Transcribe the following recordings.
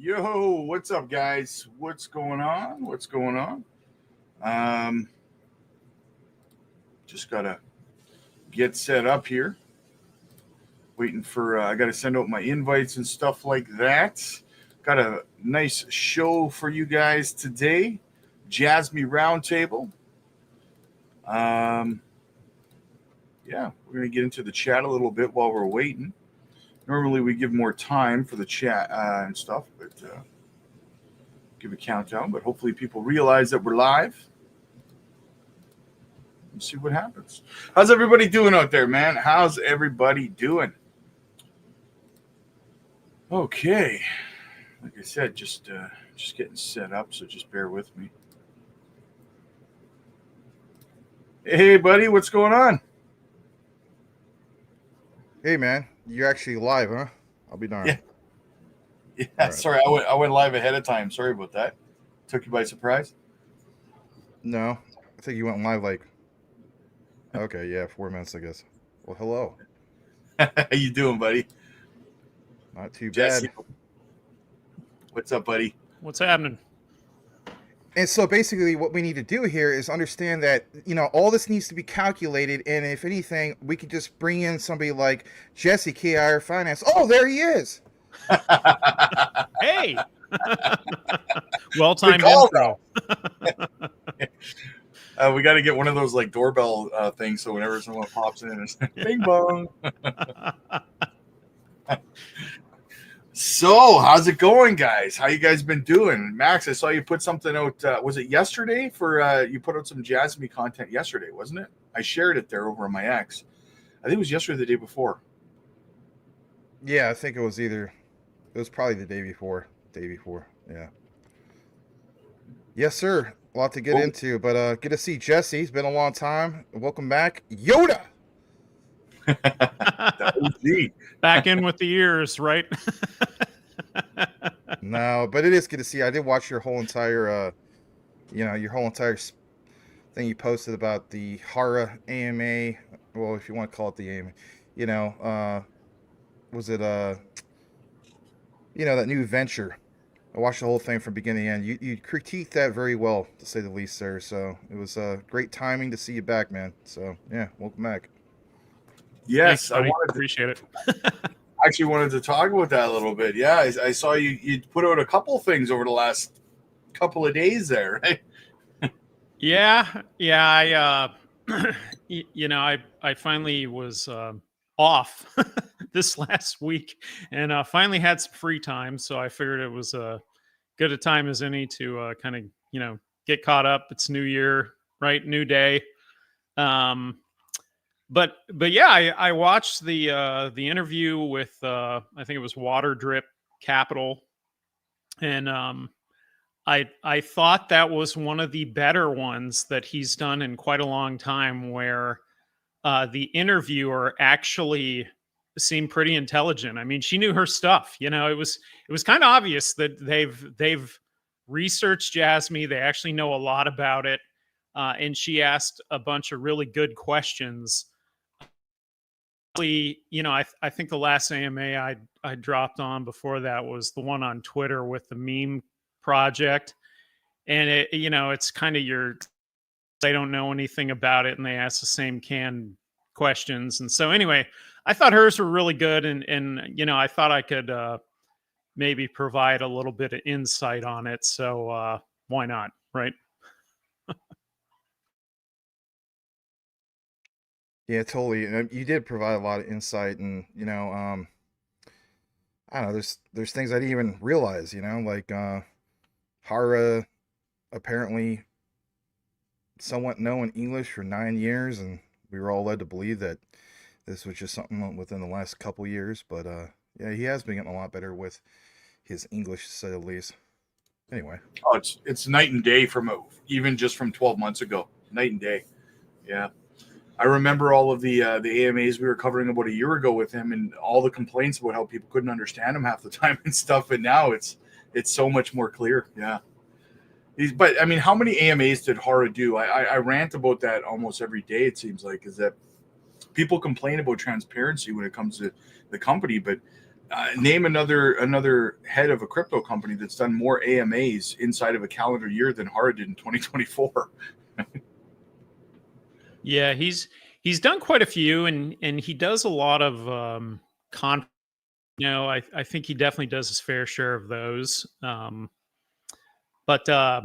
Yo, what's up, guys? What's going on? What's going on? Just gotta get set up here. Waiting for I gotta send out my invites and stuff like that. Got a nice show for you guys today. JASMY Roundtable. Yeah, we're gonna get into the chat a little bit while we're waiting. Normally we give more time for the chat and stuff, but give a countdown. But hopefully people realize that we're live. And see what happens. How's everybody doing out there, man? How's everybody doing? Okay, like I said, just getting set up, so just bear with me. Hey, buddy, what's going on? Hey, man, you're actually live, huh? I'll be darned. Yeah. Right. Sorry, I went live ahead of time. Sorry about that. Took you by surprise? No, I think you went live like, okay, yeah, 4 minutes, I guess. Well, hello. How you doing, buddy? Not too Jesse, bad. what's up, buddy? What's happening? And so basically what we need to do here is understand that, all this needs to be calculated. And if anything, we could just bring in somebody like Jesse, KIR Finance. Oh, there he is. Hey. Well-timed intro. We got to get one of those like doorbell things. So whenever someone pops in, it's bing bong. So, how's it going, guys? How you guys been doing? Max, I saw you put something out. Was it yesterday? You put out some JASMY content yesterday, wasn't it? I shared it there over on my X. I think it was yesterday or the day before. Yeah, I think it was probably the day before. Yeah. Yes, sir. A lot to get into, but good to see Jesse. It's been a long time. Welcome back, Yoda. Back in with the ears, right? No, but it is good to see. I did watch your whole entire thing you posted about the Hara AMA. Well, if you want to call it the AMA, was it that new venture? I watched the whole thing from beginning to end. You critiqued that very well, to say the least, sir. So it was great timing to see you back, man. So yeah, welcome back. Yes, Thanks, appreciate it. I actually wanted to talk about that a little bit. Yeah, I saw you put out a couple things over the last couple of days there, right? Yeah. I finally was off this last week and finally had some free time. So I figured it was good a time as any to kind of, get caught up. It's New Year, right? New day. But yeah, I watched the interview with I think it was Water Drip Capital, and I thought that was one of the better ones that he's done in quite a long time, where the interviewer actually seemed pretty intelligent. I mean, she knew her stuff. It was kind of obvious that they've researched JASMY. They actually know a lot about it, and she asked a bunch of really good questions. I think the last AMA I dropped on before that was the one on Twitter with the meme project, and it's kind of they don't know anything about it and they ask the same canned questions. And so anyway, I thought hers were really good, and I thought I could maybe provide a little bit of insight on it. So why not, right? Yeah, totally. You did provide a lot of insight, and I don't know. There's things I didn't even realize. Like Hara apparently somewhat known English for 9 years, and we were all led to believe that this was just something within the last couple years. But yeah, he has been getting a lot better with his English, to say the least. Anyway, it's night and day from even just from 12 months ago. Night and day. Yeah. I remember all of the AMAs we were covering about a year ago with him, and all the complaints about how people couldn't understand him half the time and stuff. And now it's so much more clear. Yeah. But I mean, how many AMAs did Hara do? I rant about that almost every day. It seems like, is that people complain about transparency when it comes to the company, but Name another head of a crypto company that's done more AMAs inside of a calendar year than Hara did in 2024. Yeah, he's done quite a few, and he does a lot of I think he definitely does his fair share of those. But I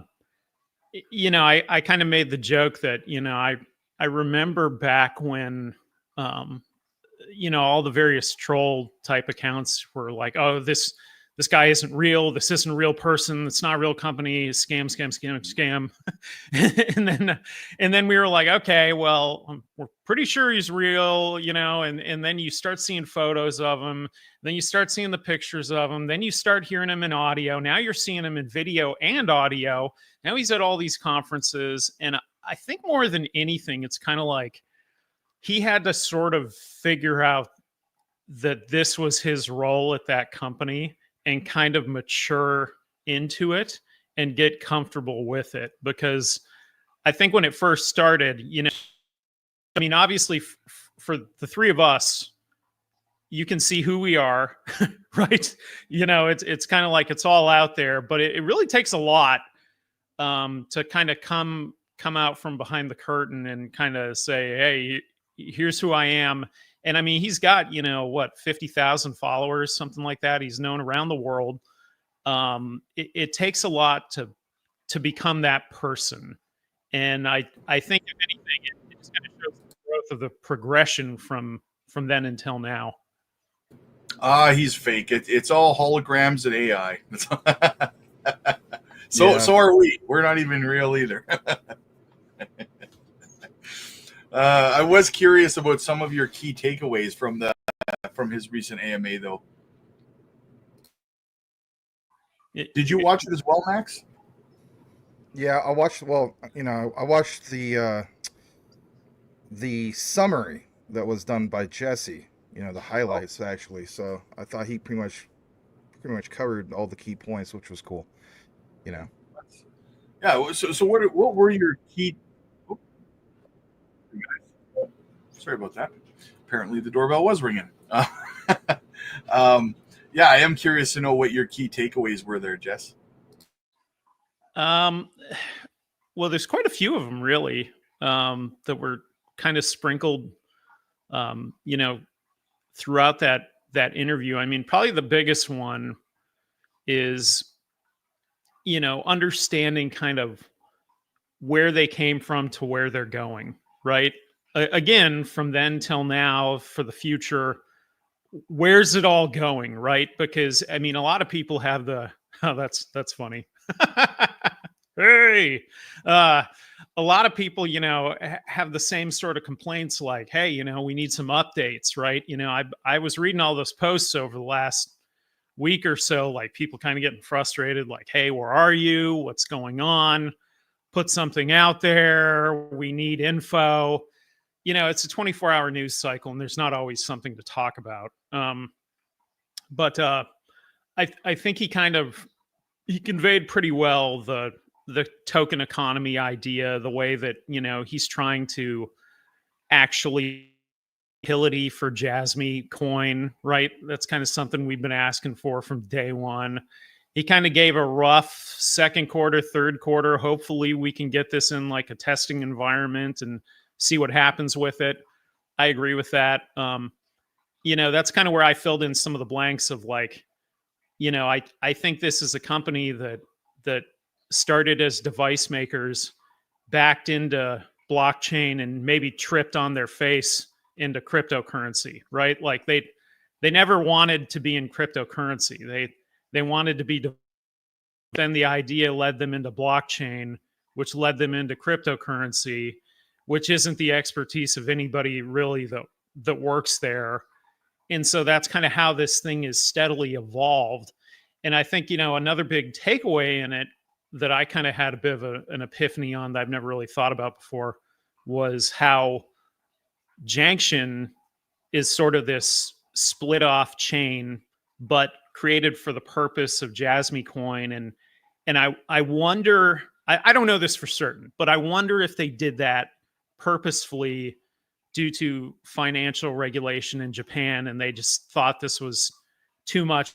kind of made the joke that I remember back when all the various troll type accounts were like, oh, this guy isn't real, this isn't a real person, it's not a real company, scam, scam, scam, scam. and then we were like, okay, well, we're pretty sure he's real, and then you start seeing photos of him, then you start seeing the pictures of him, then you start hearing him in audio, now you're seeing him in video and audio, now he's at all these conferences. And I think more than anything, it's kind of like he had to sort of figure out that this was his role at that company and kind of mature into it and get comfortable with it. Because I think when it first started, obviously for the three of us, you can see who we are, right? It's kind of like it's all out there, but it really takes a lot to kind of come out from behind the curtain and kind of say, hey, here's who I am. And I mean, he's got, 50,000 followers, something like that. He's known around the world. It takes a lot to become that person. And I think if anything, it just kind of shows the growth of the progression from then until now. He's fake. It's all holograms and AI. So are we. We're not even real either. I was curious about some of your key takeaways from his recent AMA, though. Did you watch it as well, Max? Yeah, I watched. Well, I watched the summary that was done by Jesse. The highlights actually. So I thought he pretty much covered all the key points, which was cool. Yeah. So what were your key? Sorry about that. Apparently the doorbell was ringing. Yeah, I am curious to know what your key takeaways were there, Jess. Well, there's quite a few of them really that were kind of sprinkled, throughout that interview. I mean, probably the biggest one is, understanding kind of where they came from to where they're going, right? Again, from then till now, for the future, where's it all going, right? Because I mean, a lot of people have that's funny. Hey, a lot of people, have the same sort of complaints like, hey, we need some updates, right? I was reading all those posts over the last week or so, like people kind of getting frustrated, like, hey, where are you? What's going on? Put something out there. We need info. It's a 24-hour news cycle, and there's not always something to talk about. But I think he conveyed pretty well the token economy idea, the way that he's trying to actually utility for JASMY coin, right? That's kind of something we've been asking for from day one. He kind of gave a rough second quarter, third quarter. Hopefully we can get this in like a testing environment and see what happens with it. I agree with that. That's kind of where I filled in some of the blanks of like, I think this is a company that started as device makers, backed into blockchain, and maybe tripped on their face into cryptocurrency, right? Like they never wanted to be in cryptocurrency. They wanted to be, then the idea led them into blockchain, which led them into cryptocurrency, which isn't the expertise of anybody really that works there. And so that's kind of how this thing is steadily evolved. And I think, another big takeaway in it that I kind of had a bit of an epiphany on that I've never really thought about before was how Janction is sort of this split off chain, but created for the purpose of JASMY coin. And I wonder, I don't know this for certain, but I wonder if they did that purposefully due to financial regulation in Japan, and they just thought this was too much.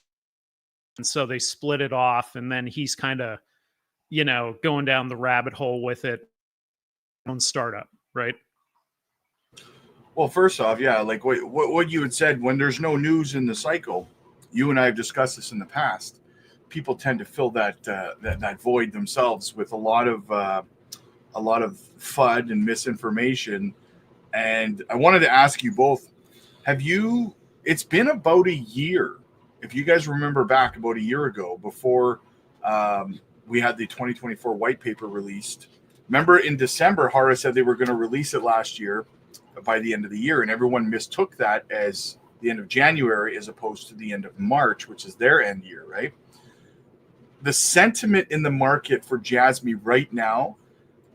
And so they split it off. And then he's kind of, you know, going down the rabbit hole with it on startup, right? Well, first off, yeah, like what you had said, when there's no news in the cycle, you and I have discussed this in the past. People tend to fill that that void themselves with a lot of FUD and misinformation. And I wanted to ask you both: It's been about a year. If you guys remember back about a year ago, before we had the 2024 white paper released. Remember in December, Hara said they were going to release it last year by the end of the year, and everyone mistook that as the end of January as opposed to the end of March, which is their end year, right? The sentiment in the market for JASMY right now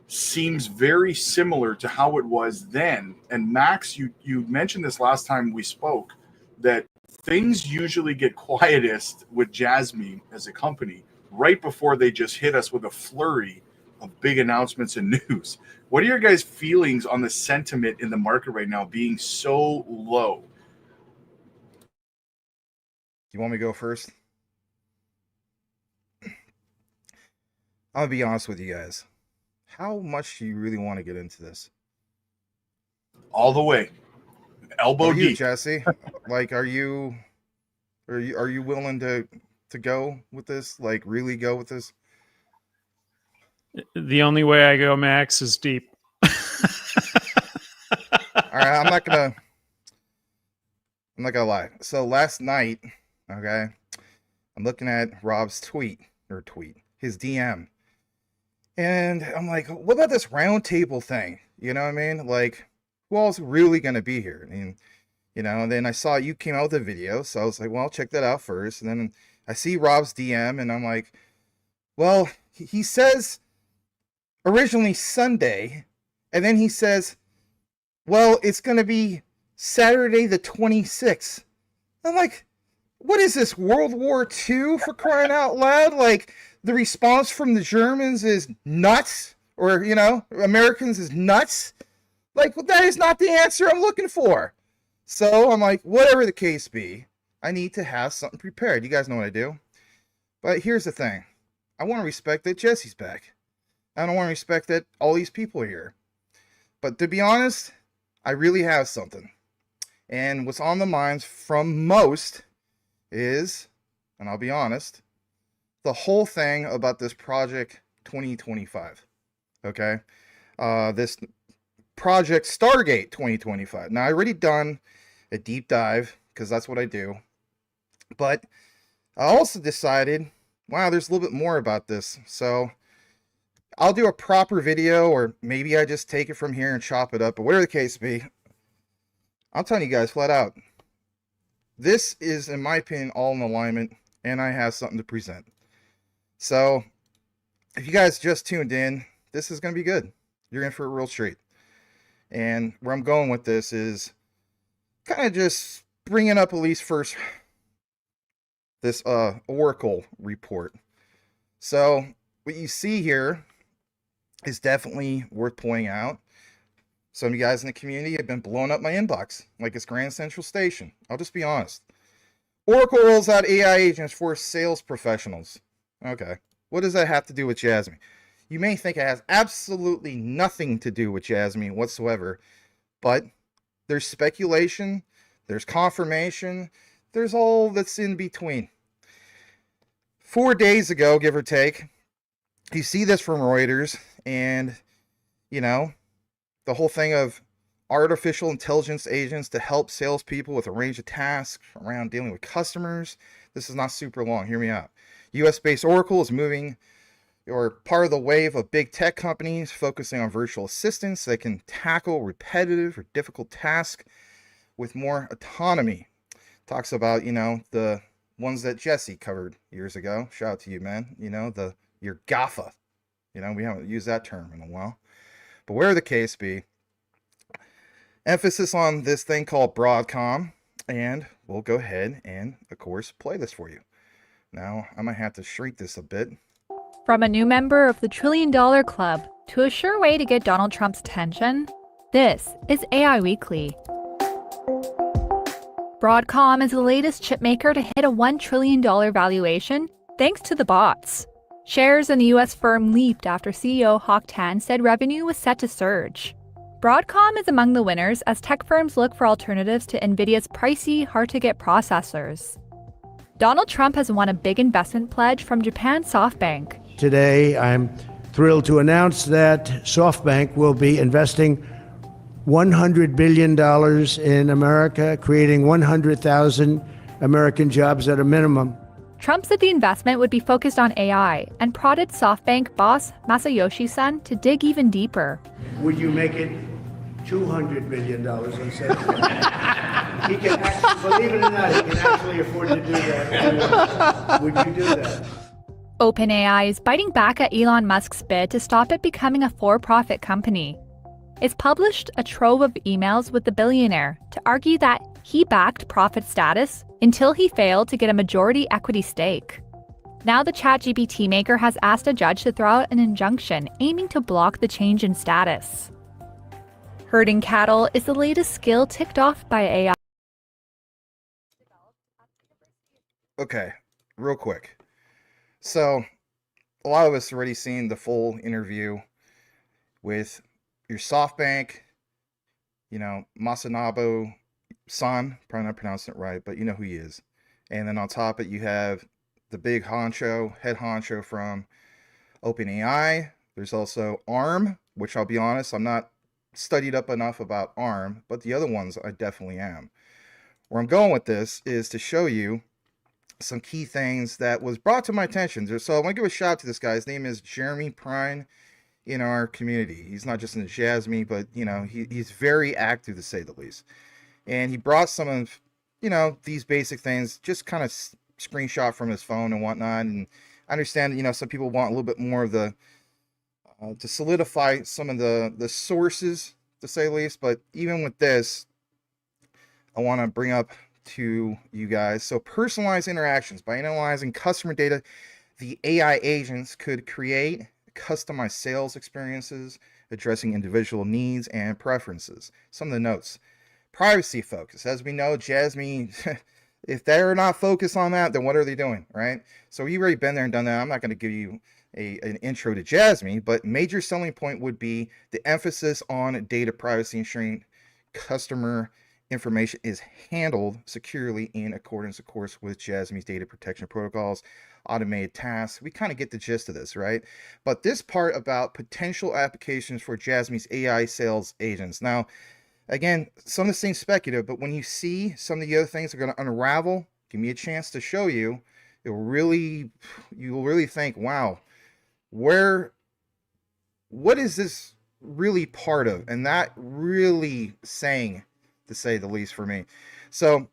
seems very similar to how it was then. And Max, you mentioned this last time we spoke, that things usually get quietest with JASMY as a company right before they just hit us with a flurry of big announcements and news. What are your guys' feelings on the sentiment in the market right now being so low? You want me to go first? I'll be honest with you guys. How much do you really want to get into this? All the way. Elbow Are you, deep. Jesse? Like, are you willing to go with this? Like, really go with this? The only way I go, Max, is deep. All right, I'm not gonna lie. So last night, okay, I'm looking at Rob's his DM, and I'm like, what about this roundtable thing? You know what I mean? Like, who all's really gonna be here? I mean, you know. And then I saw you came out with a video, so I was like, well, I'll check that out first. And then I see Rob's DM, and I'm like, well, he says originally Sunday, and then he says, well, it's going to be Saturday the 26th. I'm like, what is this, World War II, for crying out loud? Like, the response from the Germans is nuts, or, you know, Americans is nuts. Like, that is not the answer I'm looking for. So I'm like, whatever the case be, I need to have something prepared. You guys know what I do. But here's the thing. I want to respect that Jesse's back. I don't want to respect that all these people are here. But to be honest, I really have something. And what's on the minds from most is, and I'll be honest, the whole thing about this Project 2025. Okay? This Project Stargate 2025. Now, I already done a deep dive, because that's what I do. But I also decided, wow, there's a little bit more about this. So I'll do a proper video, or maybe I just take it from here and chop it up. But whatever the case be, I'm telling you guys flat out, this is, in my opinion, all in alignment, and I have something to present. So if you guys just tuned in, this is going to be good. You're in for a real treat. And where I'm going with this is kind of just bringing up at least first this Oracle report. So what you see here is definitely worth pointing out. Some of you guys in the community have been blowing up my inbox like it's Grand Central Station. I'll just be honest. Oracle rolls out AI agents for sales professionals. Okay. What does that have to do with JASMY? You may think it has absolutely nothing to do with JASMY whatsoever, but there's speculation, there's confirmation, there's all that's in between. 4 days ago, give or take, you see this from Reuters, and, you know, the whole thing of artificial intelligence agents to help salespeople with a range of tasks around dealing with customers. This is not super long. Hear me out. US-based Oracle is moving, or part of the wave of big tech companies focusing on virtual assistants that can tackle repetitive or difficult tasks with more autonomy. Talks about, you know, the ones that Jesse covered years ago. Shout out to you, man. You know, your GAFA. You know, we haven't used that term in a while. But wherever the case be, emphasis on this thing called Broadcom, and we'll go ahead and, of course, play this for you. Now, I might have to shrink this a bit. From a new member of the $1 Trillion Club to a sure way to get Donald Trump's attention, this is AI Weekly. Broadcom is the latest chipmaker to hit a $1 trillion valuation thanks to the bots. Shares in the US firm leaped after CEO Hock Tan said revenue was set to surge. Broadcom is among the winners as tech firms look for alternatives to NVIDIA's pricey, hard-to-get processors. Donald Trump has won a big investment pledge from Japan's SoftBank. Today, I'm thrilled to announce that SoftBank will be investing $100 billion in America, creating 100,000 American jobs at a minimum. Trump said the investment would be focused on AI and prodded SoftBank boss Masayoshi Son to dig even deeper. Would you make it $200 billion instead of that? He can actually, believe it or not, he can actually afford to do that. Would you do that? OpenAI is biting back at Elon Musk's bid to stop it becoming a for-profit company. It's published a trove of emails with the billionaire to argue that he backed profit status until he failed to get a majority equity stake. Now the ChatGPT maker has asked a judge to throw out an injunction aiming to block the change in status. Herding cattle is the latest skill ticked off by AI. Okay, real quick. So, a lot of us already seen the full interview with your SoftBank, Masanobu Son, probably not pronouncing it right, but you know who he is. And then on top of it, you have the big honcho, head honcho from OpenAI. There's also ARM, which I'll be honest, I'm not studied up enough about ARM, but the other ones I definitely am. Where I'm going with this is to show you some key things that was brought to my attention. So I want to give a shout out to this guy. His name is Jeremy Prine in our community. He's not just in the JASMY, but he's very active to say the least. And he brought some of these basic things, just kind of screenshot from his phone and whatnot. And I understand some people want a little bit more of the to solidify some of the sources, to say the least. But even with this, I want to bring up to you guys. So personalized interactions. By analyzing customer data, the AI agents could create customized sales experiences, addressing individual needs and preferences. Some of the notes. Privacy focus. As we know, JASMY, if they're not focused on that, then what are they doing, right? So we've already been there and done that. I'm not going to give you an intro to JASMY, but major selling point would be the emphasis on data privacy, ensuring customer information is handled securely in accordance, of course, with JASMY's data protection protocols, automated tasks. We kind of get the gist of this, right? But this part about potential applications for JASMY's AI sales agents. Now, again, some of the same speculative, but when you see some of the other things that are going to unravel, give me a chance to show you, you'll really think, wow, what is this really part of? And that really saying, to say the least, for me. So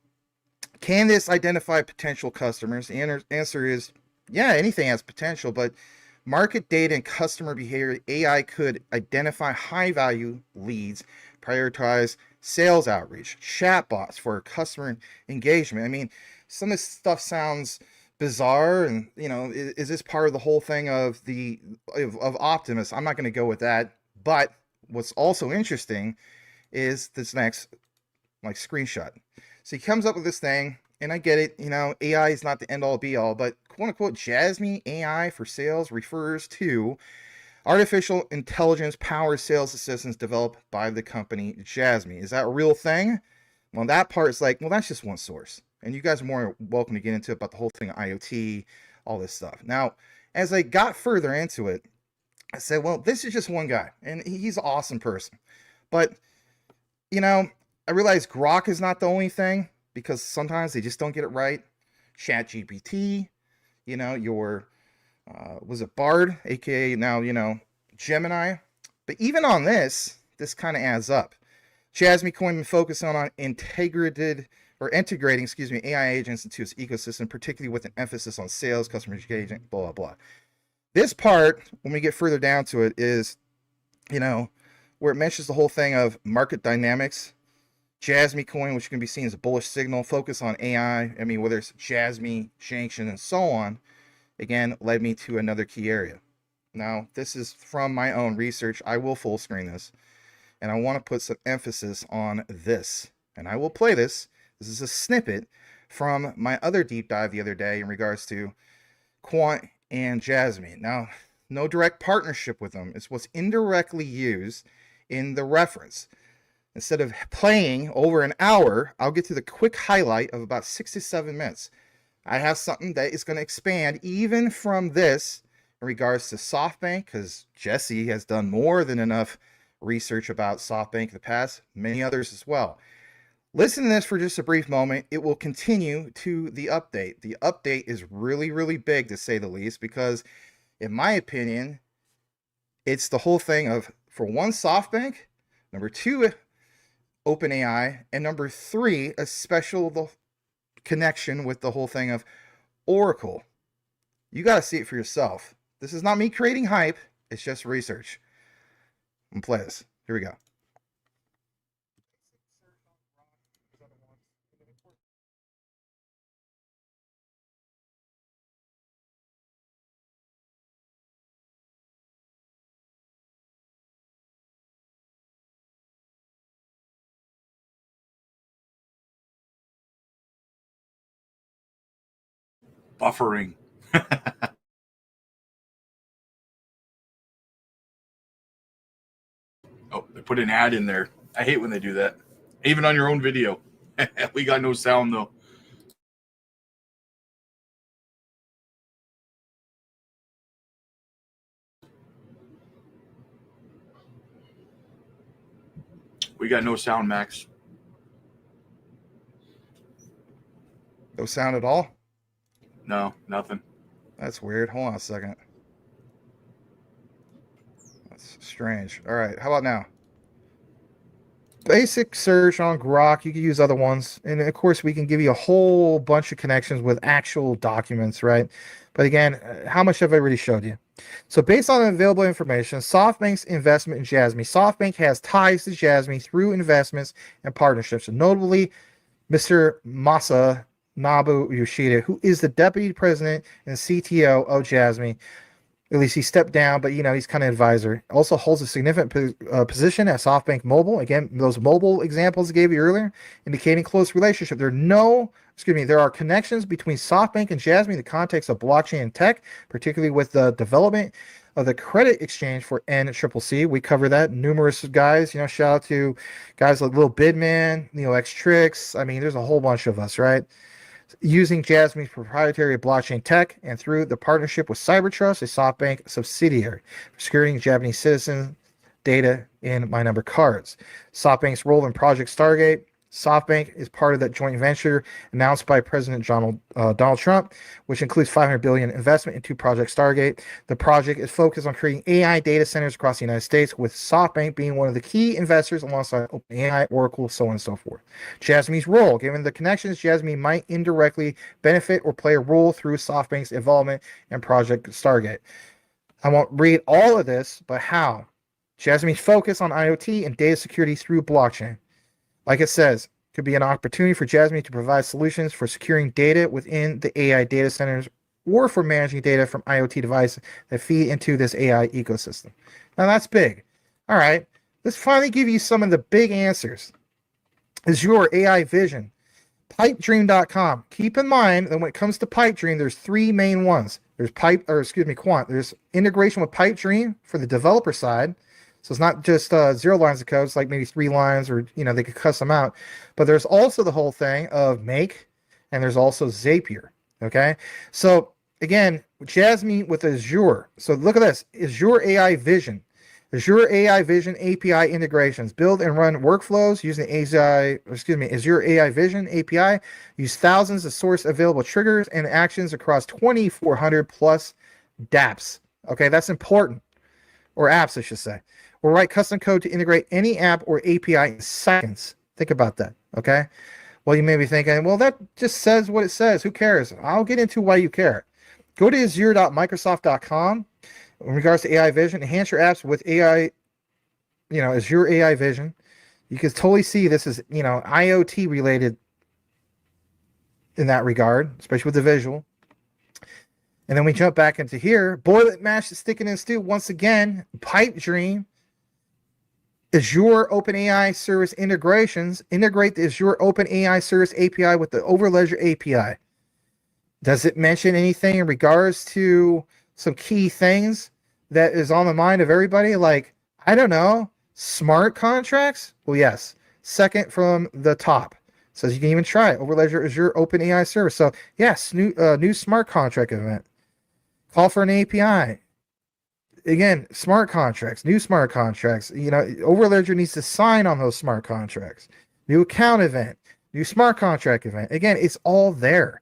can this identify potential customers? The answer is, yeah, anything has potential, but market data and customer behavior, AI could identify high value leads, prioritize sales outreach, chatbots for customer engagement. I mean, some of this stuff sounds bizarre, and is this part of the whole thing of Optimus? I'm not going to go with that. But what's also interesting is this next screenshot. So he comes up with this thing, and I get it, AI is not the end all be all, but quote unquote JASMY AI for sales refers to artificial intelligence powered sales assistants developed by the company JASMY. Is that a real thing? Well, that part is that's just one source. And you guys are more welcome to get into it about the whole thing of IoT, all this stuff. Now, as I got further into it, I said, well, this is just one guy, and he's an awesome person. But, I realize Grok is not the only thing, because sometimes they just don't get it right. ChatGPT, was it Bard, aka now, Gemini. But even on this kind of adds up. JASMY coin been focusing on integrating AI agents into its ecosystem, particularly with an emphasis on sales, customer engagement, blah, blah, blah. This part, when we get further down to it, is, where it mentions the whole thing of market dynamics. JASMY coin, which can be seen as a bullish signal, focus on AI. I mean, whether it's JASMY, Shanction, and so on, again, led me to another key area. Now, this is from my own research. I will full screen this, and I want to put some emphasis on this. And I will play this. This is a snippet from my other deep dive the other day in regards to Quant and JASMY. Now, no direct partnership with them. It's what's indirectly used in the reference. Instead of playing over an hour, I'll get to the quick highlight of about 6 to 7 minutes. I have something that is going to expand even from this in regards to SoftBank, because Jesse has done more than enough research about SoftBank in the past, many others as well. Listen to this for just a brief moment. It will continue to the update. The update is really, really big, to say the least, because in my opinion, it's the whole thing of, for one, SoftBank, number two, OpenAI, and number three, a special connection with the whole thing of Oracle. You got to see it for yourself. This is not me creating hype. It's just research. I'm play this. Here we go. Buffering. Oh, they put an ad in there. I hate when they do that. Even on your own video. We got no sound, though. We got no sound, Max. No sound at all? No, nothing. That's weird. Hold on a second. That's strange. All right, how about now? Basic search on Grok. You can use other ones. And of course, we can give you a whole bunch of connections with actual documents, right? But again, how much have I already showed you? So based on available information, SoftBank's investment in JASMY. SoftBank has ties to JASMY through investments and partnerships. And notably, Mr. Masanobu Yoshida, who is the deputy president and CTO of JASMY. At least he stepped down, but he's kind of advisor. Also holds a significant position at SoftBank Mobile. Again, those mobile examples I gave you earlier, indicating close relationship. There are connections between SoftBank and JASMY in the context of blockchain and tech, particularly with the development of the credit exchange for NCCC. We cover that. Numerous guys, shout out to guys like Lil Bidman, X Tricks. I mean, there's a whole bunch of us, right? Using JASMY's proprietary blockchain tech and through the partnership with Cybertrust, a SoftBank subsidiary, for securing Japanese citizen data in My Number cards. SoftBank's role in Project Stargate. SoftBank is part of that joint venture announced by President Donald Trump, which includes $500 billion investment into Project Stargate. The project is focused on creating AI data centers across the United States, with SoftBank being one of the key investors alongside OpenAI, Oracle, so on and so forth. JASMY's role. Given the connections, JASMY might indirectly benefit or play a role through SoftBank's involvement in Project Stargate. I won't read all of this, but how? JASMY's focus on IoT and data security through blockchain. Like it says, could be an opportunity for JASMY to provide solutions for securing data within the AI data centers or for managing data from IoT devices that feed into this AI ecosystem. Now that's big. All right, let's finally give you some of the big answers. Azure AI Vision, PipeDream.com. Keep in mind that when it comes to PipeDream, there's three main ones. There's Quant. There's integration with PipeDream for the developer side. So it's not just 0 lines of code. It's like maybe 3 lines, or they could cuss them out. But there's also the whole thing of Make, and there's also Zapier. Okay, so again, JASMY with Azure. So look at this: Azure AI Vision, Azure AI Vision API integrations, build and run workflows using Azure AI Vision API. Use thousands of source available triggers and actions across 2,400 plus dApps. Okay, that's important, or apps, I should say. Or write custom code to integrate any app or API in seconds. Think about that, okay? Well, you may be thinking, well, that just says what it says. Who cares? I'll get into why you care. Go to azure.microsoft.com. In regards to AI Vision, enhance your apps with AI, Azure AI Vision. You can totally see this is, IoT related in that regard, especially with the visual. And then we jump back into here. Boil it, mash it, stick it in stew. Once again, PipeDream. Azure OpenAI service integrations. Integrate the Azure OpenAI service API with the Overledger API. Does it mention anything in regards to some key things that is on the mind of everybody? Like, I don't know, smart contracts? Well, yes. Second from the top. Says you can even try it. Overledger Azure OpenAI service. So, yes, new smart contract event. Call for an API. Again, smart contracts, new smart contracts. You know, Overledger needs to sign on those smart contracts. New account event, new smart contract event. Again, it's all there,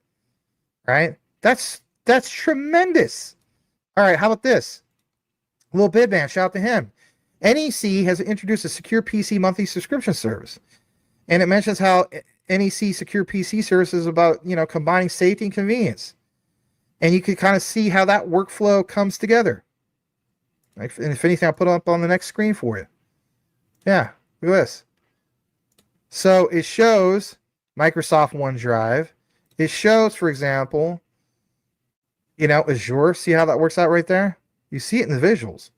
right? That's tremendous. All right, how about this? Little Bidman, shout out to him. NEC has introduced a secure PC monthly subscription service, and it mentions how NEC secure PC service is about, you know, combining safety and convenience, and you can kind of see how that workflow comes together. And if anything, I'll put it up on the next screen for you. Yeah, look at this. So it shows Microsoft OneDrive. It shows, for example, you know, Azure. See how that works out right there? You see it in the visuals.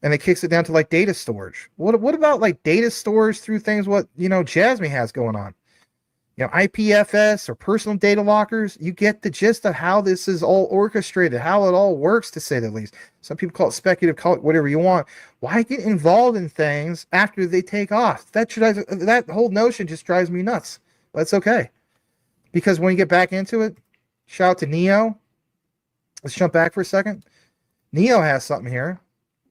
And it kicks it down to like data storage. What about like data storage through things what, you know, JASMY has going on? You know, IPFS or personal data lockers. You get the gist of how this is all orchestrated, how it all works, to say the least. Some people call it speculative, call it whatever you want. Why get involved in things after they take off? That whole notion just drives me nuts. But it's okay. Because when you get back into it, shout out to Neo. Let's jump back for a second. Neo has something here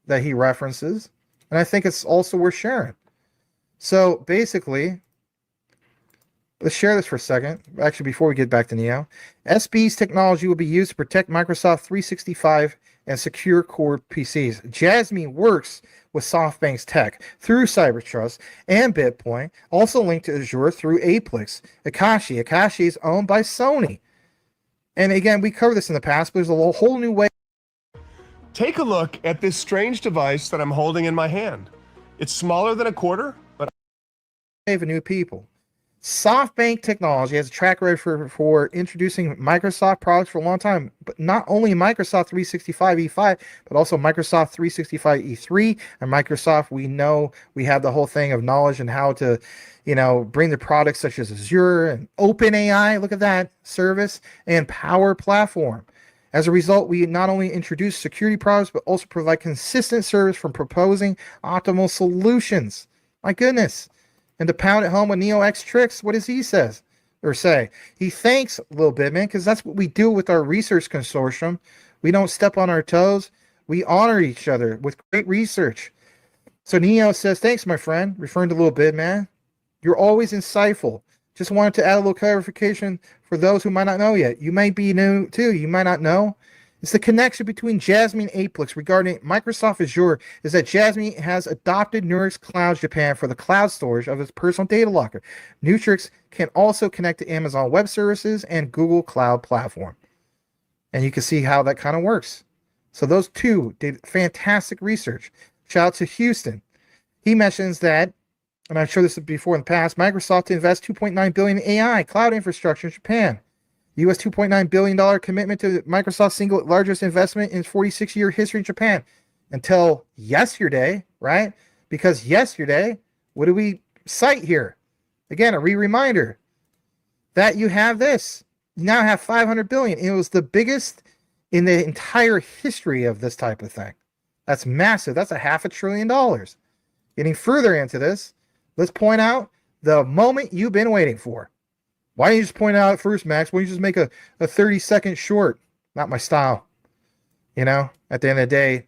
that he references, and I think it's also worth sharing. So basically, let's share this for a second. Actually, before we get back to Neo, SB's technology will be used to protect Microsoft 365 and secure core PCs. JASMY works with SoftBank's tech through CyberTrust and BitPoint, also linked to Azure through Aplix. Akashi. Akashi is owned by Sony. And again, we covered this in the past, but there's a whole new way. Take a look at this strange device that I'm holding in my hand. It's smaller than a quarter, but Of new people. SoftBank Technology has a track record for introducing Microsoft products for a long time, but not only Microsoft 365 E5, but also Microsoft 365 E3 and Microsoft. We know we have the whole thing of knowledge and how to, you know, bring the products such as Azure and OpenAI. Look at that service and Power Platform. As a result, we not only introduce security products, but also provide consistent service from proposing optimal solutions. My goodness. And to pound it home with Neo X Tricks, what does he says or say? He thanks Lil Bidman, because that's what we do with our research consortium. We don't step on our toes. We honor each other with great research. So Neo says, thanks, my friend, referring to Lil Bidman. You're always insightful. Just wanted to add a little clarification for those who might not know yet. You might be new too. You might not know. It's the connection between JASMY and Aplix regarding Microsoft Azure is that JASMY has adopted Nutrix Cloud Japan for the cloud storage of its personal data locker. Nutrix can also connect to Amazon Web Services and Google Cloud Platform. And you can see how that kind of works. So those two did fantastic research. Shout out to Houston. He mentions that, and I'm sure this was before in the past, Microsoft to invest $2.9 billion in AI cloud infrastructure in Japan. US $2.9 billion commitment to Microsoft's single largest investment in its 46-year history in Japan. Until yesterday, right? Because yesterday, what do we cite here? Again, a reminder that you have this. You now have $500 billion. It was the biggest in the entire history of this type of thing. That's massive. That's $500 billion. Getting further into this, let's point out the moment you've been waiting for. Why don't you just point out first, Max? Why don't you just make a 30-second short? Not my style. You know, at the end of the day,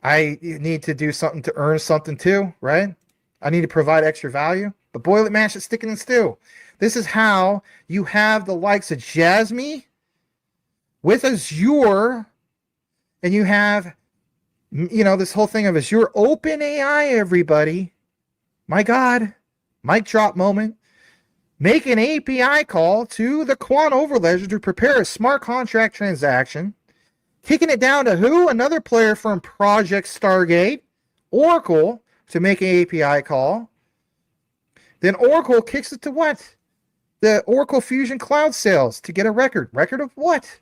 I need to do something to earn something too, right? I need to provide extra value. But boil it, mash it, stick it in stew. This is how you have the likes of JASMY with Azure, and you have, you know, this whole thing of Azure OpenAI, everybody. My God, mic drop moment. Make an API call to the Quant Overledger to prepare a smart contract transaction. Kicking it down to who? Another player from Project Stargate, Oracle, to make an API call. Then Oracle kicks it to what? The Oracle Fusion Cloud sales to get a record. Record of what?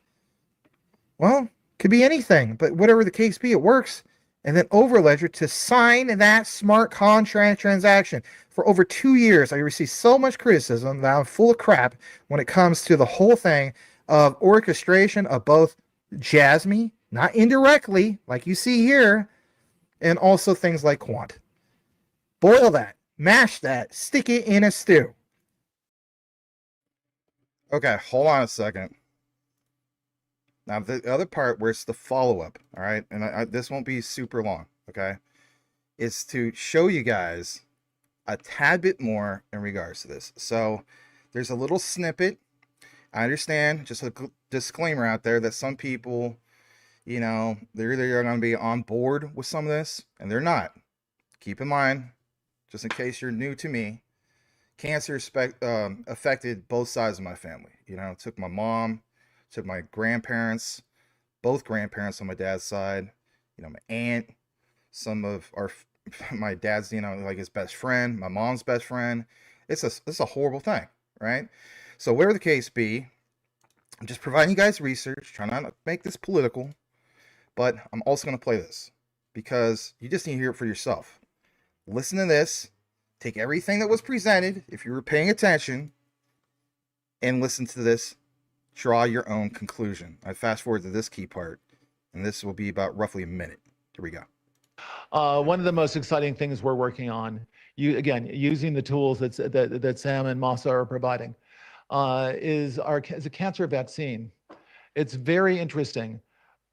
Well, could be anything, but whatever the case be, it works. and then Overledger to sign that smart contract transaction. For over 2 years, I received so much criticism that I'm full of crap when it comes to the whole thing of orchestration of both JASMY, not indirectly, like you see here, and also things like Quant. Boil that, mash that, stick it in a stew. Okay, hold on a second. Now, the other part where it's the follow-up, all right, and this won't be super long, okay, is to show you guys a tad bit more in regards to this. So there's a little snippet. I understand, just a disclaimer out there, that some people, you know, they're either going to be on board with some of this, and they're not. Keep in mind, just in case you're new to me, cancer affected both sides of my family. You know, it took my mom, took my grandparents, both grandparents on my dad's side, you know, my aunt, some of my dad's, you know, like his best friend, my mom's best friend. It's a horrible thing, right? So whatever the case be, I'm just providing you guys research, trying not to make this political, but I'm also going to play this because you just need to hear it for yourself. Listen to this, take everything that was presented, if you were paying attention, and listen to this. Draw your own conclusion. I fast forward to this key part, and this will be about roughly a minute. Here we go. One of the most exciting things we're working on, again, using the tools that Sam and Masa are providing, is a cancer vaccine. It's very interesting.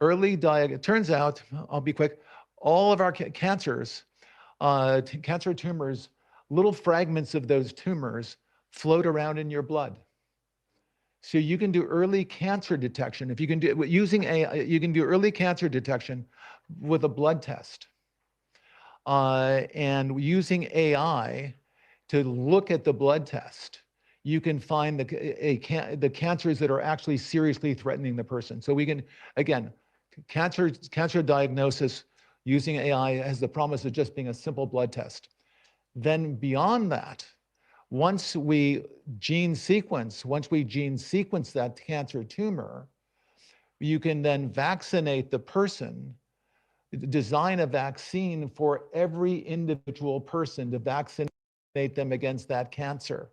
It turns out, I'll be quick, all of our cancers, cancer tumors, little fragments of those tumors float around in your blood. So you can do early cancer detection. If you can do using you can do early cancer detection with a blood test. And using AI to look at the blood test, you can find the cancers that are actually seriously threatening the person. So we can, again, cancer diagnosis using AI has the promise of just being a simple blood test. Then beyond that, once we gene sequence that cancer tumor, you can then vaccinate the person, design a vaccine for every individual person to vaccinate them against that cancer.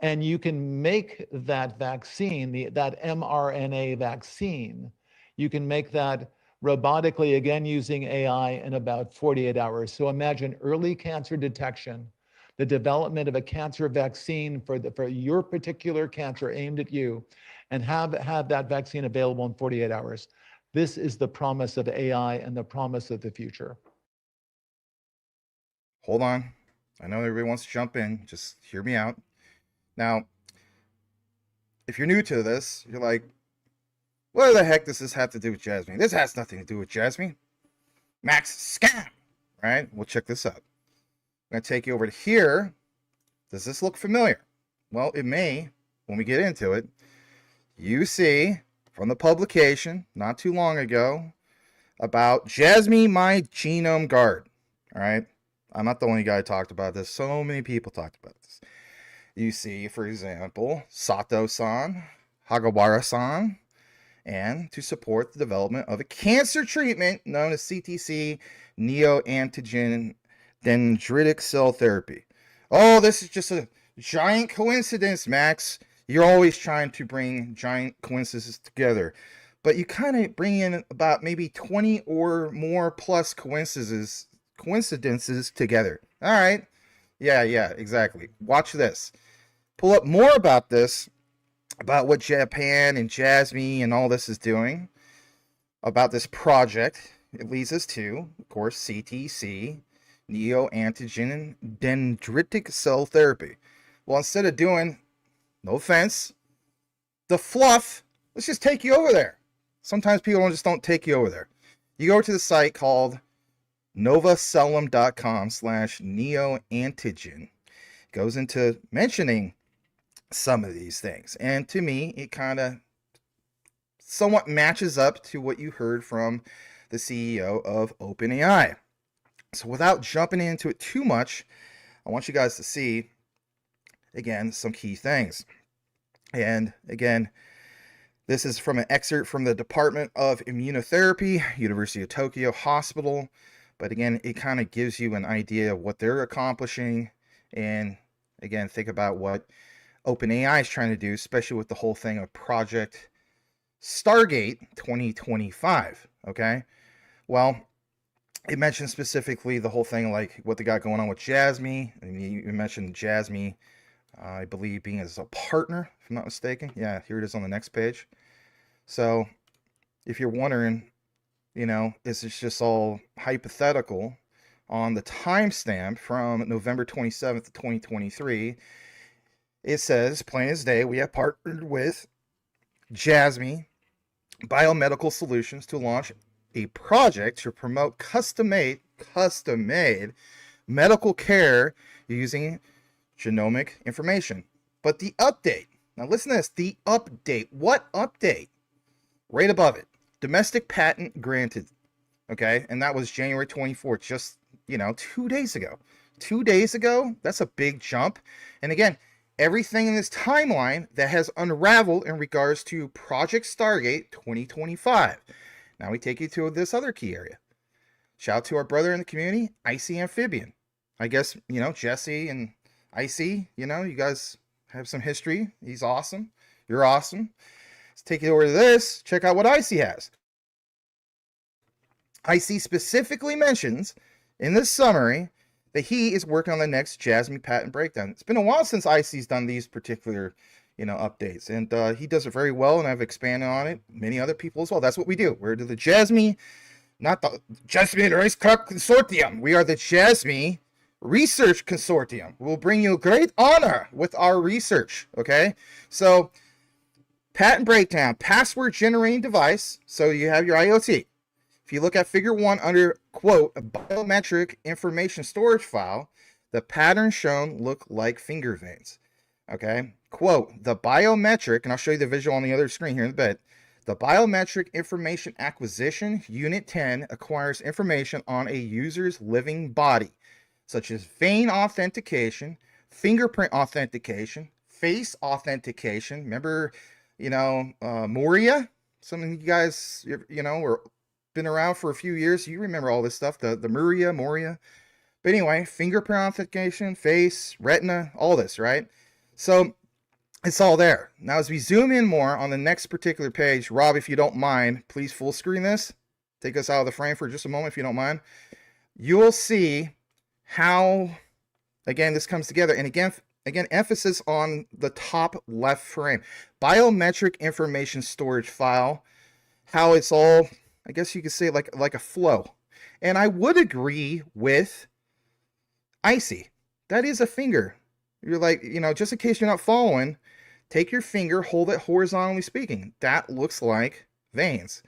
And you can make that vaccine, that mRNA vaccine, you can make that robotically, again, using AI in about 48 hours. So imagine early cancer detection, the development of a cancer vaccine for your particular cancer aimed at you, and have that vaccine available in 48 hours. This is the promise of AI and the promise of the future. Hold on. I know everybody wants to jump in. Just hear me out. Now, if you're new to this, you're like, what the heck does this have to do with JASMY? This has nothing to do with JASMY. Max scam, right? Well, check this out. I'm going to take you over to here. Does this look familiar? Well, it may when we get into it. You see from the publication not too long ago about JASMY My Genome Guard. All right. I'm not the only guy who talked about this. So many people talked about this. You see, for example, Sato-san, Hagawara-san, and to support the development of a cancer treatment known as CTC, neoantigen dendritic cell therapy. Oh, this is just a giant coincidence, Max. You're always trying to bring giant coincidences together, but you kind of bring in about maybe 20 or more plus coincidences together. All right. Yeah, exactly. Watch this. Pull up more about this, about what Japan and JASMY and all this is doing, about this project. It leads us to, of course, CTC, neoantigen dendritic cell therapy. Well, instead of doing, no offense, the fluff, let's just take you over there. Sometimes people just don't take you over there. You go to the site called novacellum.com/neoantigen. It goes into mentioning some of these things. And to me, it kind of somewhat matches up to what you heard from the CEO of OpenAI. So without jumping into it too much, I want you guys to see, again, some key things. And again, This is from an excerpt from the Department of Immunotherapy, University of Tokyo Hospital. But again, it kind of gives you an idea of what they're accomplishing. And again, think about what OpenAI is trying to do, especially with the whole thing of Project Stargate 2025. Okay. Well, it mentioned specifically the whole thing, like what they got going on with JASMY. And you mentioned JASMY, I believe, being as a partner, if I'm not mistaken. Yeah, here it is on the next page. So if you're wondering, you know, is this just all hypothetical, on the timestamp from November 27th of 2023, it says, plain as day, we have partnered with JASMY Biomedical Solutions to launch a project to promote custom-made medical care using genomic information. But the update, now listen to this, the update, what update? Right above it, domestic patent granted, okay? And that was January 24th, just, you know, 2 days ago. 2 days ago, that's a big jump. And again, everything in this timeline that has unraveled in regards to Project Stargate 2025. Now we take you to this other key area. Shout out to our brother in the community, Icy Amphibian. I guess, you know, Jesse and Icy, you know, you guys have some history. He's awesome. You're awesome. Let's take it over to this. Check out what Icy has. Icy specifically mentions in this summary that he is working on the next JASMY patent breakdown. It's been a while since Icy's done these particular, you know, updates, and he does it very well, and I've expanded on it. Many other people as well. That's what we do. We're the JASMY, not the JASMY ADDRESS Consortium. We are the JASMY Research Consortium. We'll bring you great honor with our research. Okay, so patent breakdown, password generating device. So you have your IoT. If you look at figure 1 under, quote, a biometric information storage file, the patterns shown look like finger veins. Okay, quote, the biometric, and I'll show you the visual on the other screen here in a bit. The biometric information acquisition, Unit 10, acquires information on a user's living body, such as vein authentication, fingerprint authentication, face authentication. Remember, you know, Moria? Some of you guys, you know, were been around for a few years. You remember all this stuff, the Moria. But anyway, fingerprint authentication, face, retina, all this, right? So it's all there. Now, as we zoom in more on the next particular page, Rob, if you don't mind, please full screen this. Take us out of the frame for just a moment, if you don't mind. You will see how, again, this comes together. And again, emphasis on the top left frame. Biometric information storage file, how it's all, I guess you could say, like a flow. And I would agree with Icy. That is a finger. You're like, you know, just in case you're not following, take your finger, hold it horizontally speaking. That looks like veins.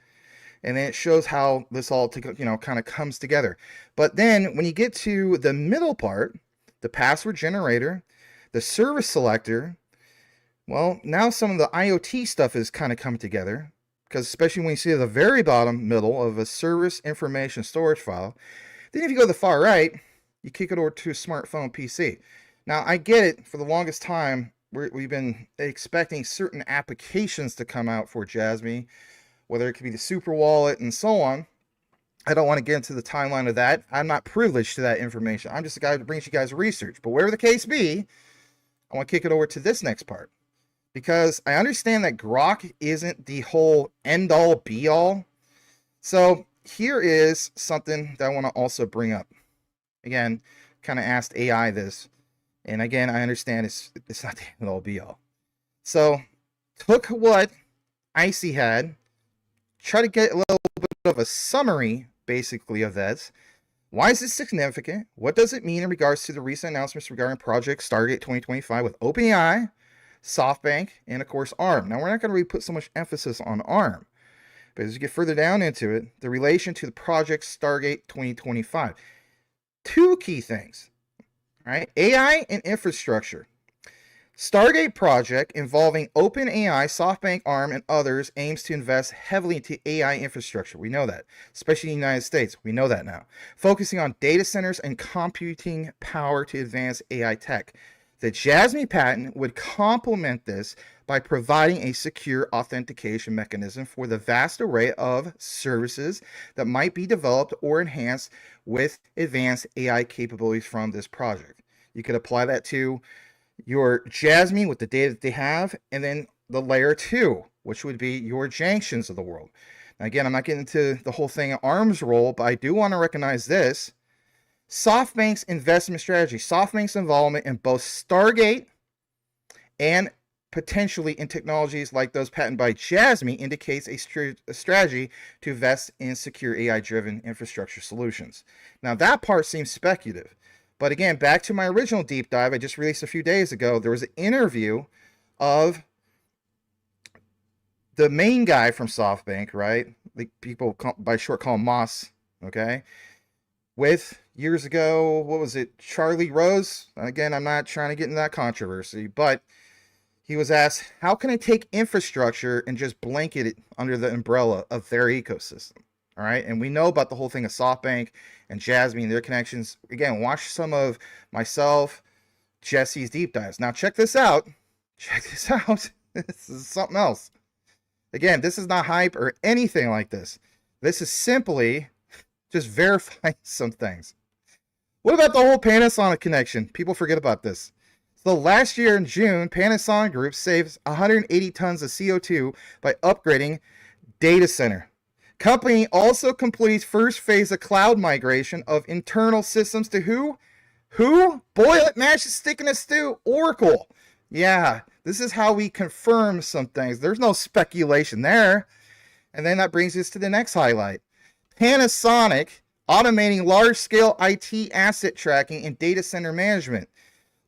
And then it shows how this all, you know, kind of comes together. But then when you get to the middle part, the password generator, the service selector, well, now some of the IoT stuff is kind of coming together, because especially when you see at the very bottom middle of a service information storage file, then if you go to the far right, you kick it over to a smartphone PC. Now, I get it. For the longest time, we've been expecting certain applications to come out for JASMY, whether it could be the super wallet and so on. I don't want to get into the timeline of that. I'm not privileged to that information. I'm just a guy who brings you guys research. But whatever the case be, I want to kick it over to this next part, because I understand that Grok isn't the whole end-all, be-all. So here is something that I want to also bring up. Again, kind of asked AI this. And again, I understand it's not the end-all, be-all. So took what Icy had, try to get a little bit of a summary, basically, of this. Why is this significant? What does it mean in regards to the recent announcements regarding Project Stargate 2025 with OpenAI, SoftBank, and of course ARM? Now, we're not going to really put so much emphasis on ARM, but as you get further down into it, the relation to the Project Stargate 2025. Two key things, right? AI and infrastructure. Stargate project involving OpenAI, SoftBank, ARM, and others aims to invest heavily into AI infrastructure. We know that, especially in the United States. We know that now. Focusing on data centers and computing power to advance AI tech. The JASMY patent would complement this by providing a secure authentication mechanism for the vast array of services that might be developed or enhanced with advanced AI capabilities from this project. You could apply that to your JASMY with the data that they have, and then the layer 2, which would be your Jangstions of the world. Now, again, I'm not getting into the whole thing arms roll, but I do want to recognize this. SoftBank's investment strategy, SoftBank's involvement in both Stargate and potentially in technologies like those patented by JASMY indicates a strategy to invest in secure AI-driven infrastructure solutions. Now, that part seems speculative. But again, back to my original deep dive I just released a few days ago, there was an interview of the main guy from SoftBank, right? Like people by short call him Moss, okay? With years ago, what was it, Charlie Rose? Again, I'm not trying to get into that controversy, but he was asked, how can I take infrastructure and just blanket it under the umbrella of their ecosystem? All right, and we know about the whole thing of SoftBank and JASMY and their connections. Again, watch some of myself, Jesse's deep dives. Now, check this out. Check this out. This is something else. Again, this is not hype or anything like this. This is simply just verifying some things. What about the whole Panasonic connection? People forget about this. So last year in June, Panasonic Group saves 180 tons of CO2 by upgrading data center. Company also completes first phase of cloud migration of internal systems to who? Who? Boil it, mash it, stick in a stew. Oracle. Yeah, this is how we confirm some things. There's no speculation there. And then that brings us to the next highlight. Panasonic automating large-scale IT asset tracking and data center management.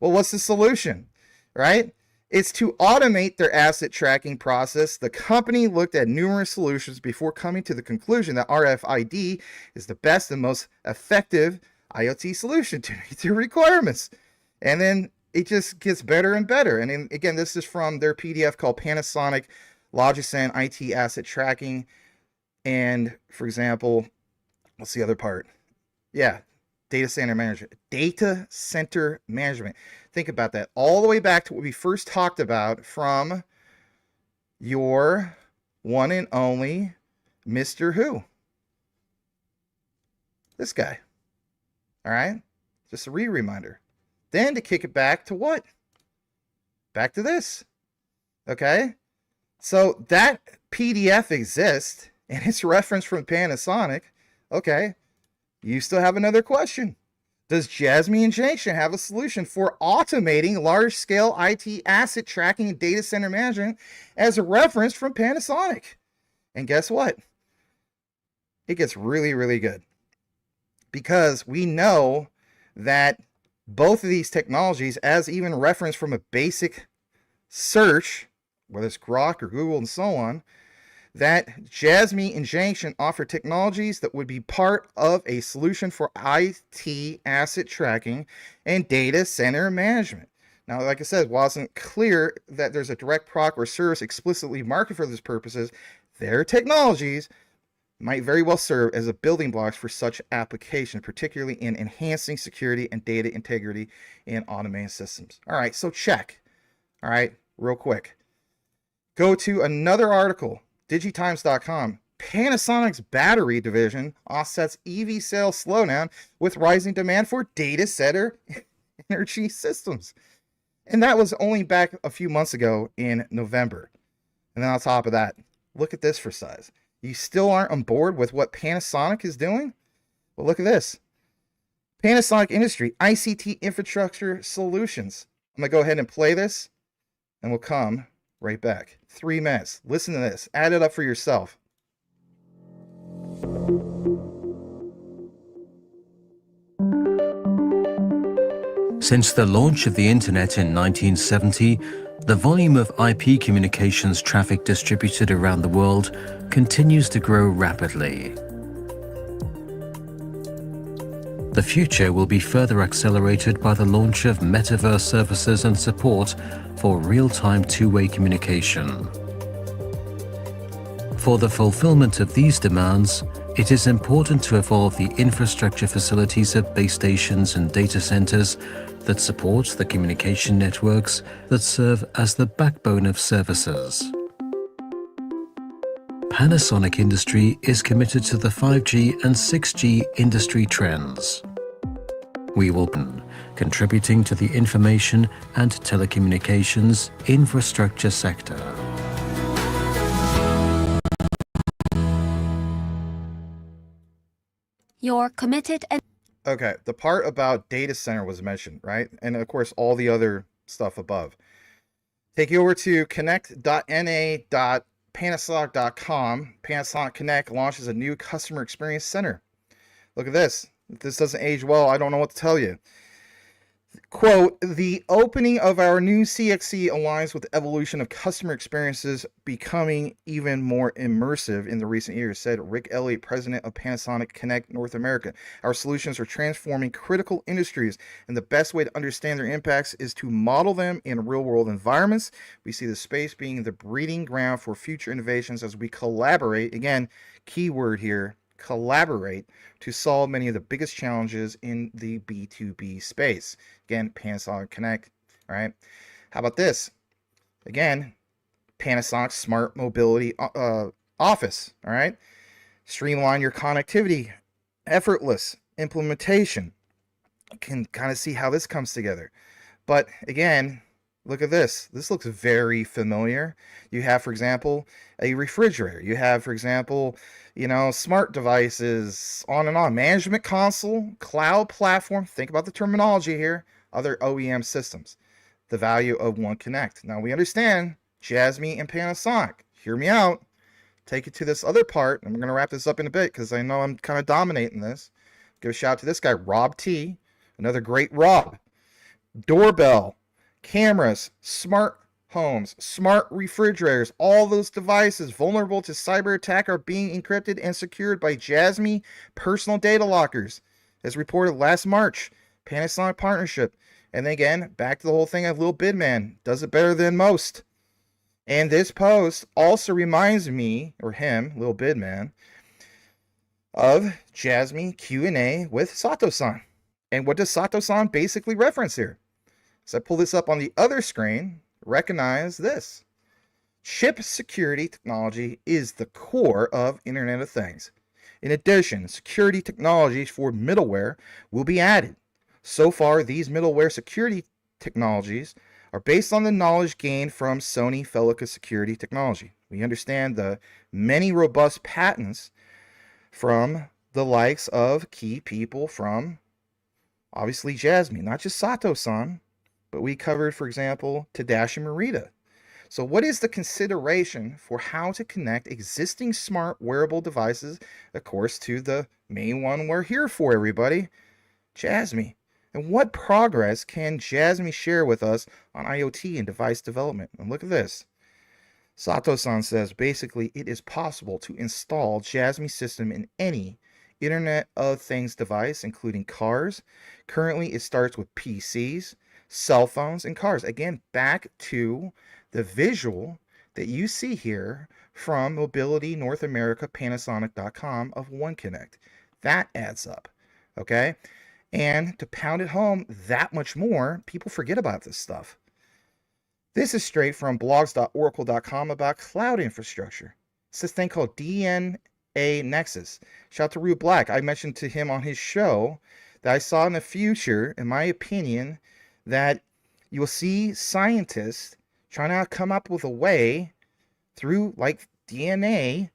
Well, what's the solution, right? It's to automate their asset tracking process. The company looked at numerous solutions before coming to the conclusion that RFID is the best and most effective IoT solution to meet their requirements. And then it just gets better and better. And then, again, this is from their PDF called Panasonic Logicen IT Asset Tracking. And, for example, what's the other part? Yeah, data center management. Data center management. Think about that. All the way back to what we first talked about from your one and only Mr. Who. This guy. All right? Just a reminder. Then to kick it back to what? Back to this. Okay? So that PDF exists, and it's referenced from Panasonic. Okay. You still have another question. Does JASMY and Jangshin have a solution for automating large-scale IT asset tracking and data center management as a reference from Panasonic? And guess what? It gets really, really good. Because we know that both of these technologies, as even referenced from a basic search, whether it's Grok or Google and so on, that JASMY and Jangshin offer technologies that would be part of a solution for IT asset tracking and data center management. Now, like I said, while it's not clear that there's a direct product or service explicitly marketed for these purposes, their technologies might very well serve as a building blocks for such application, particularly in enhancing security and data integrity in automated systems. All right, so check. All right, real quick. Go to another article, digitimes.com. Panasonic's battery division offsets EV sales slowdown with rising demand for data center energy systems. And that was only back a few months ago in November. And then on top of that, look at this for size. You still aren't on board with what Panasonic is doing? Well, look at this. Panasonic Industry, ICT Infrastructure Solutions. I'm going to go ahead and play this, and we'll come right back. 3 minutes. Listen to this. Add it up for yourself. Since the launch of the internet in 1970, the volume of IP communications traffic distributed around the world continues to grow rapidly. The future will be further accelerated by the launch of metaverse services and support for real-time two-way communication. For the fulfillment of these demands, it is important to evolve the infrastructure facilities of base stations and data centers that support the communication networks that serve as the backbone of services. Panasonic Industry is committed to the 5G and 6G industry trends. We will be contributing to the information and telecommunications infrastructure sector. You're committed and Okay, the part about data center was mentioned, right? And of course, all the other stuff above. Take you over to connect.na.panasonic.com. Panasonic Connect launches a new customer experience center. Look at this. If this doesn't age well, I don't know what to tell you. Quote, the opening of our new CXC aligns with the evolution of customer experiences becoming even more immersive in the recent years, said Rick Elliott, president of Panasonic Connect North America. Our solutions are transforming critical industries, and the best way to understand their impacts is to model them in real-world environments. We see the space being the breeding ground for future innovations as we collaborate, again, keyword here, collaborate, to solve many of the biggest challenges in the B2B space. Again, Panasonic Connect, all right? How about this? Again, Panasonic Smart Mobility Office, all right? Streamline your connectivity, effortless implementation. You can kind of see how this comes together. But again, look at this. This looks very familiar. You have, for example, a refrigerator. You have, for example, smart devices, on and on. Management console, cloud platform. Think about the terminology here. Other OEM systems. The value of One Connect. Now we understand JASMY and Panasonic. Hear me out. Take it to this other part. I'm going to wrap this up in a bit because I know I'm kind of dominating this. Give a shout out to this guy, Rob T. Another great Rob. Doorbell, cameras, smart homes, smart refrigerators, all those devices vulnerable to cyber attack are being encrypted and secured by JASMY personal data lockers, as reported last March. Panasonic partnership. And then again, back to the whole thing of Lil Bidman. Does it better than most. And this post also reminds me, or him, Lil Bidman, of JASMY Q&A with Sato-san. And what does Sato-san basically reference here? So I pull this up on the other screen. Recognize this. Chip security technology is the core of Internet of Things. In addition, security technologies for middleware will be added. So far, these middleware security technologies are based on the knowledge gained from Sony Felica security technology. We understand the many robust patents from the likes of key people from, obviously, JASMY, not just Sato-san, but we covered, for example, Tadashi Morita. So what is the consideration for how to connect existing smart wearable devices, of course, to the main one we're here for, everybody, JASMY? And what progress can JASMY share with us on IoT and device development? And look at this. Sato-san says, basically, it is possible to install JASMY system in any Internet of Things device, including cars. Currently, it starts with PCs, cell phones, and cars. Again, back to the visual that you see here from Mobility North America, Panasonic.com of One Connect. That adds up, okay? And to pound it home that much more, people forget about this stuff. This is straight from blogs.oracle.com about cloud infrastructure. It's this thing called DNA Nexus. Shout out to Rue Black. I mentioned to him on his show that I saw in the future, in my opinion, that you will see scientists trying to come up with a way through like DNA,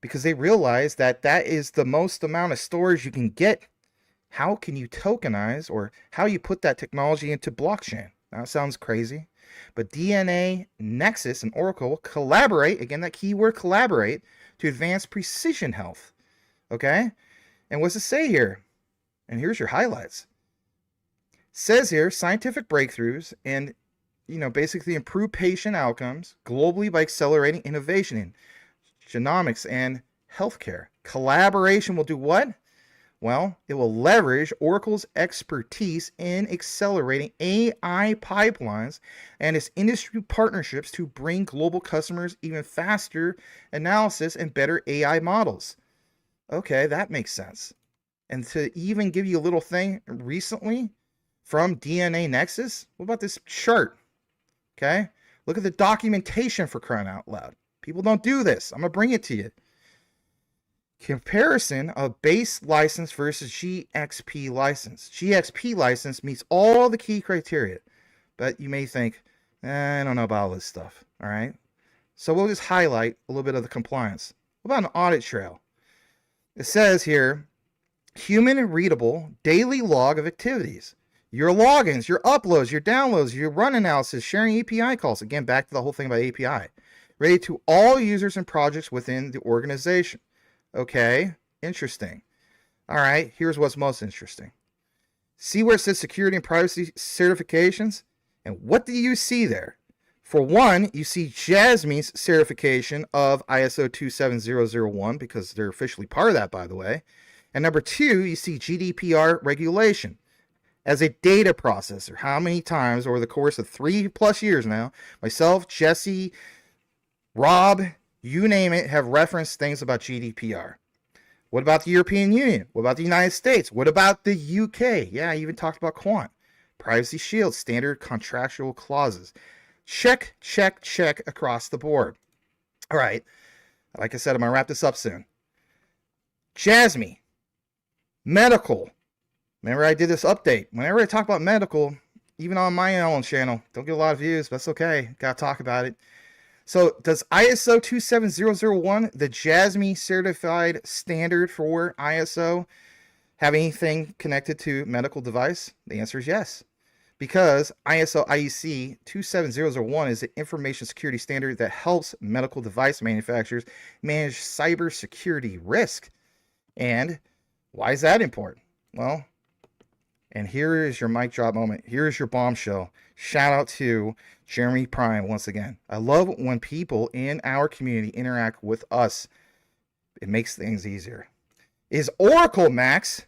because they realize that that is the most amount of storage you can get. How can you tokenize, or how you put that technology into blockchain? Now, it sounds crazy, but DNA Nexus and Oracle collaborate, again, that keyword collaborate, to advance precision health. Okay? And what's it say here? And here's your highlights. Says here, scientific breakthroughs and, basically improve patient outcomes globally by accelerating innovation in genomics and healthcare. Collaboration will do what? Well, it will leverage Oracle's expertise in accelerating AI pipelines and its industry partnerships to bring global customers even faster analysis and better AI models. Okay, that makes sense. And to even give you a little thing recently from DNA Nexus, what about this chart? Okay, look at the documentation, for crying out loud. People don't do this. I'm going to bring it to you. Comparison of base license versus GXP license. GXP license meets all the key criteria, but you may think, I don't know about all this stuff. All right. So we'll just highlight a little bit of the compliance. What about an audit trail? It says here, human readable daily log of activities. Your logins, your uploads, your downloads, your run analysis, sharing API calls. Again, back to the whole thing about API. Related to all users and projects within the organization. Okay, interesting. All right, here's what's most interesting. See where it says security and privacy certifications? And what do you see there? For one, you see JASMY's certification of ISO 27001, because they're officially part of that, by the way. And number two, you see GDPR regulation. As a data processor, how many times over the course of 3+ years now, myself, Jesse, Rob, you name it, have referenced things about GDPR. What about the European Union? What about the United States? What about the UK? Yeah, I even talked about Quant. Privacy Shield, standard contractual clauses. Check, check, check across the board. All right. Like I said, I'm going to wrap this up soon. JASMY. Medical. Remember I did this update. Whenever I talk about medical, even on my own channel, don't get a lot of views, but that's okay. Got to talk about it. So does ISO 27001, the JASMY certified standard for ISO, have anything connected to medical device? The answer is yes. Because ISO IEC 27001 is an information security standard that helps medical device manufacturers manage cybersecurity risk. And why is that important? Well, and here is your mic drop moment. Here is your bombshell. Shout out to Jeremy Prime once again. I love when people in our community interact with us. It makes things easier. Is Oracle, Max,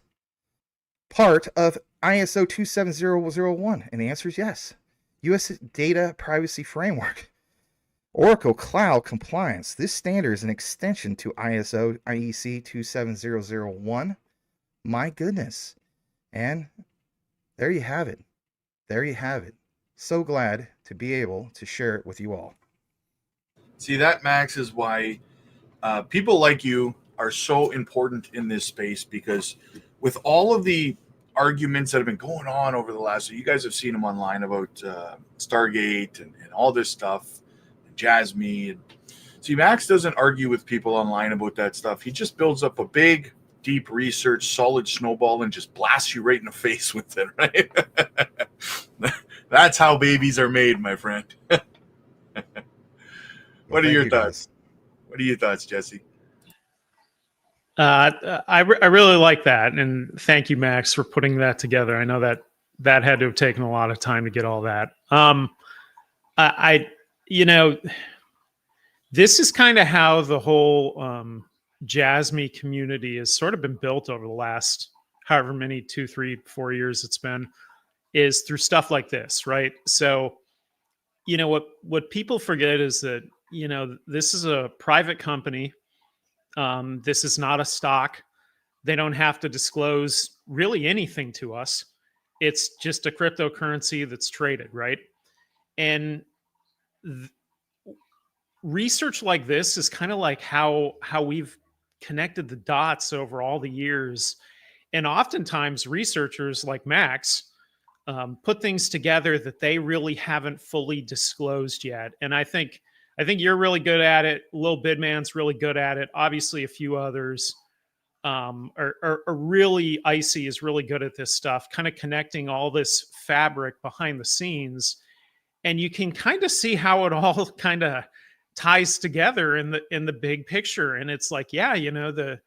part of ISO 27001? And the answer is yes. U.S. Data Privacy Framework. Oracle Cloud Compliance. This standard is an extension to ISO IEC 27001. My goodness. And there you have it. There you have it. So glad to be able to share it with you all. See, that, Max, is why people like you are so important in this space, because with all of the arguments that have been going on over the last, you guys have seen them online about Stargate and all this stuff, JASMY. And see, Max doesn't argue with people online about that stuff. He just builds up a big, deep research, solid snowball and just blasts you right in the face with it, right? That's how babies are made, my friend. What are your thoughts? What are your thoughts, Jesse? I really like that, and thank you, Max, for putting that together. I know that had to have taken a lot of time to get all that. This is kind of how the whole JASMY community has sort of been built over the last however many 2, 3, 4 years it's been, is through stuff like this, right? So, what people forget is that, this is a private company. This is not a stock. They don't have to disclose really anything to us. It's just a cryptocurrency that's traded, right? And research like this is kind of like how we've connected the dots over all the years. And oftentimes researchers like Max put things together that they really haven't fully disclosed yet. And I think you're really good at it. Lil Bidman's really good at it. Obviously, a few others are really, Icy is really good at this stuff, kind of connecting all this fabric behind the scenes. And you can kind of see how it all kind of ties together in the big picture. And it's like, yeah, the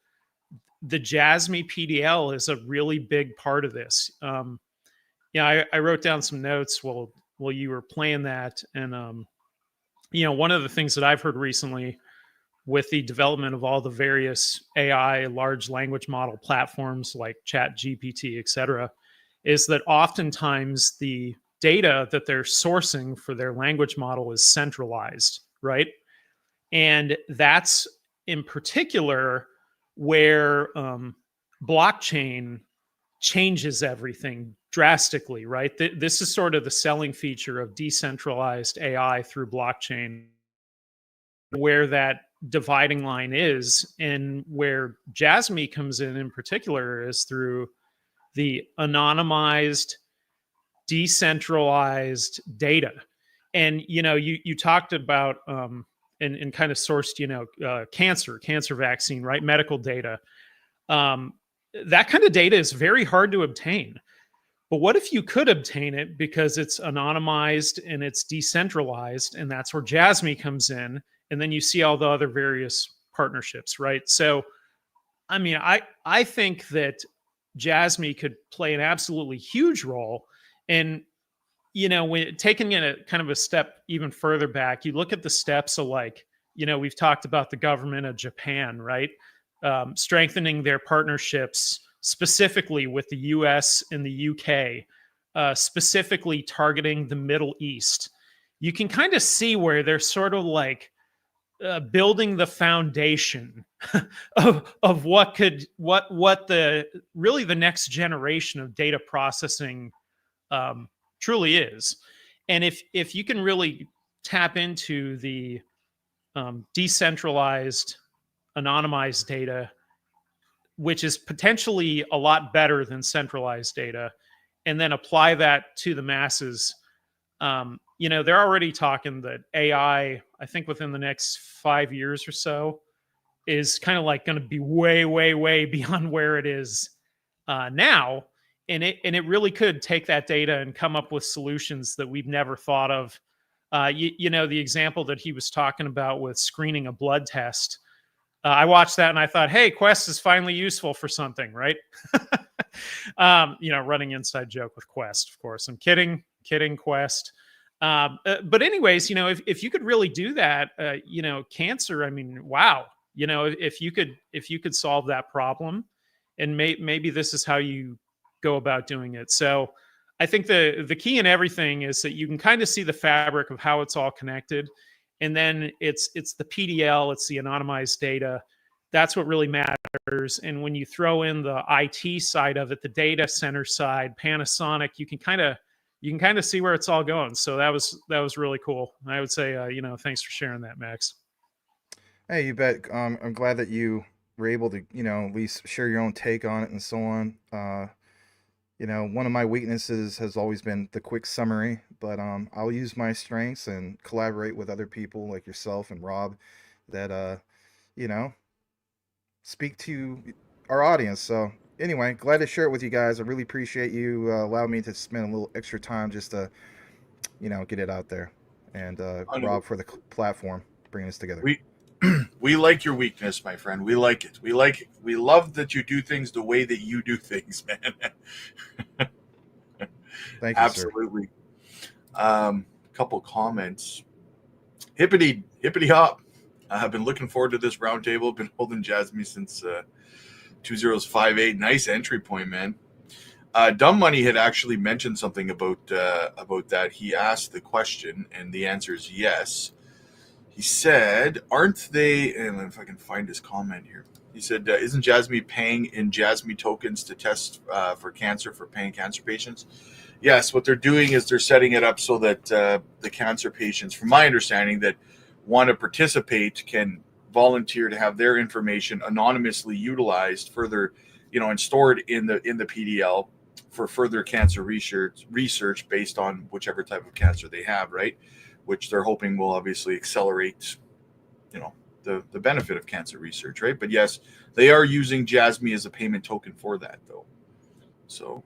JASMY PDL is a really big part of this. I wrote down some notes while you were playing that. And, one of the things that I've heard recently with the development of all the various AI large language model platforms like ChatGPT, et cetera, is that oftentimes the data that they're sourcing for their language model is centralized, right? And that's in particular where blockchain changes everything drastically, right? This is sort of the selling feature of decentralized AI through blockchain, where that dividing line is, and where JASMY comes in particular is through the anonymized, decentralized data. And you talked about and kind of sourced cancer vaccine, right? Medical data. That kind of data is very hard to obtain. But what if you could obtain it because it's anonymized and it's decentralized, and that's where JASMY comes in, and then you see all the other various partnerships, right? So, I mean, I think that JASMY could play an absolutely huge role. And when taking it a kind of a step even further back, you look at the steps of, like, we've talked about the government of Japan, right? Strengthening their partnerships specifically with the US and the UK, specifically targeting the Middle East. You can kind of see where they're sort of like building the foundation of what the really the next generation of data processing truly is. And if you can really tap into the decentralized, anonymized data, which is potentially a lot better than centralized data, and then apply that to the masses. They're already talking that AI, I think within the next 5 years or so, is kind of like going to be way, way, way beyond where it is now. And it really could take that data and come up with solutions that we've never thought of. The example that he was talking about with screening a blood test. I watched that and I thought, hey, Quest is finally useful for something, right? Running inside joke with Quest, of course. I'm kidding, Quest. But anyways, if you could really do that, cancer, I mean, wow. If you could solve that problem, and maybe this is how you go about doing it. So I think the key in everything is that you can kind of see the fabric of how it's all connected. And then it's the PDL, it's the anonymized data. That's what really matters. And when you throw in the IT side of it, the data center side, Panasonic, you can kind of see where it's all going. So that was really cool. And I would say, thanks for sharing that, Max. Hey, you bet. I'm glad that you were able to, at least share your own take on it and so on. One of my weaknesses has always been the quick summary, but I'll use my strengths and collaborate with other people like yourself and Rob that, speak to our audience. So anyway, glad to share it with you guys. I really appreciate you allowing me to spend a little extra time just to, get it out there. And Rob for the platform, bringing us together. We like your weakness, my friend. We like it. We love that you do things the way that you do things, man. Thank you, absolutely. Couple comments. Hippity hop. I've been looking forward to this roundtable. Been holding JASMY since 2058. Nice entry point, man. Dumb Money had actually mentioned something about that. He asked the question, and the answer is yes. He said, aren't they, and if I can find his comment here, he said, isn't JASMY paying in JASMY tokens to test for cancer for paying cancer patients? Yes, what they're doing is they're setting it up so that the cancer patients, from my understanding, that want to participate can volunteer to have their information anonymously utilized further, and stored in the PDL for further cancer research based on whichever type of cancer they have, right? Which they're hoping will obviously accelerate, the benefit of cancer research, right? But yes, they are using JASMY as a payment token for that, though. So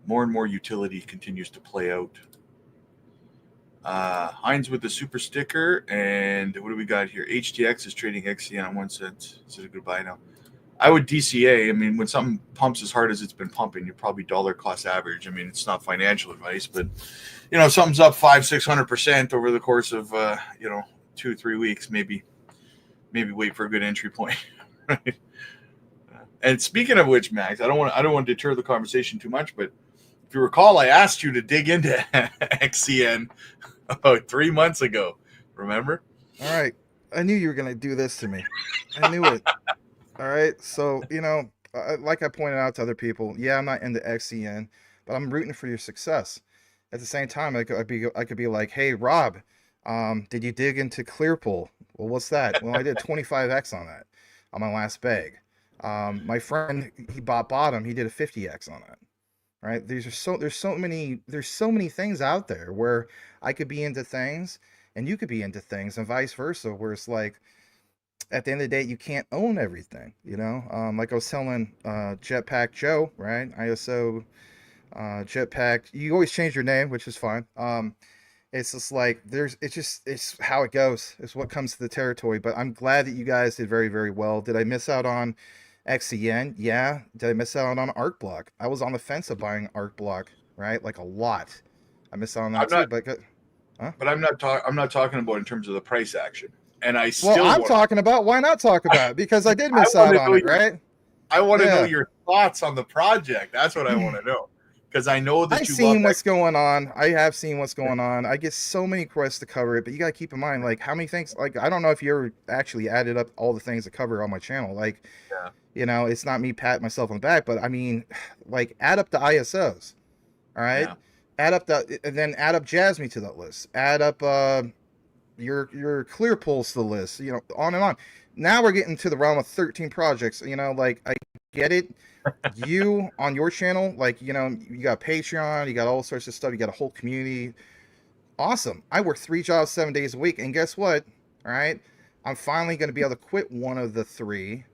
more and more utility continues to play out. Heinz with the super sticker, and what do we got here? HTX is trading XCN on 1 cent. Is it a goodbye now? I would DCA. I mean, when something pumps as hard as it's been pumping, you're probably dollar cost average. I mean, it's not financial advice, but if something's up 500-600% over the course of 2 or 3 weeks, maybe wait for a good entry point. Right? And speaking of which, Max, I don't want to deter the conversation too much, but if you recall, I asked you to dig into XCN about 3 months ago. Remember? All right. I knew you were going to do this to me. I knew it. All right. So, like I pointed out to other people, yeah, I'm not into XCN, but I'm rooting for your success. At the same time, I could be like, hey, Rob, did you dig into Clearpool? Well, what's that? Well, I did 25x on that on my last bag. My friend, he bought bottom, he did a 50x on that. Right? There's so many things out there where I could be into things and you could be into things and vice versa, where it's like at the end of the day, you can't own everything, like I was telling Jetpack Joe, right? ISO Jetpack. You always change your name, which is fine. It's just like it's how it goes. It's what comes to the territory. But I'm glad that you guys did very, very well. Did I miss out on XCN? Yeah. Did I miss out on Art Block? I was on the fence of buying Art Block, right? Like a lot. I missed out on that too. But I'm not talking about in terms of the price action. And I'm talking about why not talk about it, because I did miss out on it, right? I want to know your thoughts on the project. That's what I want to know. Because I know that I've seen what's going on. I have seen what's going on. I get so many requests to cover it, but you got to keep in mind, like, how many things, like, I don't know if you ever actually added up all the things to cover on my channel. Like, it's not me patting myself on the back, but I mean, like, add up the ISOs, all right? Yeah. Add up add up JASMY to that list. Add up your clear pulls to the list, on and on. Now we're getting to the realm of 13 projects. Like, I get it. You on your channel, like, you got Patreon, you got all sorts of stuff, you got a whole community. Awesome. I work 3 jobs 7 days a week, and guess what? All right, I'm finally going to be able to quit one of the 3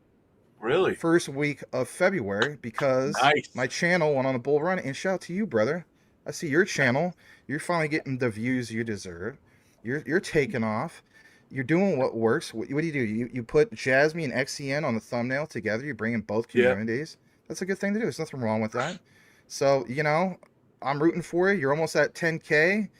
really first week of February, because my channel went on a bull run. And shout out to you, brother. I see your channel, you're finally getting the views you deserve. You're taking off. You're doing what works. What do? You put JASMY and XCN on the thumbnail together. You bring in both communities. That's a good thing to do. There's nothing wrong with that. So, I'm rooting for you. You're almost at 10K.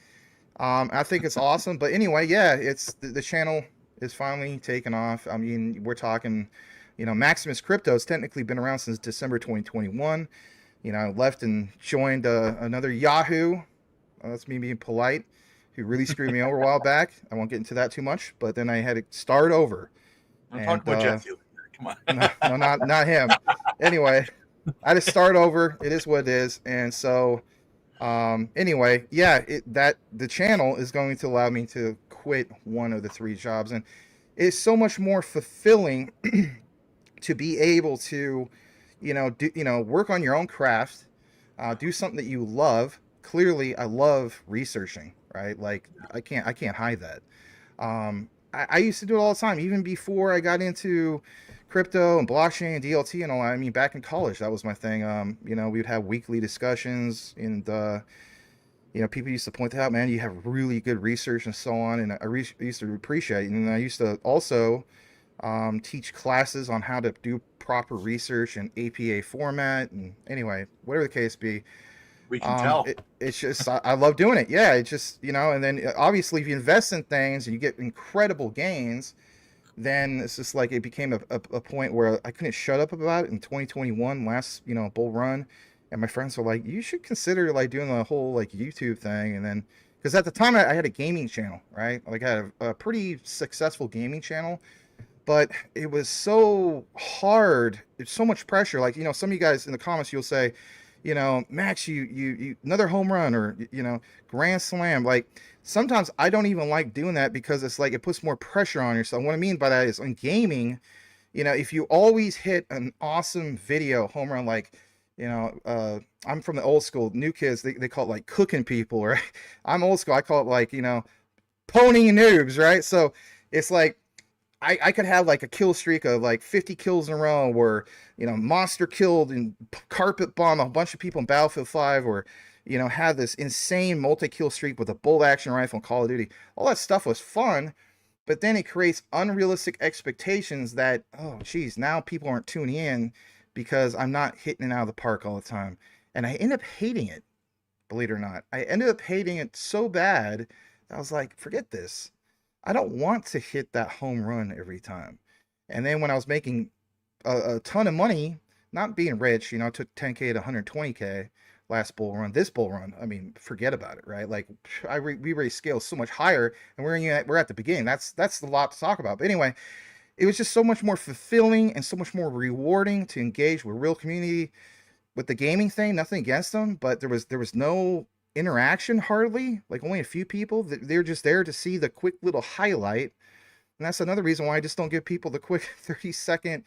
I think it's awesome. But anyway, yeah, it's the channel is finally taking off. I mean, we're talking, Maximus Crypto has technically been around since December 2021. I left and joined another Yahoo. That's me being polite. Who really screwed me over a while back. I won't get into that too much, but then I had to start over. I'm talking about Jesse. Come on. No, not him. Anyway, I just start over. It is what it is. And so, anyway, yeah, the channel is going to allow me to quit one of the 3 jobs, and it's so much more fulfilling to be able to, work on your own craft, do something that you love. Clearly, I love researching, right? Like, I can't hide that. I used to do it all the time, even before I got into crypto and blockchain and DLT and all that. I mean, back in college, that was my thing. We'd have weekly discussions, and people used to point out, man, you have really good research and so on, and I used to appreciate it. And I used to also teach classes on how to do proper research in APA format, and anyway, whatever the case be. We can tell. It's just, I love doing it. Yeah, it's just, and then obviously if you invest in things and you get incredible gains, then it's just like it became a point where I couldn't shut up about it in 2021, last, bull run. And my friends were like, you should consider like doing the whole like YouTube thing. And then, because at the time I had a gaming channel, right? Like I had a pretty successful gaming channel, but it was so hard. It's so much pressure. Like, some of you guys in the comments, you'll say, Max, you another home run, or, grand slam. Like, sometimes I don't even like doing that, because it's like, it puts more pressure on yourself. What I mean by that is, in gaming, if you always hit an awesome video home run, like, I'm from the old school. New kids, they call it like cooking people, right? I'm old school. I call it like, pony noobs, right? So it's like, I could have like a kill streak of like 50 kills in a row, where, monster killed and carpet bomb a bunch of people in Battlefield 5, or, have this insane multi-kill streak with a bolt action rifle in Call of Duty. All that stuff was fun, but then it creates unrealistic expectations that, oh, geez, now people aren't tuning in because I'm not hitting it out of the park all the time. And I end up hating it, believe it or not. I ended up hating it so bad that I was like, forget this. I don't want to hit that home run every time. And then when I was making a ton of money, not being rich, I took 10K to 120K last bull run. This bull run, I mean, forget about it, right? Like, we raised scales so much higher, and we're at the beginning. That's a lot to talk about. But anyway, it was just so much more fulfilling and so much more rewarding to engage with real community with the gaming thing. Nothing against them, but there was no interaction hardly, like only a few people. They're just there to see the quick little highlight. And that's another reason why I just don't give people the quick 30-second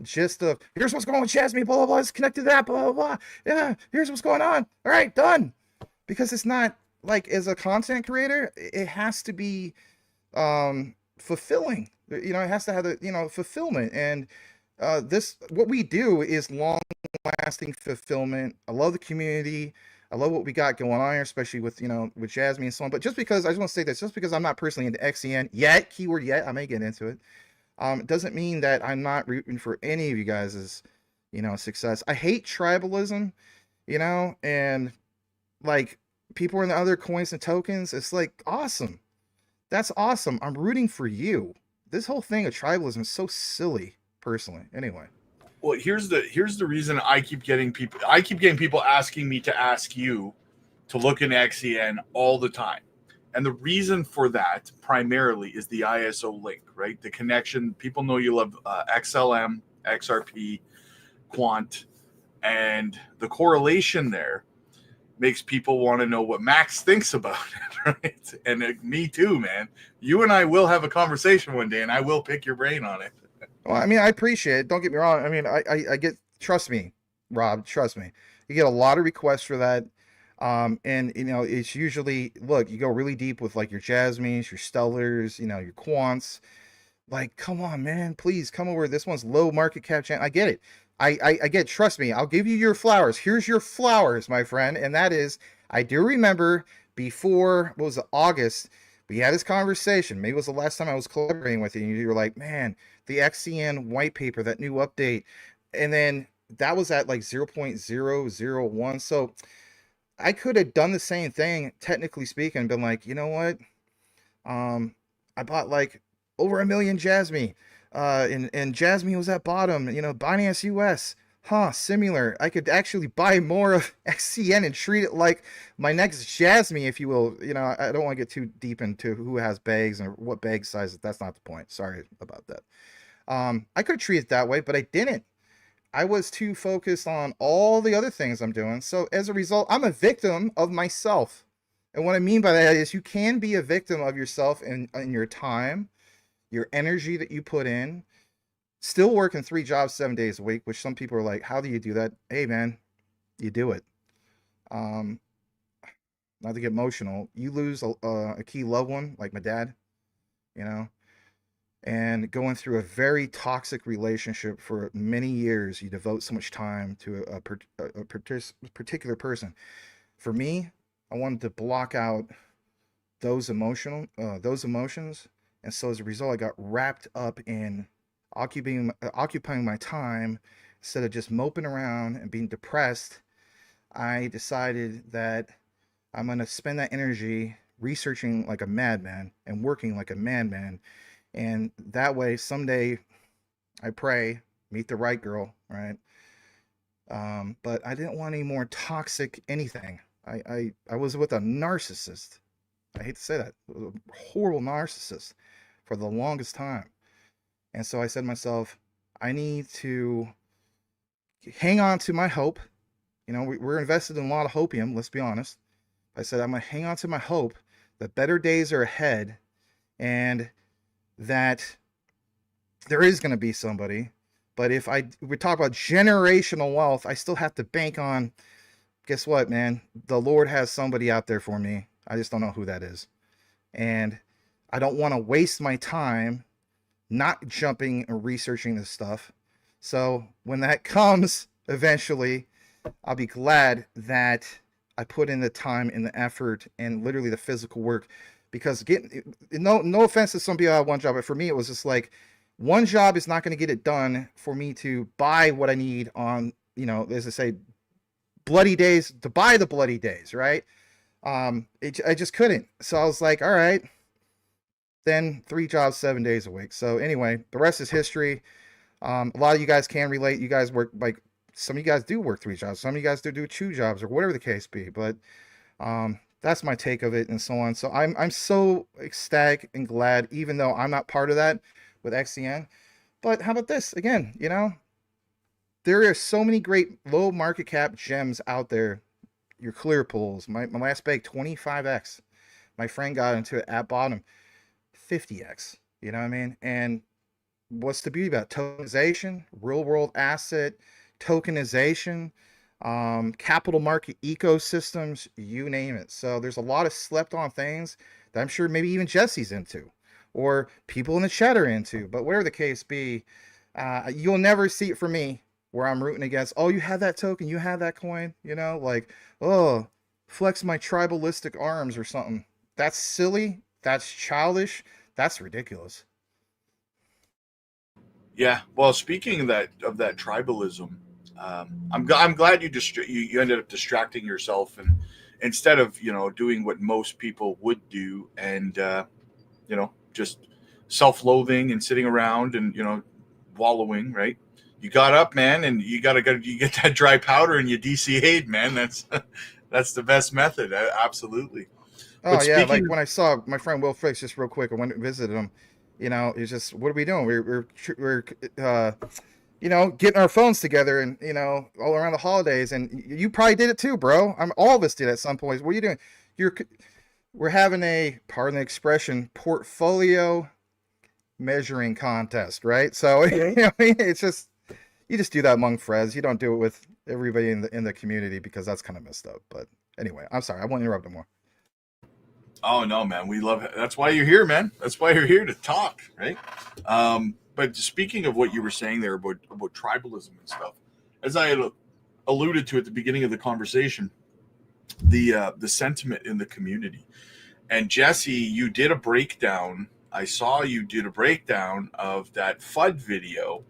gist of, here's what's going on with Jasmy, blah, blah, blah, it's connected to that, blah, blah, blah. Yeah, here's what's going on. All right, done. Because it's not, like, as a content creator, it has to be fulfilling. You know, it has to have the, you know, fulfillment. And what we do is long-lasting fulfillment. I love the community. I love what we got going on here, especially with, you know, with Jasmy and so on. But just because, I just want to say this, just because I'm not personally into XCN yet, keyword yet, I may get into it, it doesn't mean that I'm not rooting for any of you guys' you know, success. I hate tribalism, you know, and like people in the other coins and tokens. It's like, awesome. That's awesome. I'm rooting for you. This whole thing of tribalism is so silly, personally. Anyway. Well, here's the reason I keep getting people asking me to ask you to look in XEN all the time. And the reason for that primarily is the ISO link, right? The connection. People know you love XLM, XRP, Quant, and the correlation there makes people want to know what Max thinks about it, right? And me too, man. You and I will have a conversation one day, and I will pick your brain on it. Well, I mean, I appreciate it. Don't get me wrong. I mean, I get, trust me, Rob, trust me. You get a lot of requests for that. And, you know, it's usually, look, you go really deep with like your Jasmines, your Stellars, you know, your Quants. Like, come on, man, please come over. This one's low market cap. I get it. I get, trust me, I'll give you your flowers. Here's your flowers, my friend. And that is, I do remember before, what was it, August, we had this conversation. Maybe it was the last time I was collaborating with you. And you were like, man, the XCN white paper, that new update. And then that was at like 0.001. So I could have done the same thing, technically speaking, been like, you know what? I bought like over 1 million Jasmy. And Jasmy was at bottom, you know, Binance US. Similar. I could actually buy more of XCN and treat it like my next Jasmy, if you will. You know, I don't want to get too deep into who has bags and what bag size. That's not the point. Sorry about that. I could treat it that way, but I didn't. I was too focused on all the other things I'm doing. So as a result, I'm a victim of myself. And what I mean by that is you can be a victim of yourself in your time, your energy that you put in. Still working 3 jobs 7 days a week, which some people are like, how do you do that? Hey, man, you do it. Not to get emotional. You lose a key loved one, like my dad, you know, and going through a very toxic relationship for many years, you devote so much time to a particular person. For me, I wanted to block out those emotions. And so as a result, I got wrapped up in occupying my time instead of just moping around and being depressed. I decided that I'm going to spend that energy researching like a madman and working like a madman. And that way, someday, I pray, meet the right girl, right? But I didn't want any more toxic anything. I was with a narcissist. I hate to say that. A horrible narcissist for the longest time. And so I said to myself, I need to hang on to my hope. You know, we're invested in a lot of hopium, let's be honest. I said, I'm going to hang on to my hope that better days are ahead and that there is going to be somebody. But if we talk about generational wealth, I still have to bank on, guess what, man? The Lord has somebody out there for me. I just don't know who that is. And I don't want to waste my time not jumping and researching this stuff. So when that comes eventually, I'll be glad that I put in the time and the effort and literally the physical work, because no offense to some people have one job, but for me, it was just like one job is not going to get it done for me to buy what I need on, you know, as I say, bloody days, to buy the bloody days, right? I just couldn't. So I was like, all right, then 3 jobs 7 days a week. So anyway, the rest is history. A lot of you guys can relate. You guys work, like, some of you guys do work 3 jobs. Some of you guys do 2 jobs, or whatever the case be. But that's my take of it and so on. So I'm so ecstatic and glad, even though I'm not part of that with XCN, But how about this? Again, you know, there are so many great low market cap gems out there. Your clear pools. My last bag, 25x. My friend got into it at bottom, 50x. You know what I mean? And what's the beauty about tokenization, real world asset, tokenization, capital market ecosystems, you name it. So there's a lot of slept on things that I'm sure maybe even Jesse's into, or people in the chat are into. But whatever the case be, you'll never see it from me where I'm rooting against, oh, you have that token, you have that coin, you know, like, oh, flex my tribalistic arms or something. That's silly. That's childish. That's ridiculous. Yeah. Well, speaking of that tribalism, I'm glad you ended up distracting yourself, and instead of doing what most people would do and just self-loathing and sitting around and wallowing, right? You got up, man, and you get that dry powder and you DCA'd, man. That's the best method. Absolutely. Oh But yeah, like speaking, when I saw my friend Will Fix, just real quick, I went and visited him. You know, he's just, what are we doing? We're getting our phones together, and all around the holidays. And you probably did it too, bro. All of us did at some point. What are you doing? We're having a, pardon the expression, portfolio measuring contest, right? So it's just, you just do that among friends. You don't do it with everybody in the community, because that's kind of messed up. But anyway, I'm sorry, I won't interrupt anymore. oh no, man, we love it. That's why you're here, man. That's why you're here to talk, right? But speaking of what you were saying there about tribalism and stuff, as I alluded to at the beginning of the conversation, the sentiment in the community. And Jesse, you did a breakdown. I saw you did a breakdown of that FUD video.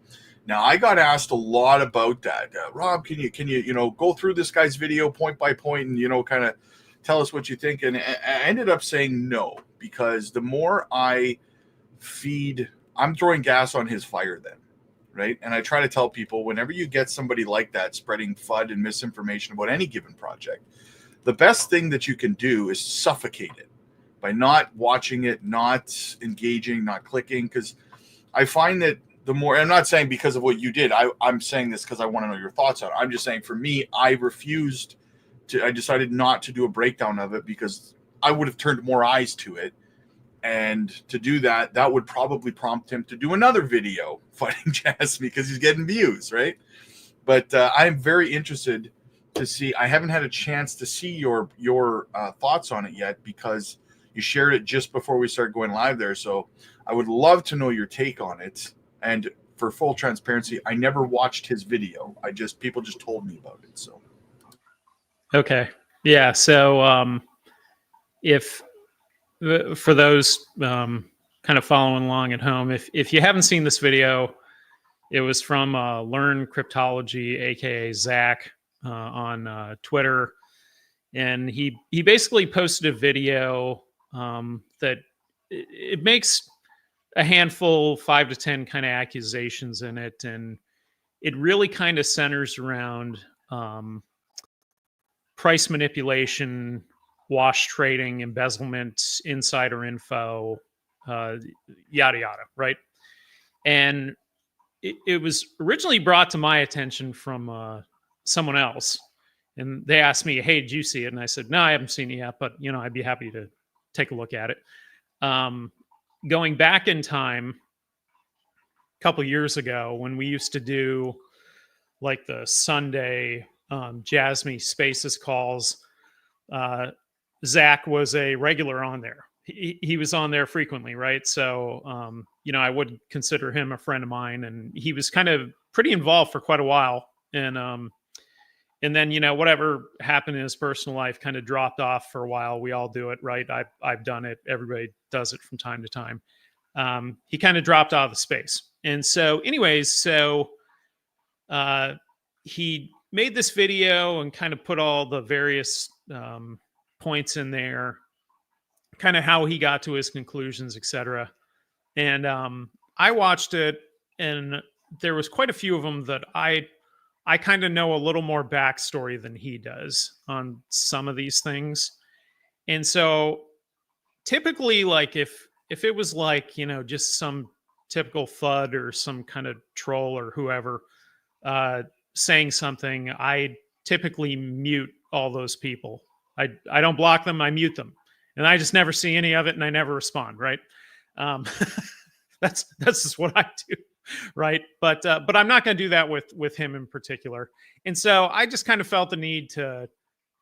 Now, I got asked a lot about that. Rob, can you go through this guy's video point by point and kind of tell us what you think? And I ended up saying no, because the more I feed, I'm throwing gas on his fire then, right? And I try to tell people, whenever you get somebody like that spreading FUD and misinformation about any given project, the best thing that you can do is suffocate it by not watching it, not engaging, not clicking. Because I find that the more, I'm not saying because of what you did, I'm saying this because I want to know your thoughts on it. I'm just saying, for me, I decided not to do a breakdown of it, because I would have turned more eyes to it. And to do that, that would probably prompt him to do another video fighting JASMY, because he's getting views, right? But I'm very interested to see. I haven't had a chance to see your thoughts on it yet, because you shared it just before we started going live there. So I would love to know your take on it. And for full transparency, I never watched his video. People just told me about it. So Okay. Yeah. So if for those kind of following along at home, if you haven't seen this video, it was from Learn Cryptology, aka Zach, on Twitter, and he basically posted a video that it makes a handful, 5 to 10 kind of accusations in it, and it really kind of centers around price manipulation, wash trading, embezzlement, insider info, yada yada, right? And it was originally brought to my attention from someone else, and they asked me, "Hey, did you see it?" And I said, "No, I haven't seen it yet, but I'd be happy to take a look at it." Going back in time, a couple years ago, when we used to do like the Sunday JASMY Spaces calls, Zach was a regular on there. He was on there frequently, right? So, I would consider him a friend of mine, and he was kind of pretty involved for quite a while. And then, whatever happened in his personal life kind of dropped off for a while. We all do it, right? I've done it. Everybody does it from time to time. He kind of dropped out of the space. And so anyways, he made this video and kind of put all the various points in there, kind of how he got to his conclusions, etc. And I watched it, and there was quite a few of them that I kind of know a little more backstory than he does on some of these things. And so typically, like if it was like, just some typical FUD or some kind of troll or whoever saying something, I typically mute all those people. I don't block them, I mute them. And I just never see any of it and I never respond, right? That's just what I do, right? But I'm not going to do that with him in particular. And so I just kind of felt the need to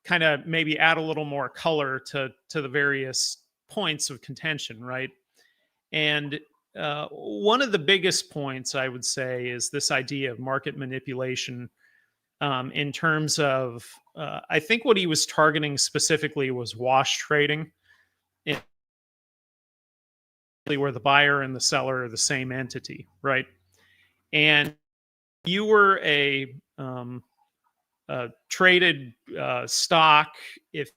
kind of maybe add a little more color to the various points of contention, right? And one of the biggest points I would say is this idea of market manipulation in terms of, I think what he was targeting specifically was wash trading, where the buyer and the seller are the same entity, right? And you were a traded stock, if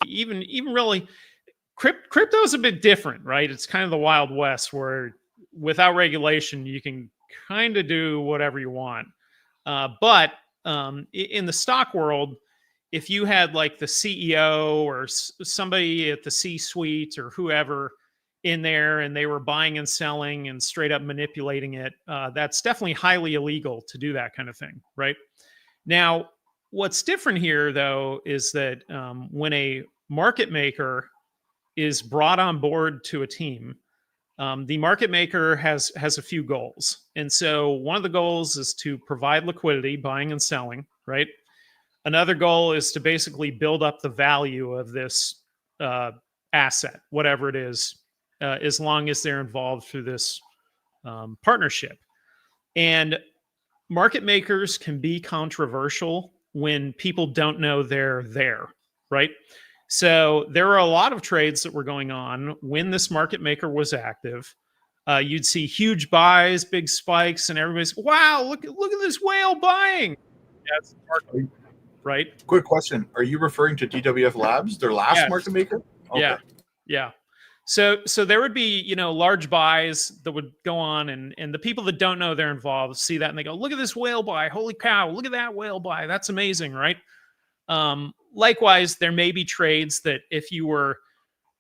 even really, crypto is a bit different, right? It's kind of the Wild West where without regulation, you can kind of do whatever you want. But in the stock world, if you had like the CEO or somebody at the C-suite or whoever in there and they were buying and selling and straight up manipulating it, that's definitely highly illegal to do that kind of thing, right? Now, what's different here, though, is that when a market maker is brought on board to a team, the market maker has a few goals. And so one of the goals is to provide liquidity, buying and selling, right? Another goal is to basically build up the value of this asset, whatever it is, as long as they're involved through this partnership. And market makers can be controversial when people don't know they're there, right? So there are a lot of trades that were going on when this market maker was active. You'd see huge buys, big spikes, and everybody's, wow, look at this whale buying. That's the market, right? Quick question. Are you referring to DWF Labs, their last market maker? Okay. Yeah. So there would be, large buys that would go on, and the people that don't know they're involved see that and they go, look at this whale buy. Holy cow, look at that whale buy. That's amazing, right? Likewise, there may be trades that if you were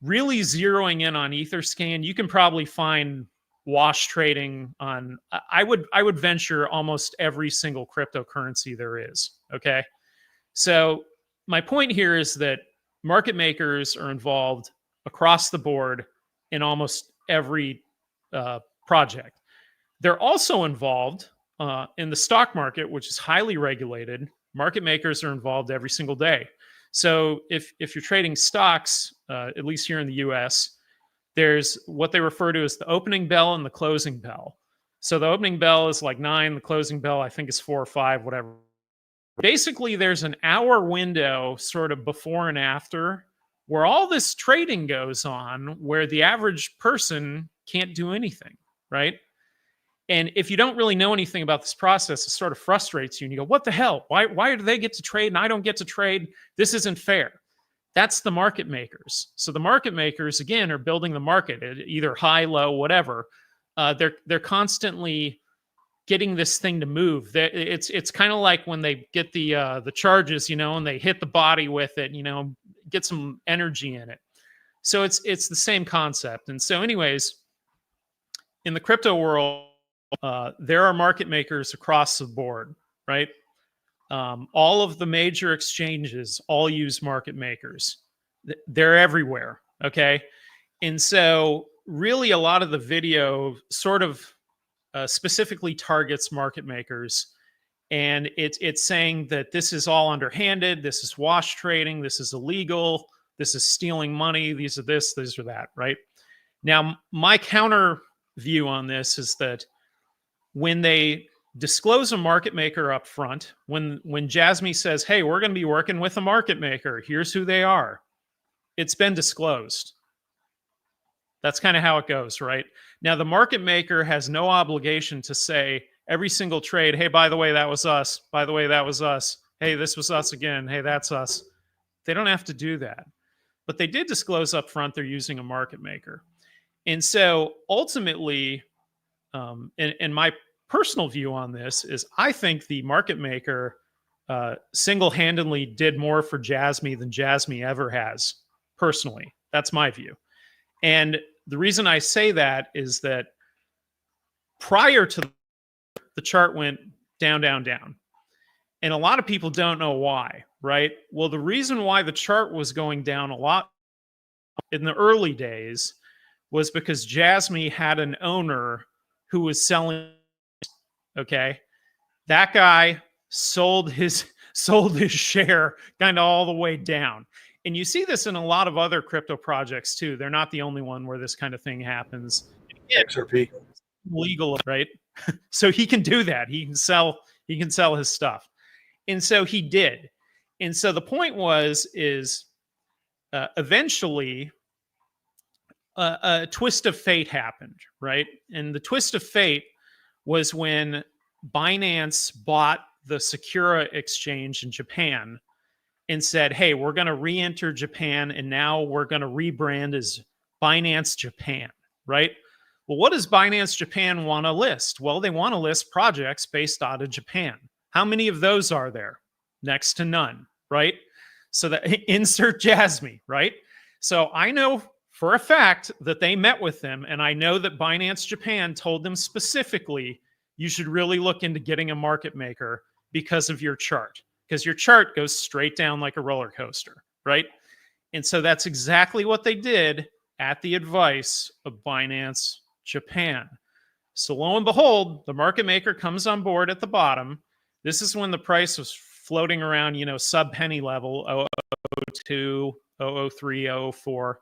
really zeroing in on Etherscan, you can probably find wash trading on, I would venture almost every single cryptocurrency there is. Okay. So my point here is that market makers are involved across the board in almost every project. They're also involved in the stock market, which is highly regulated. Market makers are involved every single day. So if you're trading stocks, at least here in the US, there's what they refer to as the opening bell and the closing bell. So the opening bell is like 9, the closing bell I think is 4 or 5, whatever. Basically, there's an hour window sort of before and after where all this trading goes on, where the average person can't do anything, right? And if you don't really know anything about this process, it sort of frustrates you. And you go, what the hell? Why do they get to trade and I don't get to trade? This isn't fair. That's the market makers. So the market makers, again, are building the market, either high, low, whatever. They're constantly getting this thing to move. It's kind of like when they get the charges, and they hit the body with it, get some energy in it. So it's the same concept. And so anyways, in the crypto world, there are market makers across the board, right? All of the major exchanges all use market makers. They're everywhere, okay? And so really a lot of the video sort of specifically targets market makers. And it's saying that this is all underhanded, this is wash trading, this is illegal, this is stealing money, these are this, these are that, right? Now, my counter view on this is that when they disclose a market maker up front, when JASMY says, hey, we're going to be working with a market maker, here's who they are, it's been disclosed. That's kind of how it goes, right? Now, the market maker has no obligation to say every single trade, hey, by the way, that was us. By the way, that was us. Hey, this was us again. Hey, that's us. They don't have to do that. But they did disclose up front they're using a market maker. And so ultimately, and my personal view on this is I think the market maker single-handedly did more for JASMY than JASMY ever has, personally. That's my view. And the reason I say that is that prior to the chart went down, down, down. And a lot of people don't know why, right? Well, the reason why the chart was going down a lot in the early days was because JASMY had an owner who was selling. Okay, that guy sold his share kind of all the way down. And you see this in a lot of other crypto projects too. They're not the only one where this kind of thing happens. XRP. Legal, right? So he can do that. He can sell his stuff. And so he did. And so the point is eventually a twist of fate happened, right? And the twist of fate was when Binance bought the Sakura exchange in Japan and said, hey, we're going to re-enter Japan, and now we're going to rebrand as Binance Japan, right? Well, what does Binance Japan want to list? Well, they want to list projects based out of Japan. How many of those are there? Next to none, right? So that insert JASMY, right? So I know for a fact that they met with them, and I know that Binance Japan told them specifically, you should really look into getting a market maker because of your chart, because your chart goes straight down like a roller coaster, right? And so that's exactly what they did at the advice of Binance Japan. So lo and behold, the market maker comes on board at the bottom. This is when the price was floating around, sub penny level, 002, 003, 004.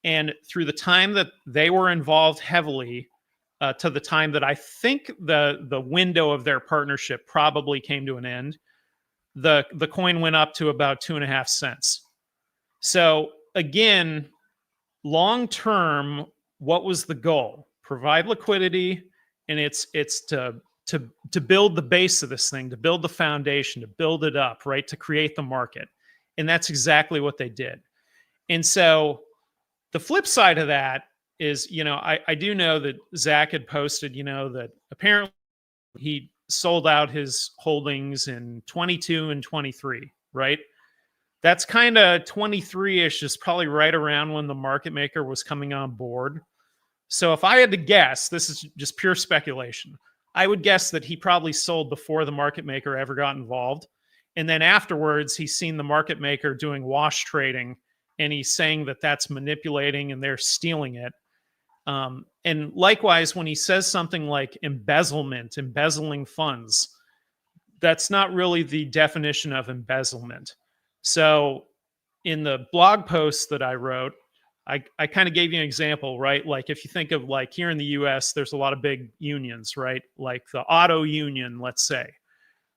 And through the time that they were involved heavily, to the time that I think the window of their partnership probably came to an end, the coin went up to about 2.5 cents. So again, long term, what was the goal? Provide liquidity, and it's to build the base of this thing, to build the foundation, to build it up, right? To create the market. And that's exactly what they did. And so the flip side of that is, I do know that Zach had posted, that apparently he sold out his holdings in 22 and 23, right? That's kind of 23-ish is probably right around when the market maker was coming on board. So if I had to guess, this is just pure speculation, I would guess that he probably sold before the market maker ever got involved. And then afterwards, he's seen the market maker doing wash trading, and he's saying that that's manipulating and they're stealing it. And likewise, when he says something like embezzlement, embezzling funds, that's not really the definition of embezzlement. So in the blog post that I wrote, I kind of gave you an example, right? Like if you think of like here in the US, there's a lot of big unions, right? Like the auto union, let's say.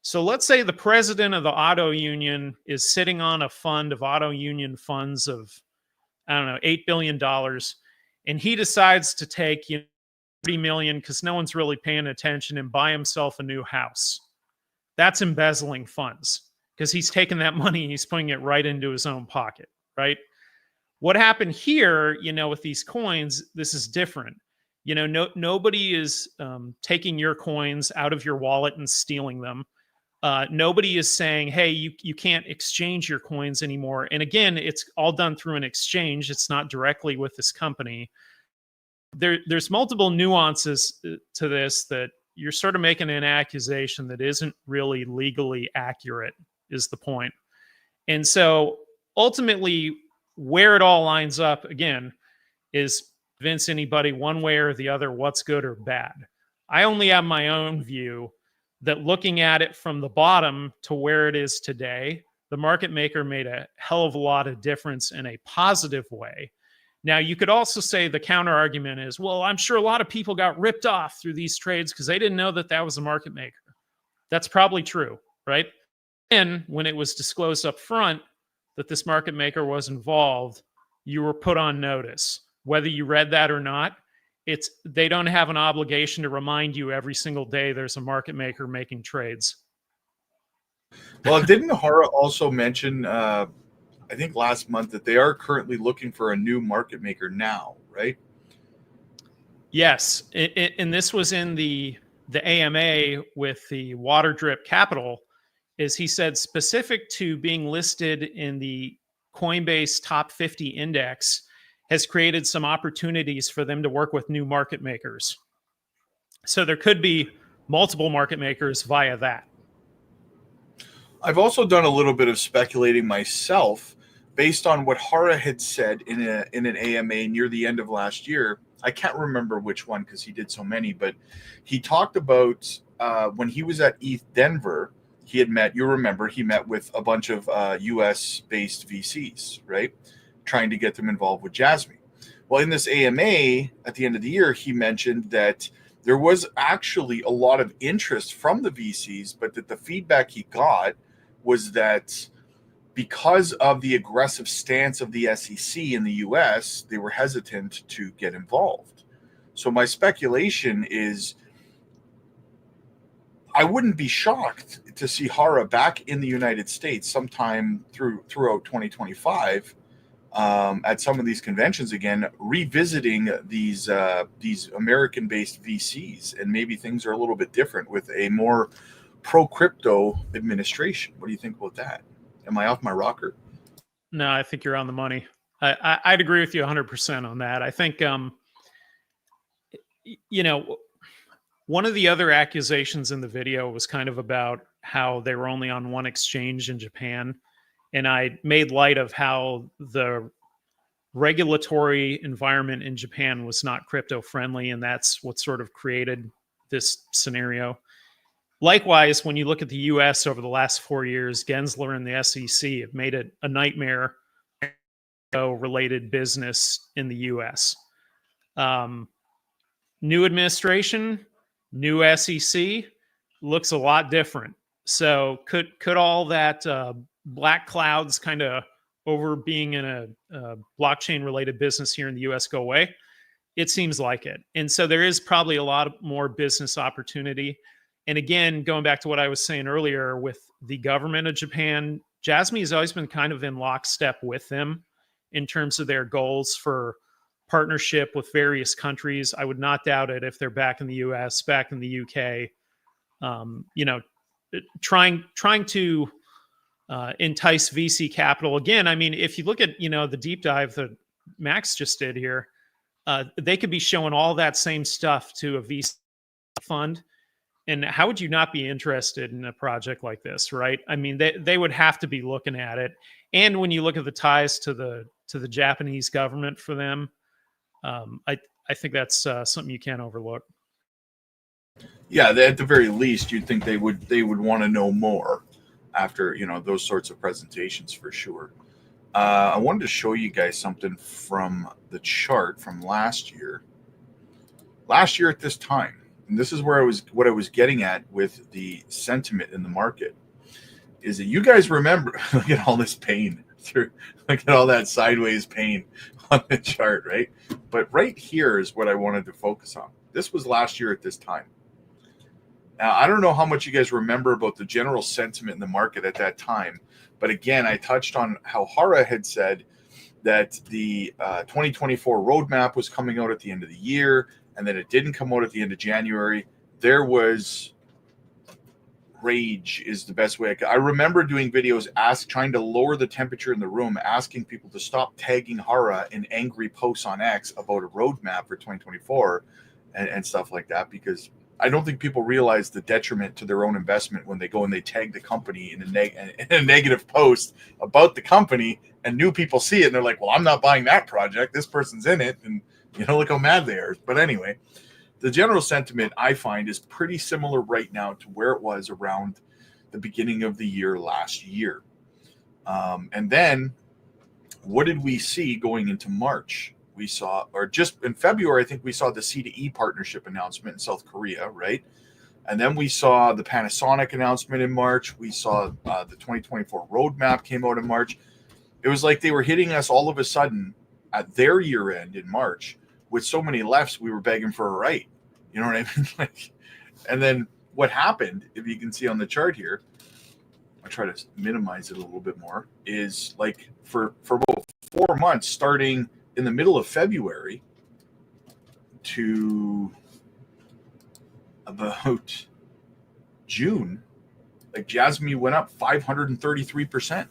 So let's say the president of the auto union is sitting on a fund of auto union funds of, I don't know, $8 billion. And he decides to take 30 million because no one's really paying attention and buy himself a new house. That's embezzling funds because he's taking that money and he's putting it right into his own pocket, right? What happened here, with these coins, this is different. Nobody is taking your coins out of your wallet and stealing them. Nobody is saying, hey, you can't exchange your coins anymore. And again, it's all done through an exchange. It's not directly with this company. There's multiple nuances to this that you're sort of making an accusation that isn't really legally accurate, is the point. And so ultimately, where it all lines up, again, is convince anybody one way or the other what's good or bad. I only have my own view that looking at it from the bottom to where it is today, the market maker made a hell of a lot of difference in a positive way. Now, you could also say the counter argument is, well, I'm sure a lot of people got ripped off through these trades because they didn't know that that was a market maker. That's probably true, right? And when it was disclosed up front that this market maker was involved, you were put on notice. Whether you read that or not, they don't have an obligation to remind you every single day there's a market maker making trades. Well, didn't Hara also mention, I think last month, that they are currently looking for a new market maker now, right? Yes, and this was in the AMA with the Water Drip Capital, is he said specific to being listed in the Coinbase Top 50 Index has created some opportunities for them to work with new market makers. So there could be multiple market makers via that. I've also done a little bit of speculating myself based on what Hara had said in an AMA near the end of last year. I can't remember which one because he did so many, but he talked about when he was at ETH Denver, he had met, you remember, he met with a bunch of US-based VCs, right? Trying to get them involved with JASMY. Well, in this AMA at the end of the year, he mentioned that there was actually a lot of interest from the VCs, but that the feedback he got was that because of the aggressive stance of the SEC in the US, they were hesitant to get involved. So my speculation is I wouldn't be shocked to see Hara back in the United States sometime throughout 2025 at some of these conventions again, revisiting these American-based VCs, and maybe things are a little bit different with a more pro-crypto administration. What do you think about that? Am I off my rocker? No, I think you're on the money. I'd agree with you 100% on that. I think, you know, one of the other accusations in the video was kind of about how they were only on one exchange in Japan. And I made light of how the regulatory environment in Japan was not crypto friendly. And that's what sort of created this scenario. Likewise, when you look at the US over the last 4 years, Gensler and the SEC have made it a nightmare related business in the US. New administration, new SEC looks a lot different. So could all that black clouds kind of over being in a blockchain related business here in the US go away? It seems like it. And so there is probably a lot more business opportunity. And again, going back to what I was saying earlier with the government of Japan, JASMY has always been kind of in lockstep with them in terms of their goals for partnership with various countries. I would not doubt it if they're back in the US, back in the UK, you know, trying to entice VC capital. Again, I mean, if you look at, you know, the deep dive that Max just did here, they could be showing all that same stuff to a VC fund. And how would you not be interested in a project like this, right? I mean, they would have to be looking at it. And when you look at the ties to the Japanese government for them, I think that's something you can't overlook. Yeah, at the very least, you'd think they would want to know more after, you know, those sorts of presentations for sure. I wanted to show you guys something from the chart from last year. Last year at this time, and this is where what I was getting at with the sentiment in the market, is that you guys remember, look at all this pain look at all that sideways pain on the chart, right? But right here is what I wanted to focus on. This was last year at this time. Now, I don't know how much you guys remember about the general sentiment in the market at that time, but again, I touched on how Hara had said that the 2024 roadmap was coming out at the end of the year, and then it didn't come out at the end of January. There was rage is the best way I remember doing videos trying to lower the temperature in the room, asking people to stop tagging Hara in angry posts on X about a roadmap for 2024 and stuff like that, because I don't think people realize the detriment to their own investment when they go and they tag the company in a negative post about the company, and new people see it and they're like, well, I'm not buying that project. This person's in it. And, you know, look how mad they are. But anyway, the general sentiment I find is pretty similar right now to where it was around the beginning of the year last year. And then what did we see going into March? We saw, or just in February, I think we saw the C2E partnership announcement in South Korea, right? And then we saw the Panasonic announcement in March. We saw the 2024 roadmap came out in March. It was like they were hitting us all of a sudden at their year end in March with so many lefts, we were begging for a right. You know what I mean? Like, and then what happened, if you can see on the chart here, I try to minimize it a little bit more, is like for about 4 months, starting in the middle of February to about June, like JASMY went up 533%.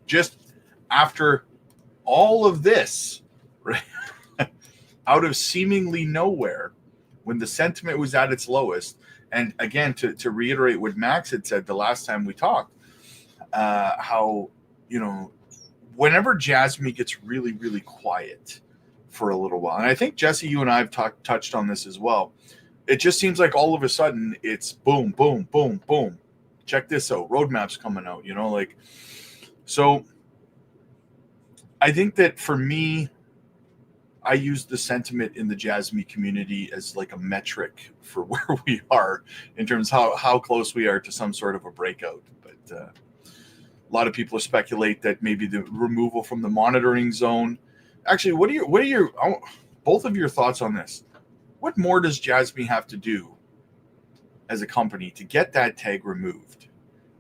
Just after all of this, right? Out of seemingly nowhere, when the sentiment was at its lowest. And again, to reiterate what Max had said the last time we talked, how, whenever JASMY gets really, really quiet for a little while, and I think, Jesse, you and I have touched on this as well, it just seems like all of a sudden it's boom, boom, boom, boom. Check this out. Roadmap's coming out, So I think that for me, I use the sentiment in the JASMY community as like a metric for where we are in terms of how close we are to some sort of a breakout. But a lot of people speculate that maybe the removal from the monitoring zone. Actually, what are your both of your thoughts on this? What more does JASMY have to do as a company to get that tag removed?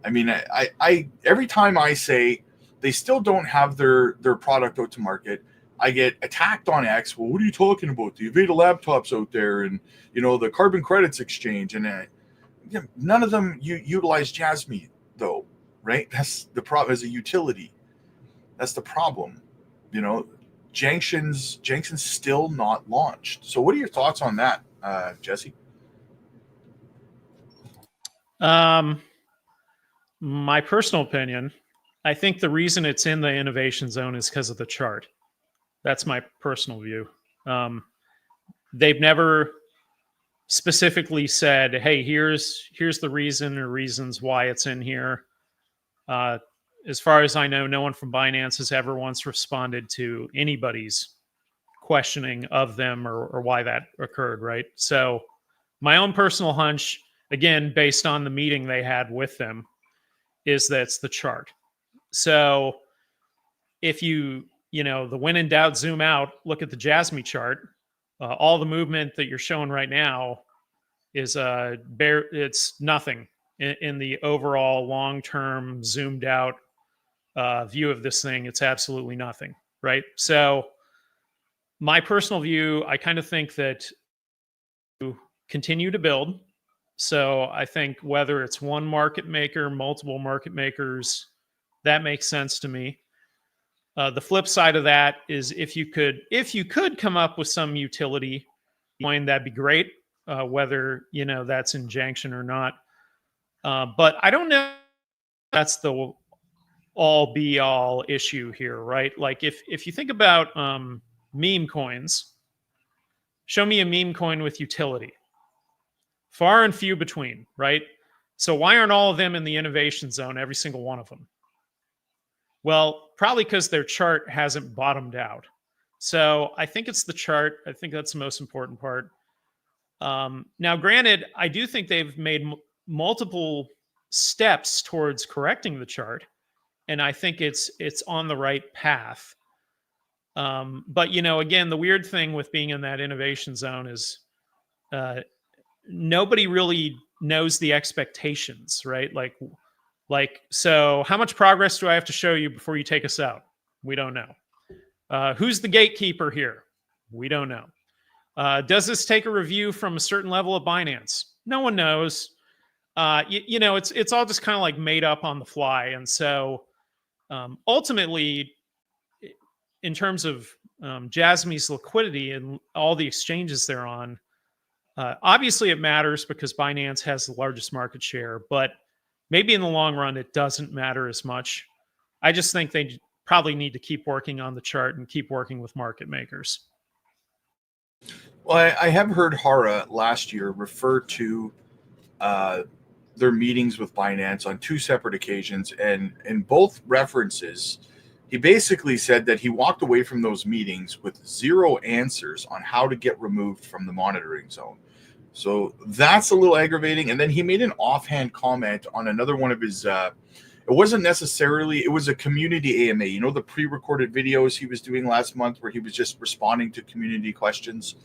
I mean, I every time I say they still don't have their product out to market, I get attacked on X. Well, what are you talking about? The Aveda laptops out there, and the carbon credits exchange, and none of them utilize JASMY though, right? That's the problem. As a utility, that's the problem. Jenkins still not launched. So, what are your thoughts on that, Jesse? My personal opinion, I think the reason it's in the innovation zone is because of the chart. That's my personal view. They've never specifically said, hey, here's the reason or reasons why it's in here. As far as I know, no one from Binance has ever once responded to anybody's questioning of them or why that occurred, right? So my own personal hunch, again, based on the meeting they had with them, is that it's the chart. So if the when in doubt, zoom out, look at the JASMY chart, all the movement that you're showing right now is it's nothing in the overall long-term zoomed out view of this thing. It's absolutely nothing, right? So my personal view, I kind of think that to continue to build. So I think whether it's one market maker, multiple market makers, that makes sense to me. The flip side of that is if you could come up with some utility coin, that'd be great. Whether that's injunction or not, but I don't know if that's the all be all issue here, right? Like if you think about meme coins, show me a meme coin with utility. Far and few between, right? So why aren't all of them in the innovation zone, every single one of them? Well, probably because their chart hasn't bottomed out. So I think it's the chart. I think that's the most important part. Now, granted, I do think they've made multiple steps towards correcting the chart, and I think it's on the right path. But again, the weird thing with being in that innovation zone is nobody really knows the expectations, right? Like, so how much progress do I have to show you before you take us out? We don't know. Who's the gatekeeper here? We don't know. Does this take a review from a certain level of Binance? No one knows. It's all just kind of like made up on the fly. And so ultimately, in terms of JASMY's liquidity and all the exchanges they're on, obviously it matters because Binance has the largest market share, but maybe in the long run, it doesn't matter as much. I just think they probably need to keep working on the chart and keep working with market makers. Well, I have heard Hara last year refer to their meetings with Binance on two separate occasions, and in both references, he basically said that he walked away from those meetings with zero answers on how to get removed from the monitoring zone. So that's a little aggravating. And then he made an offhand comment on another one of his, it wasn't necessarily, it was a community AMA, the pre-recorded videos he was doing last month where he was just responding to community questions.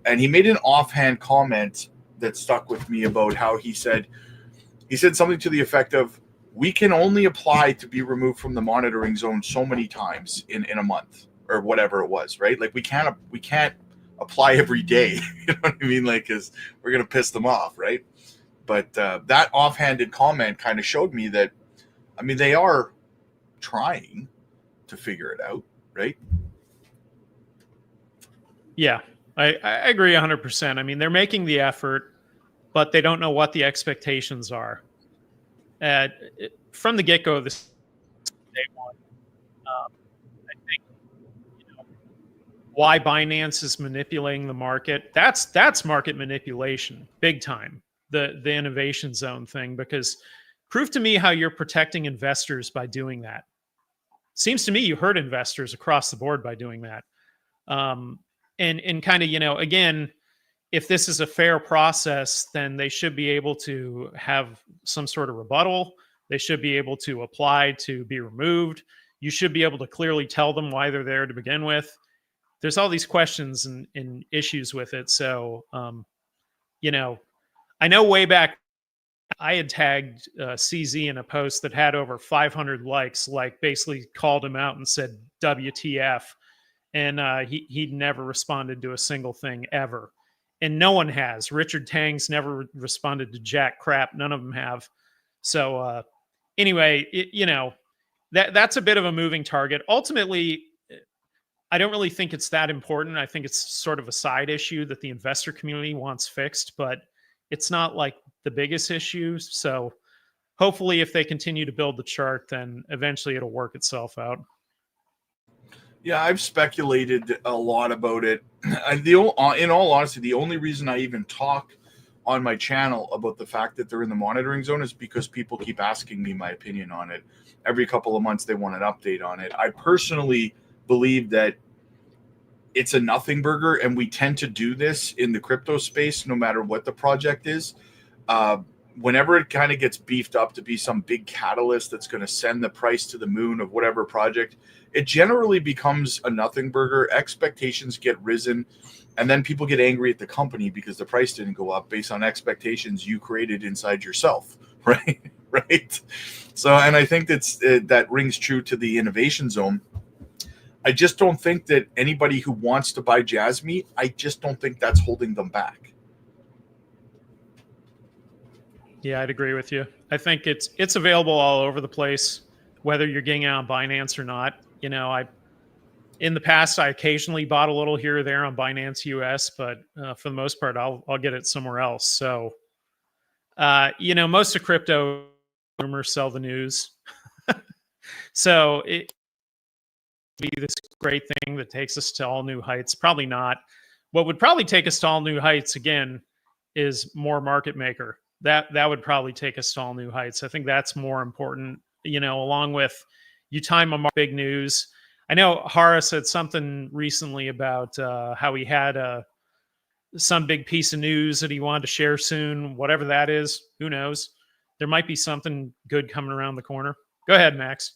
And he made an offhand comment that stuck with me about how he said something to the effect of, we can only apply to be removed from the monitoring zone so many times in a month or whatever it was, right? Like we can't apply every day. You know what I mean? Like, because we're going to piss them off, right? But that offhanded comment kind of showed me that, I mean, they are trying to figure it out, right? Yeah. I agree 100%. I mean, they're making the effort, but they don't know what the expectations are. From the get-go of this day one, I think why Binance is manipulating the market, that's market manipulation, big time. The innovation zone thing, because prove to me how you're protecting investors by doing that. Seems to me you hurt investors across the board by doing that. And kind of, again, if this is a fair process, then they should be able to have some sort of rebuttal. They should be able to apply to be removed. You should be able to clearly tell them why they're there to begin with. There's all these questions and issues with it. So, I know way back I had tagged CZ in a post that had over 500 likes, like basically called him out and said WTF. And he'd never responded to a single thing ever. And no one has. Richard Tang's never responded to jack crap. None of them have. So anyway, that's a bit of a moving target. Ultimately, I don't really think it's that important. I think it's sort of a side issue that the investor community wants fixed, but it's not like the biggest issue. So hopefully if they continue to build the chart, then eventually it'll work itself out. Yeah, I've speculated a lot about it. In all honesty, the only reason I even talk on my channel about the fact that they're in the monitoring zone is because people keep asking me my opinion on it. Every couple of months, they want an update on it. I personally believe that it's a nothing burger, and we tend to do this in the crypto space, no matter what the project is. Whenever it kind of gets beefed up to be some big catalyst that's going to send the price to the moon of whatever project, it generally becomes a nothing burger. Expectations get risen, and then people get angry at the company because the price didn't go up based on expectations you created inside yourself, right? Right. So, and I think that rings true to the innovation zone. I just don't think that anybody who wants to buy JASMY, I just don't think that's holding them back. Yeah, I'd agree with you. I think it's available all over the place, whether you're getting it on Binance or not. In the past, I occasionally bought a little here or there on Binance US, but for the most part, I'll get it somewhere else. So, most of crypto rumors sell the news. So it be this great thing that takes us to all new heights. Probably not. What would probably take us to all new heights again is more market maker. That would probably take us to all new heights. I think that's more important, along with you time on big news. I know Hara said something recently about how he had some big piece of news that he wanted to share soon, whatever that is. Who knows? There might be something good coming around the corner. Go ahead, Max.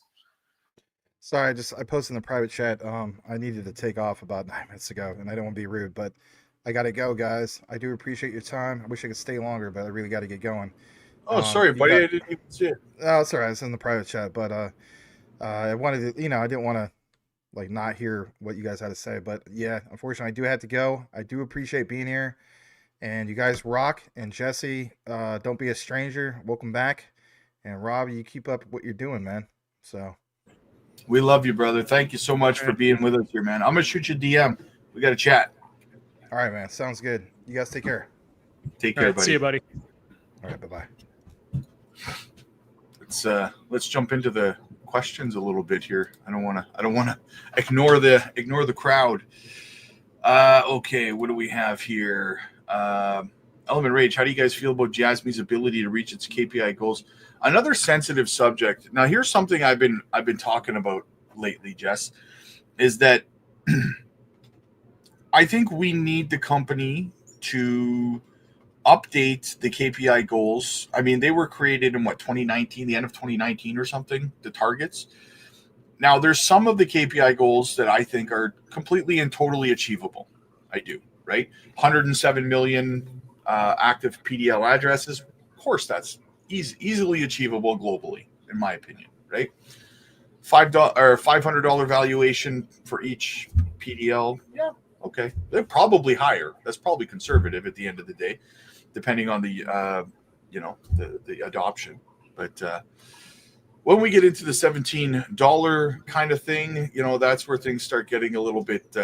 Sorry, I posted in the private chat. I needed to take off about 9 minutes ago, and I don't want to be rude, but I got to go, guys. I do appreciate your time. I wish I could stay longer, but I really got to get going. Oh, sorry, buddy. I didn't even see it. Oh, it's all right. It's in the private chat, but I wanted to, I didn't want to not hear what you guys had to say, but yeah, unfortunately, I do have to go. I do appreciate being here, and you guys rock. And Jesse, don't be a stranger. Welcome back. And Rob, you keep up what you're doing, man. So we love you, brother. Thank you so much for being with us here, man. I'm gonna shoot you a DM. We got to chat. All right, man. Sounds good. You guys take care. Take care, buddy. See you, buddy. All right, bye-bye. Let's jump into the questions a little bit here. I don't want to ignore the crowd. Okay, what do we have here? Element Rage, how do you guys feel about JASMY's ability to reach its KPI goals? Another sensitive subject. Now, here's something I've been talking about lately, Jess, is that I think we need the company to update the KPI goals. I mean, they were created in 2019, the end of 2019 or something, the targets. Now, there's some of the KPI goals that I think are completely and totally achievable. I do, right? 107 million active PDL addresses. Of course, that's easily achievable globally, in my opinion, right? $500 valuation for each PDL. Yeah, okay. They're probably higher. That's probably conservative at the end of the day, depending on the the adoption. But when we get into the $17 kind of thing, that's where things start getting a little bit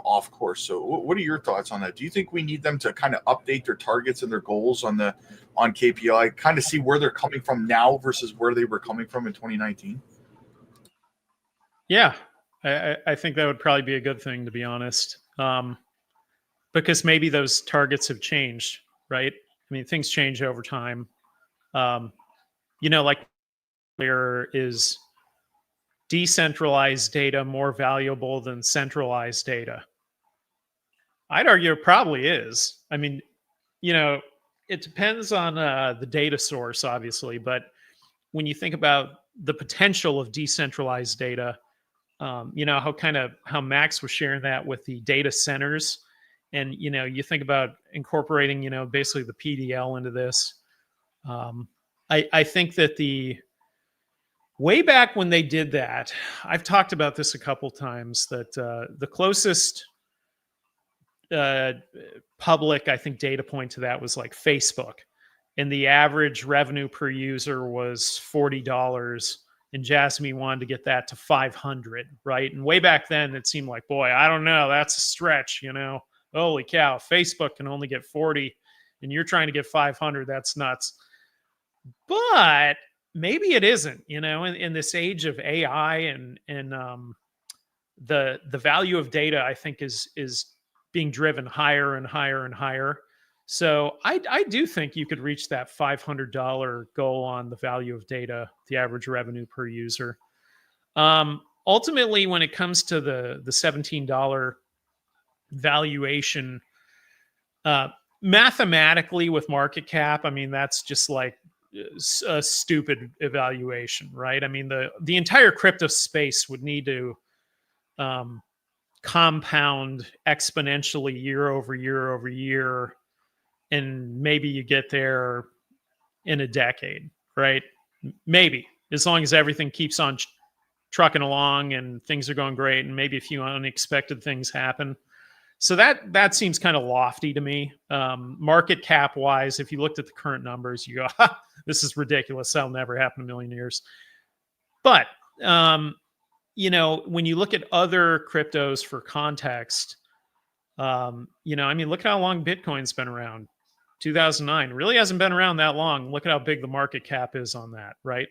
off course. So what are your thoughts on that? Do you think we need them to kind of update their targets and their goals on KPI, kind of see where they're coming from now versus where they were coming from in 2019? Yeah, I think that would probably be a good thing, to be honest, because maybe those targets have changed, right? I mean, things change over time. Like there is decentralized data more valuable than centralized data? I'd argue it probably is. I mean, it depends on the data source, obviously, but when you think about the potential of decentralized data, how Max was sharing that with the data centers, and you think about incorporating basically the PDL into this. I think that way back when they did that, I've talked about this a couple times, that the closest public, I think, data point to that was like Facebook, and the average revenue per user was $40, and JASMY wanted to get that to 500, right? And way back then, it seemed like, boy, I don't know, that's a stretch, holy cow, Facebook can only get 40, and you're trying to get 500, that's nuts. But maybe it isn't, in this age of AI and the value of data, I think is being driven higher and higher and higher. So I do think you could reach that $500 goal on the value of data, the average revenue per user. Ultimately, when it comes to the $17 valuation, mathematically with market cap, I mean, that's just like a stupid evaluation, right? I mean, the entire crypto space would need to compound exponentially year over year over year, and maybe you get there in a decade, right? Maybe, as long as everything keeps on trucking along and things are going great, and maybe a few unexpected things happen. So that seems kind of lofty to me. Market cap wise, if you looked at the current numbers, you go, this is ridiculous. That'll never happen in a million years. But, when you look at other cryptos for context, I mean, look at how long Bitcoin's been around. 2009 really hasn't been around that long. Look at how big the market cap is on that, right?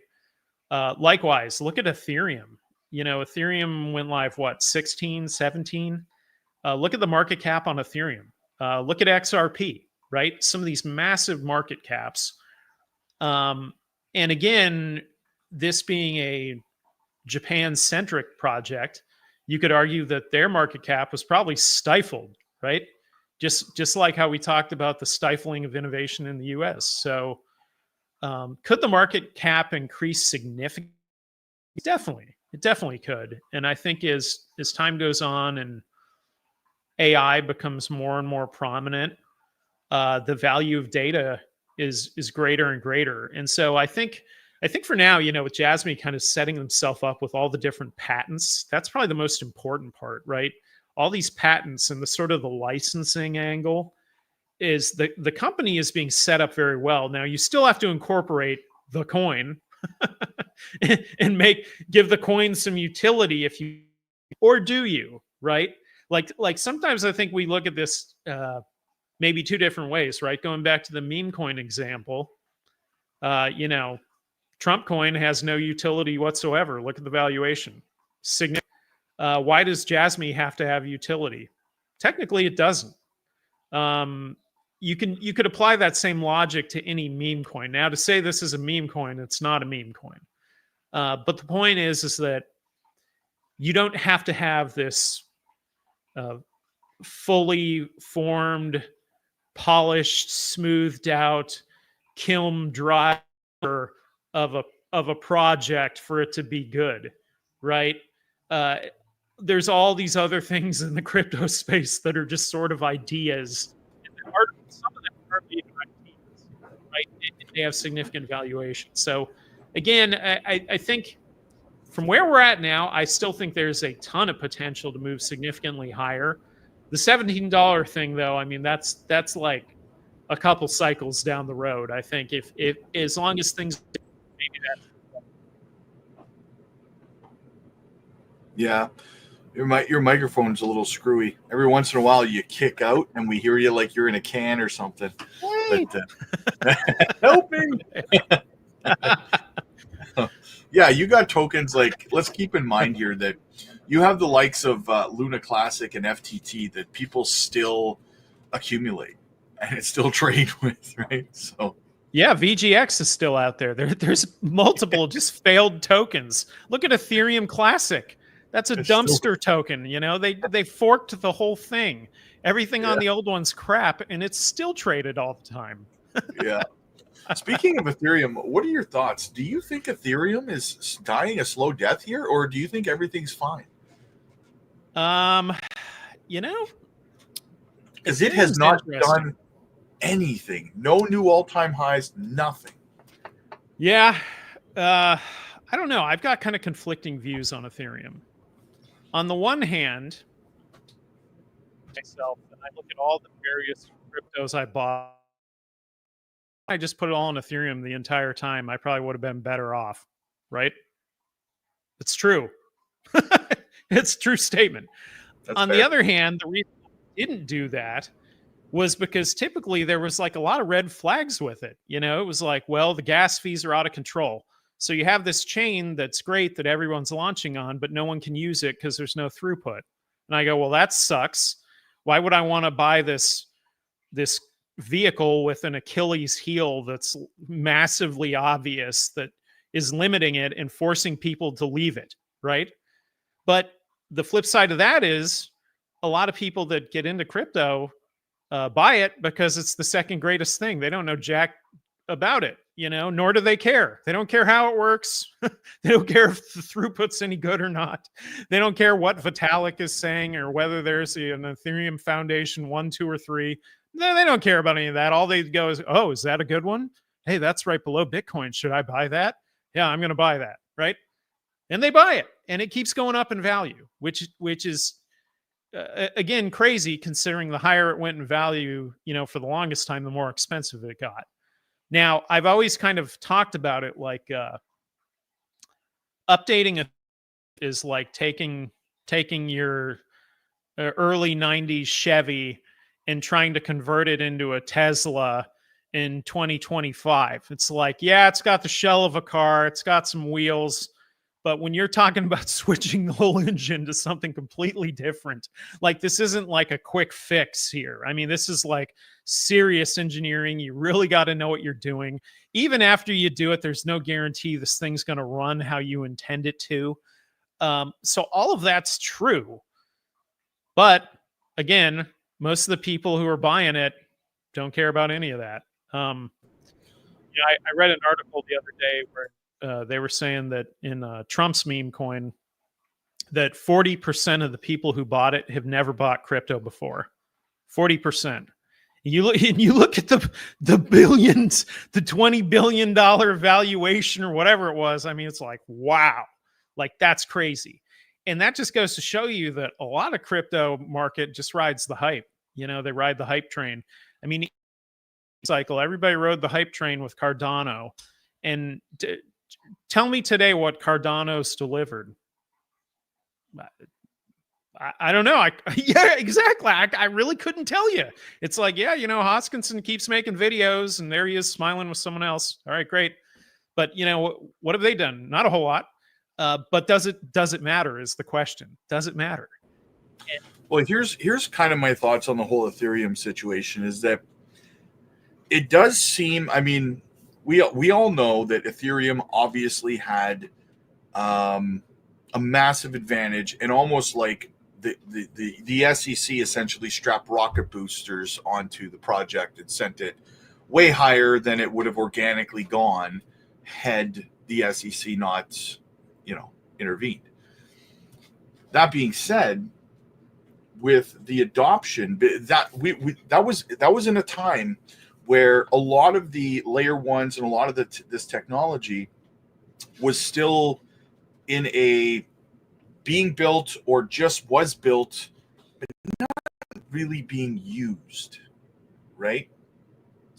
Likewise, look at Ethereum. Ethereum went live, 16, 17? Look at the market cap on Ethereum. Look at XRP, right? Some of these massive market caps. And again, this being a Japan-centric project, you could argue that their market cap was probably stifled, right? Just like how we talked about the stifling of innovation in the US. So could the market cap increase significantly? It definitely could. And I think as time goes on and AI becomes more and more prominent, the value of data is greater and greater. And so I think for now, with JASMY kind of setting themselves up with all the different patents, that's probably the most important part, right? All these patents and the sort of the licensing angle is the company is being set up very well. Now you still have to incorporate the coin and give the coin some utility or do you, right? Like sometimes I think we look at this maybe two different ways, right? Going back to the meme coin example, Trump coin has no utility whatsoever. Look at the valuation. Why does JASMY have to have utility? Technically, it doesn't. You could apply that same logic to any meme coin. Now, to say this is a meme coin, it's not a meme coin. But the point is that you don't have to have this fully formed, polished, smoothed out, kiln dry of a project for it to be good, right? There's all these other things in the crypto space that are just sort of ideas. And some of them are even ideas, right? They have significant valuation. So again, I think from where we're at now, I still think there's a ton of potential to move significantly higher. The $17 thing, though, I mean, that's like a couple cycles down the road. I think if as long as things maybe that. Yeah. Your microphone's a little screwy. Every once in a while, you kick out, and we hear you like you're in a can or something. Wait. But help me! Yeah, you got tokens. Like, let's keep in mind here that you have the likes of Luna Classic and FTT that people still accumulate and still trade with, right? So. Yeah, VGX is still out there. There's multiple just failed tokens. Look at Ethereum Classic. That's a dumpster token. You know, they forked the whole thing. Everything on the old one's crap, and it's still traded all the time. Yeah. Speaking of Ethereum, what are your thoughts? Do you think Ethereum is dying a slow death here, or do you think everything's fine? You know, because it has not done anything. No new all-time highs, nothing. Yeah. I don't know. I've got kind of conflicting views on Ethereum. On the one hand, myself, and I look at all the various cryptos I bought. I just put it all in Ethereum the entire time. I probably would have been better off, right? It's true. It's a true statement. That's on fair. the other hand, the reason I didn't do that was because typically there was like a lot of red flags with it. You know, it was like, well, the gas fees are out of control. So you have this chain that's great that everyone's launching on, but no one can use it because there's no throughput. And I go, well, that sucks. Why would I want to buy this vehicle with an Achilles heel that's massively obvious that is limiting it and forcing people to leave it, right? But the flip side of that is a lot of people that get into crypto buy it because it's the second greatest thing. They don't know jack about it, you know, nor do they care. They don't care how it works. They don't care if the throughput's any good or not. They don't care what Vitalik is saying or whether there's an Ethereum Foundation 1, 2, or 3. No, they don't care about any of that. All they go is, oh, is that a good one? Hey, that's right below Bitcoin. Should I buy that? Yeah, I'm going to buy that, right? And they buy it, and it keeps going up in value, which is again crazy considering the higher it went in value. You know, for the longest time, the more expensive it got. Now, I've always kind of talked about it like updating is like taking your early '90s Chevy and trying to convert it into a Tesla in 2025. It's like, yeah, it's got the shell of a car, it's got some wheels. But when you're talking about switching the whole engine to something completely different, like this isn't like a quick fix here. I mean, this is like serious engineering. You really got to know what you're doing. Even after you do it, there's no guarantee this thing's going to run how you intend it to. So all of that's true. But again, most of the people who are buying it don't care about any of that. You know, I read an article the other day where they were saying that in Trump's meme coin, that 40% of the people who bought it have never bought crypto before. 40%. You look at the billions, the $20 billion valuation or whatever it was. I mean, it's like, wow, like that's crazy. And that just goes to show you that a lot of crypto market just rides the hype. You know, they ride the hype train. I mean, cycle, everybody rode the hype train with Cardano. And tell me today what Cardano's delivered. I don't know. Yeah, exactly. I really couldn't tell you. It's like, yeah, you know, Hoskinson keeps making videos and there he is smiling with someone else. All right, great. But, you know, what have they done? Not a whole lot. But does it matter is the question. Does it matter? Well, here's kind of my thoughts on the whole Ethereum situation is that it does seem, I mean, we all know that Ethereum obviously had a massive advantage and almost like the SEC essentially strapped rocket boosters onto the project and sent it way higher than it would have organically gone had the SEC not, you know, intervened. That being said, with the adoption, that was in a time where a lot of the layer ones and a lot of this technology was still in a being built or just was built, but not really being used, right?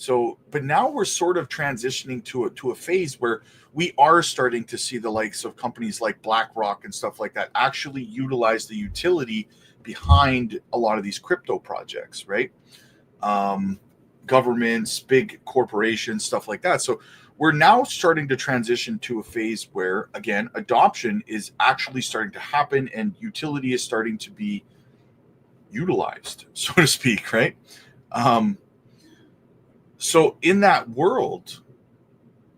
So, but now we're sort of transitioning to a phase where we are starting to see the likes of companies like BlackRock and stuff like that actually utilize the utility behind a lot of these crypto projects, right? Governments, big corporations, stuff like that. So we're now starting to transition to a phase where, again, adoption is actually starting to happen and utility is starting to be utilized, so to speak, right? So in that world,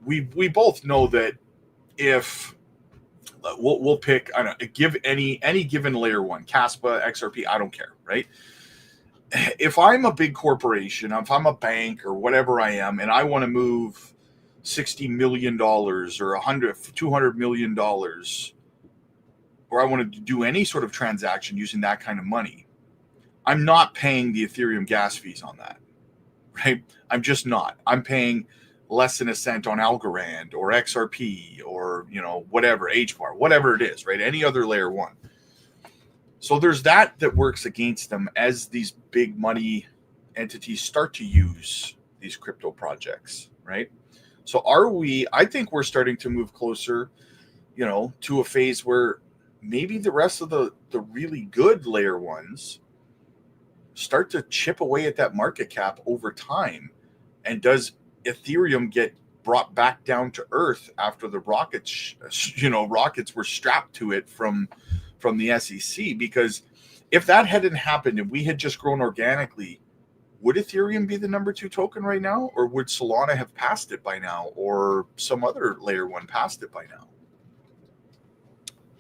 we both know that if we'll pick, I don't know, give any given layer one, KASPA, XRP, I don't care, right? If I'm a big corporation, if I'm a bank or whatever I am, and I want to move $60 million or $200 million, or I want to do any sort of transaction using that kind of money, I'm not paying the Ethereum gas fees on that, right? I'm just not. I'm paying less than a cent on Algorand or XRP or, whatever, HBAR, whatever it is, right? Any other layer one. So there's that works against them as these big money entities start to use these crypto projects, right? So I think we're starting to move closer, to a phase where maybe the rest of the really good layer ones start to chip away at that market cap over time. And does Ethereum get brought back down to earth after the rockets were strapped to it from the SEC? Because if that hadn't happened and we had just grown organically, would Ethereum be the number 2 token right now? Or would Solana have passed it by now? Or some other layer one passed it by now?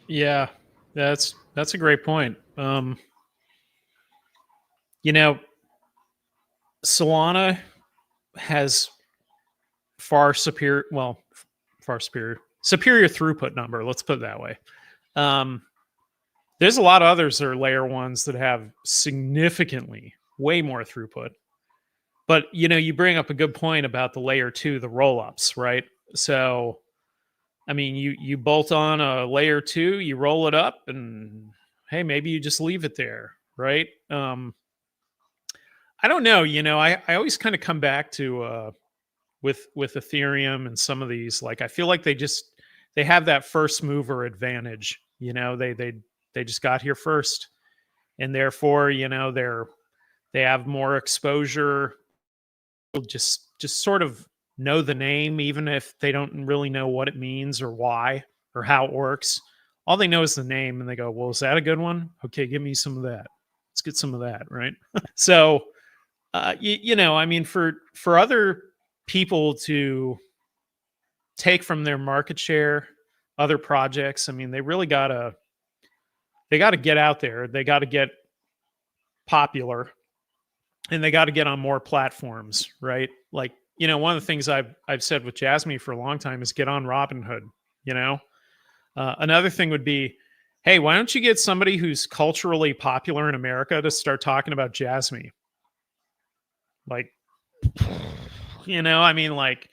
Yeah, that's a great point. Solana has superior throughput number. Let's put it that way. There's a lot of others that are layer ones that have significantly way more throughput. But, you bring up a good point about the layer 2, the roll-ups, right? So, I mean, you bolt on a layer 2, you roll it up, and hey, maybe you just leave it there, right? I don't know. I always kind of come back to with Ethereum and some of these, like, I feel like they have that first mover advantage. They just got here first, and therefore, they have more exposure. Just sort of know the name, even if they don't really know what it means or why or how it works. All they know is the name, and they go, well, is that a good one? Okay, give me some of that. Let's get some of that, right? So, I mean, for other people to take from their market share, other projects, I mean, they really gotta get out there. They got to get popular, and they got to get on more platforms, right? Like, one of the things I've said with JASMY for a long time is get on Robinhood. Another thing would be, hey, why don't you get somebody who's culturally popular in America to start talking about JASMY? Like, I mean, like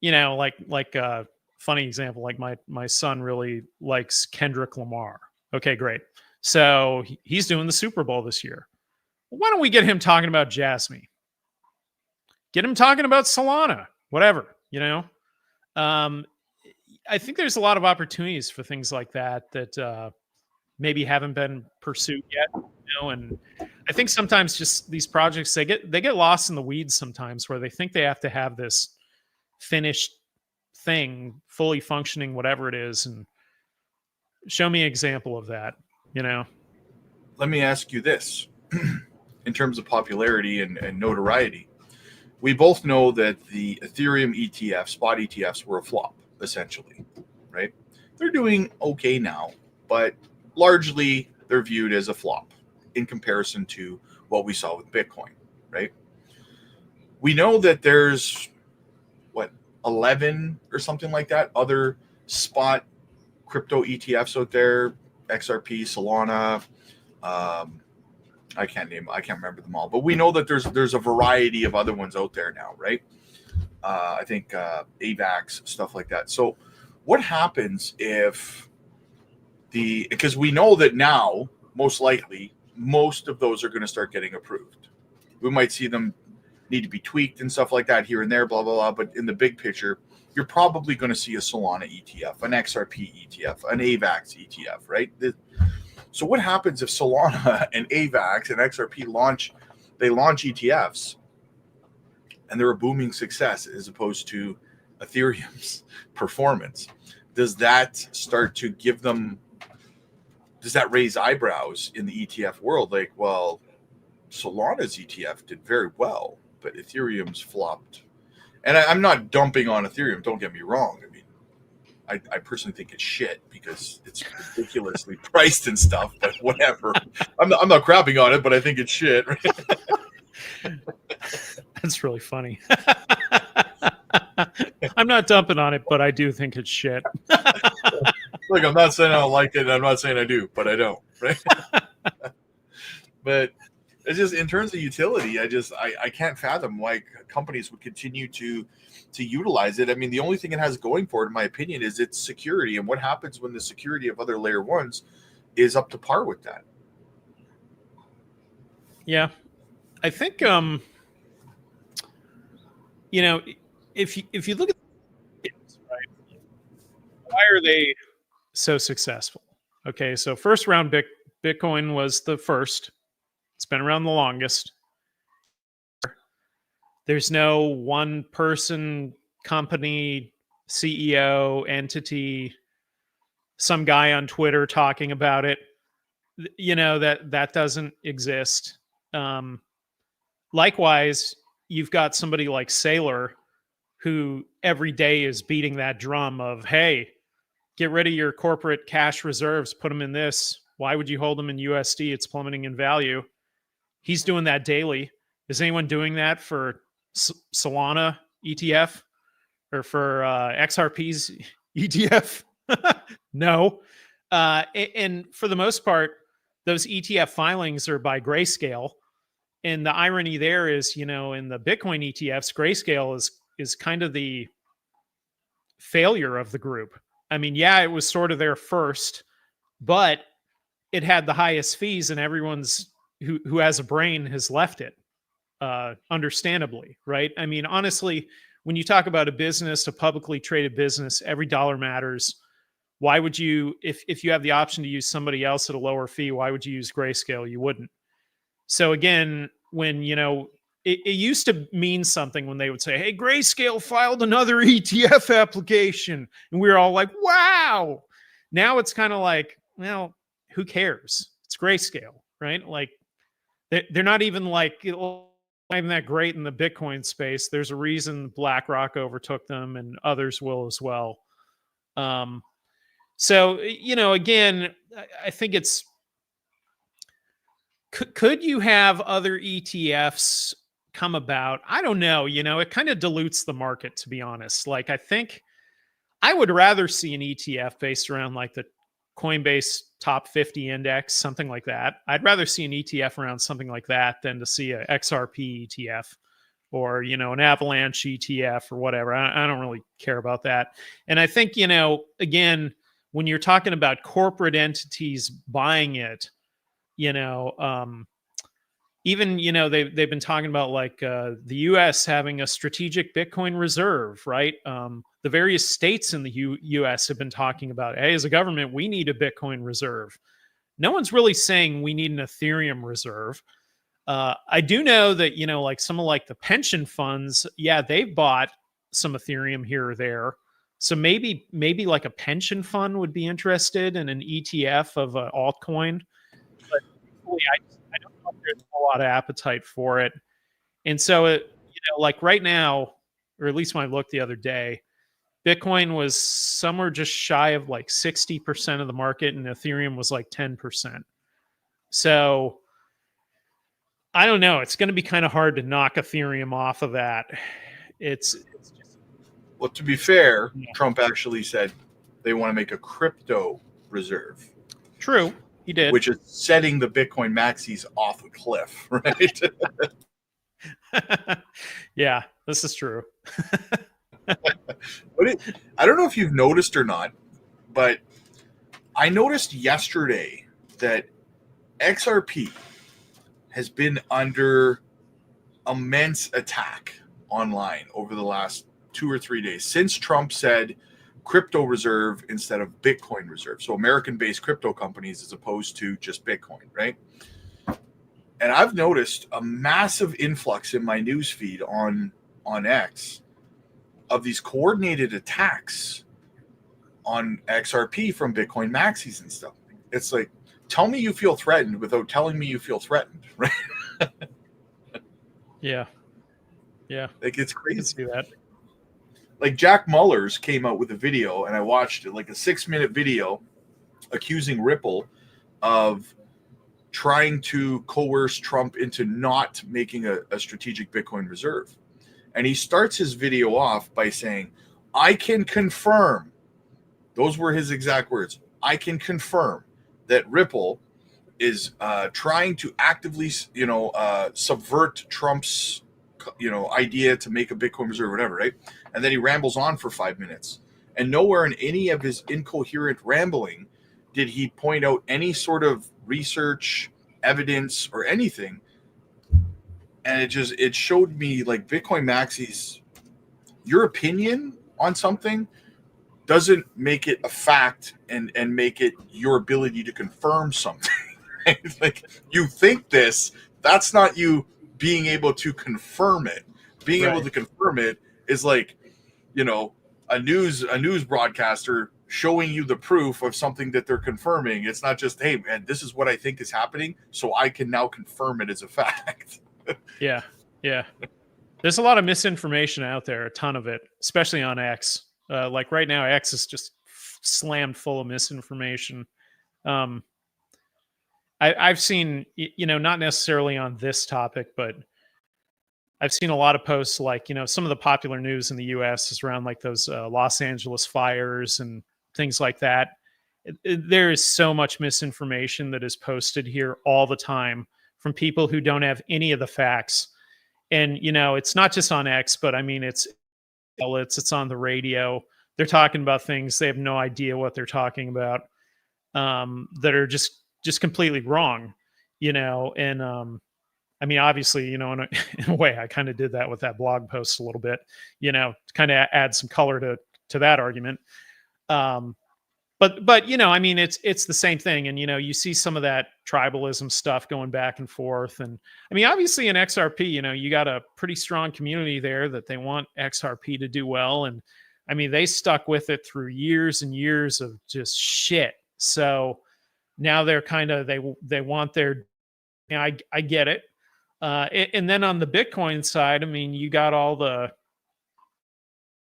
a funny example, like my son really likes Kendrick Lamar. Okay, great. So he's doing the Super Bowl this year. Why don't we get him talking about JASMY? Get him talking about Solana, whatever, I think there's a lot of opportunities for things like that maybe haven't been pursued yet, and I think sometimes just these projects, they get lost in the weeds sometimes, where they think they have to have this finished thing, fully functioning, whatever it is. And show me an example of that, Let me ask you this. In terms of popularity and notoriety, we both know that the Ethereum ETF, spot ETFs, were a flop, essentially, right? They're doing okay now, but largely they're viewed as a flop in comparison to what we saw with Bitcoin, right? We know that there's 11 or something like that other spot crypto ETFs out there, XRP, Solana, I can't remember them all, but we know that there's a variety of other ones out there now, right? I think AVAX, stuff like that. So what happens if because we know that now, most likely, most of those are going to start getting approved. We might see them need to be tweaked and stuff like that here and there, blah, blah, blah. But in the big picture, you're probably going to see a Solana ETF, an XRP ETF, an AVAX ETF, right? So what happens if Solana and AVAX and XRP launch ETFs and they're a booming success as opposed to Ethereum's performance? Does that start to give them, does that raise eyebrows in the ETF world? Like, well, Solana's ETF did very well, but Ethereum's flopped. And I'm not dumping on Ethereum, don't get me wrong. I mean, I personally think it's shit because it's ridiculously priced and stuff, but whatever. I'm not crapping on it, but I think it's shit. That's really funny. I'm not dumping on it, but I do think it's shit. Look, I'm not saying I don't like it. I'm not saying I do, but I don't. Right? But it's just in terms of utility, I can't fathom why companies would continue to utilize it. I mean, the only thing it has going for it, in my opinion, is its security. And what happens when the security of other layer ones is up to par with that? Yeah, I think if you look at it, right, why are they so successful? Okay, so first round Bitcoin was the first. It's been around the longest. There's no one person, company, CEO, entity, some guy on Twitter talking about it. That doesn't exist. Likewise, you've got somebody like Saylor who every day is beating that drum of, hey, get rid of your corporate cash reserves, put them in this. Why would you hold them in USD? It's plummeting in value. He's doing that daily. Is anyone doing that for Solana ETF or for XRP's ETF? No. And for the most part, those ETF filings are by Grayscale. And the irony there is, in the Bitcoin ETFs, Grayscale is kind of the failure of the group. I mean, yeah, it was sort of there first, but it had the highest fees, and everyone's who has a brain has left it, understandably, right? I mean, honestly, when you talk about a business, a publicly traded business, every dollar matters. Why would you, if you have the option to use somebody else at a lower fee, why would you use Grayscale? You wouldn't. So again, when, it used to mean something when they would say, hey, Grayscale filed another ETF application. And we were all like, wow. Now it's kind of like, well, who cares? It's Grayscale, right? Like, they're not even not even that great in the Bitcoin space. There's a reason BlackRock overtook them and others will as well. So, again, I think it's, could you have other ETFs come about? I don't know. It kind of dilutes the market, to be honest. Like, I think I would rather see an ETF based around like the Coinbase top 50 index, something like that. I'd rather see an ETF around something like that than to see a XRP ETF or, an Avalanche ETF or whatever. I don't really care about that. And I think, again, when you're talking about corporate entities buying it, even, they've been talking about like the U.S. having a strategic Bitcoin reserve, right? The various states in the U.S. have been talking about, hey, as a government, we need a Bitcoin reserve. No one's really saying we need an Ethereum reserve. I do know that, like some of like the pension funds, yeah, they've bought some Ethereum here or there. So maybe like a pension fund would be interested in an ETF of an altcoin. But I don't know if there's a lot of appetite for it. And so, like right now, or at least when I looked the other day, Bitcoin was somewhere just shy of like 60% of the market, and Ethereum was like 10%. So I don't know. It's going to be kind of hard to knock Ethereum off of that. It's just, well, to be fair, yeah. Trump actually said they want to make a crypto reserve. True, he did. Which is setting the Bitcoin maxis off a cliff, right? Yeah, this is true. I don't know if you've noticed or not, but I noticed yesterday that XRP has been under immense attack online over the last 2 or 3 days since Trump said crypto reserve instead of Bitcoin reserve. So American-based crypto companies as opposed to just Bitcoin, right? And I've noticed a massive influx in my news feed on X of these coordinated attacks on XRP from Bitcoin maxis and stuff. It's like, tell me you feel threatened without telling me you feel threatened, right? Yeah. Yeah. Like, it's I can crazy. see that. Like, Jack Mullers came out with a video, and I watched it, like a 6-minute video accusing Ripple of trying to coerce Trump into not making a strategic Bitcoin reserve. And he starts his video off by saying, I can confirm, those were his exact words, I can confirm that Ripple is trying to actively, subvert Trump's, idea to make a Bitcoin reserve or whatever, right? And then he rambles on for 5 minutes. And nowhere in any of his incoherent rambling did he point out any sort of research, evidence, or anything. And it showed me, like, Bitcoin maxis, your opinion on something doesn't make it a fact and make it your ability to confirm something. Right? Like, you think this, that's not you being able to confirm it. Being able to confirm it is like, a news broadcaster showing you the proof of something that they're confirming. It's not just, hey man, this is what I think is happening, so I can now confirm it as a fact. Yeah. Yeah. There's a lot of misinformation out there, a ton of it, especially on X. Like right now, X is just slammed full of misinformation. I've seen, not necessarily on this topic, but I've seen a lot of posts like, some of the popular news in the US is around like those Los Angeles fires and things like that. There is so much misinformation that is posted here all the time from people who don't have any of the facts. And, it's not just on X, but I mean, it's on the radio. They're talking about things they have no idea what they're talking about, that are just completely wrong, and I mean, obviously, in a way, I kind of did that with that blog post a little bit, to kind of add some color to that argument. But I mean, it's the same thing, and you see some of that tribalism stuff going back and forth, and I mean, obviously in XRP, you got a pretty strong community there that they want XRP to do well, and I mean, they stuck with it through years and years of just shit. So now they're kind of they want their, I get it. And then on the Bitcoin side, I mean, you got all the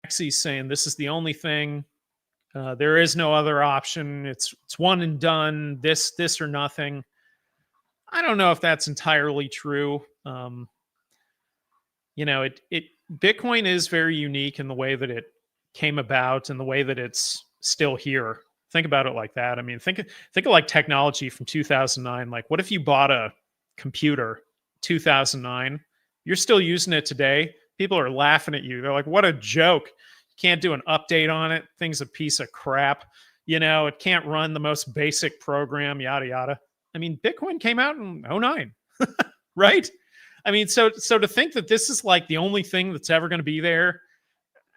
maxis saying this is the only thing. There is no other option. It's one and done. This or nothing. I don't know if that's entirely true. Bitcoin is very unique in the way that it came about and the way that it's still here. Think about it like that. I mean, think of like technology from 2009. Like, what if you bought a computer 2009? You're still using it today. People are laughing at you. They're like, what a joke. You can't do an update on it. Thing's a piece of crap. It can't run the most basic program, yada, yada. I mean, Bitcoin came out in 2009, right? I mean, so to think that this is like the only thing that's ever going to be there,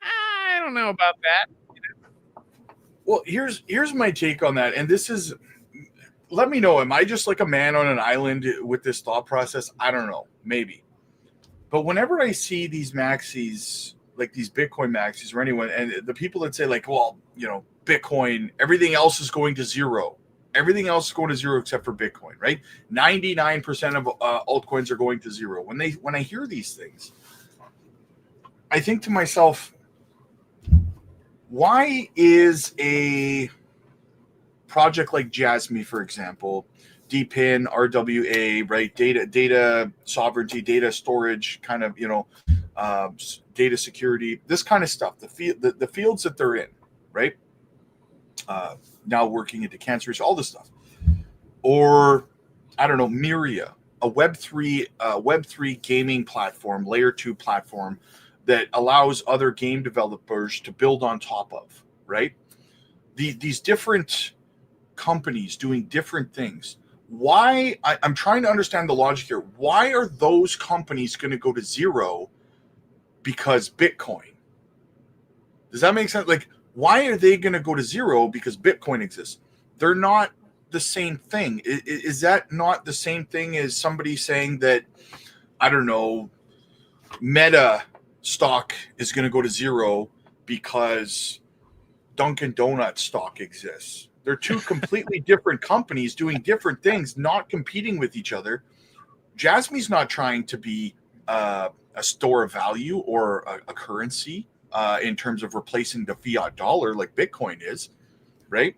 I don't know about that. Well, here's my take on that. And this is, let me know, am I just like a man on an island with this thought process? I don't know, maybe. But whenever I see these maxis, like these Bitcoin maxis or anyone, and the people that say like, well, Bitcoin, everything else is going to zero. Everything else is going to zero except for Bitcoin, right? 99% of altcoins are going to zero. When I hear these things, I think to myself, why is a project like JASMY, for example, DPIN, RWA, right? Data sovereignty, data storage, kind of, data security, this kind of stuff, the fields that they're in, right? Now working into cancer, all this stuff. Or, I don't know, Myria, a Web3 gaming platform, layer 2 platform that allows other game developers to build on top of, right? These different companies doing different things. I'm trying to understand the logic here. Why are those companies going to go to zero because Bitcoin? Does that make sense? Like, why are they going to go to zero because Bitcoin exists? They're not the same thing. Is that not the same thing as somebody saying that, I don't know, Meta stock is going to go to zero because Dunkin' Donuts stock exists? They're two completely different companies doing different things, not competing with each other. Jasmy's not trying to be a store of value or a currency in terms of replacing the fiat dollar like Bitcoin is, right?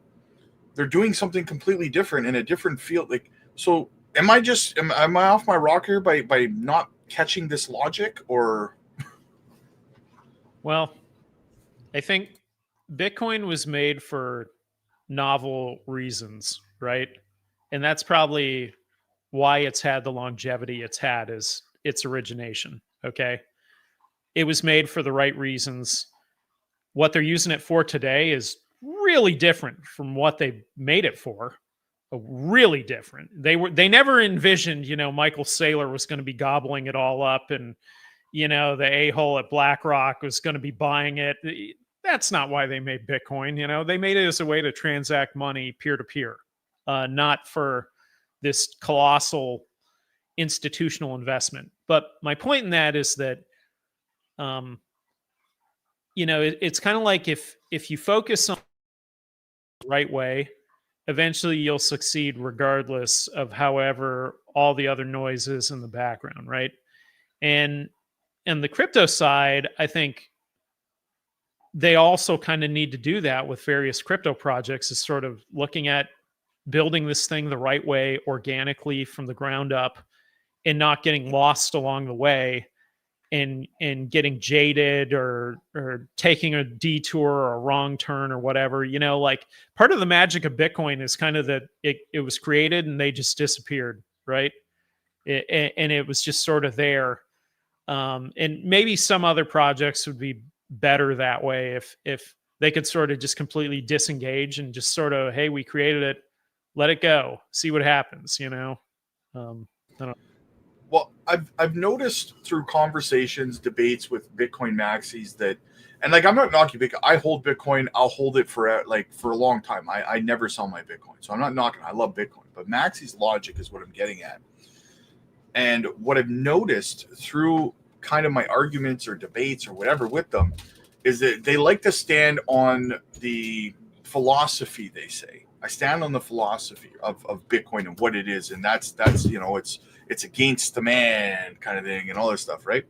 They're doing something completely different in a different field. Like, so am I off my rocker by not catching this logic? Or Well, I think Bitcoin was made for novel reasons, right? And that's probably why it's had the longevity it's had, is its origination. Okay. It was made for the right reasons. What they're using it for today is really different from what they made it for. Really different. They never envisioned, Michael Saylor was going to be gobbling it all up, and the a-hole at BlackRock was going to be buying it. That's not why they made Bitcoin. They made it as a way to transact money peer to peer, not for this colossal institutional investment. But my point in that is that, it's kind of like if you focus on the right way, eventually you'll succeed regardless of however all the other noise is in the background, right? And the crypto side, I think they also kind of need to do that with various crypto projects, is sort of looking at building this thing the right way organically from the ground up and not getting lost along the way and getting jaded or taking a detour or a wrong turn or whatever. Like, part of the magic of Bitcoin is kind of that it was created and they just disappeared, right? And it was just sort of there. And maybe some other projects would be better that way if they could sort of just completely disengage and just sort of, hey, we created it, let it go, see what happens. I don't know. Well, I've noticed through conversations, debates with Bitcoin maxis that, and like, I'm not knocking Bitcoin. I hold Bitcoin. I'll hold it for a long time. I never sell my Bitcoin, so I'm not knocking. I love Bitcoin, but Maxi's logic is what I'm getting at. And what I've noticed through kind of my arguments or debates or whatever with them is that they like to stand on the philosophy. They say, I stand on the philosophy of Bitcoin and what it is, and that's it's against the man kind of thing and all this stuff, right?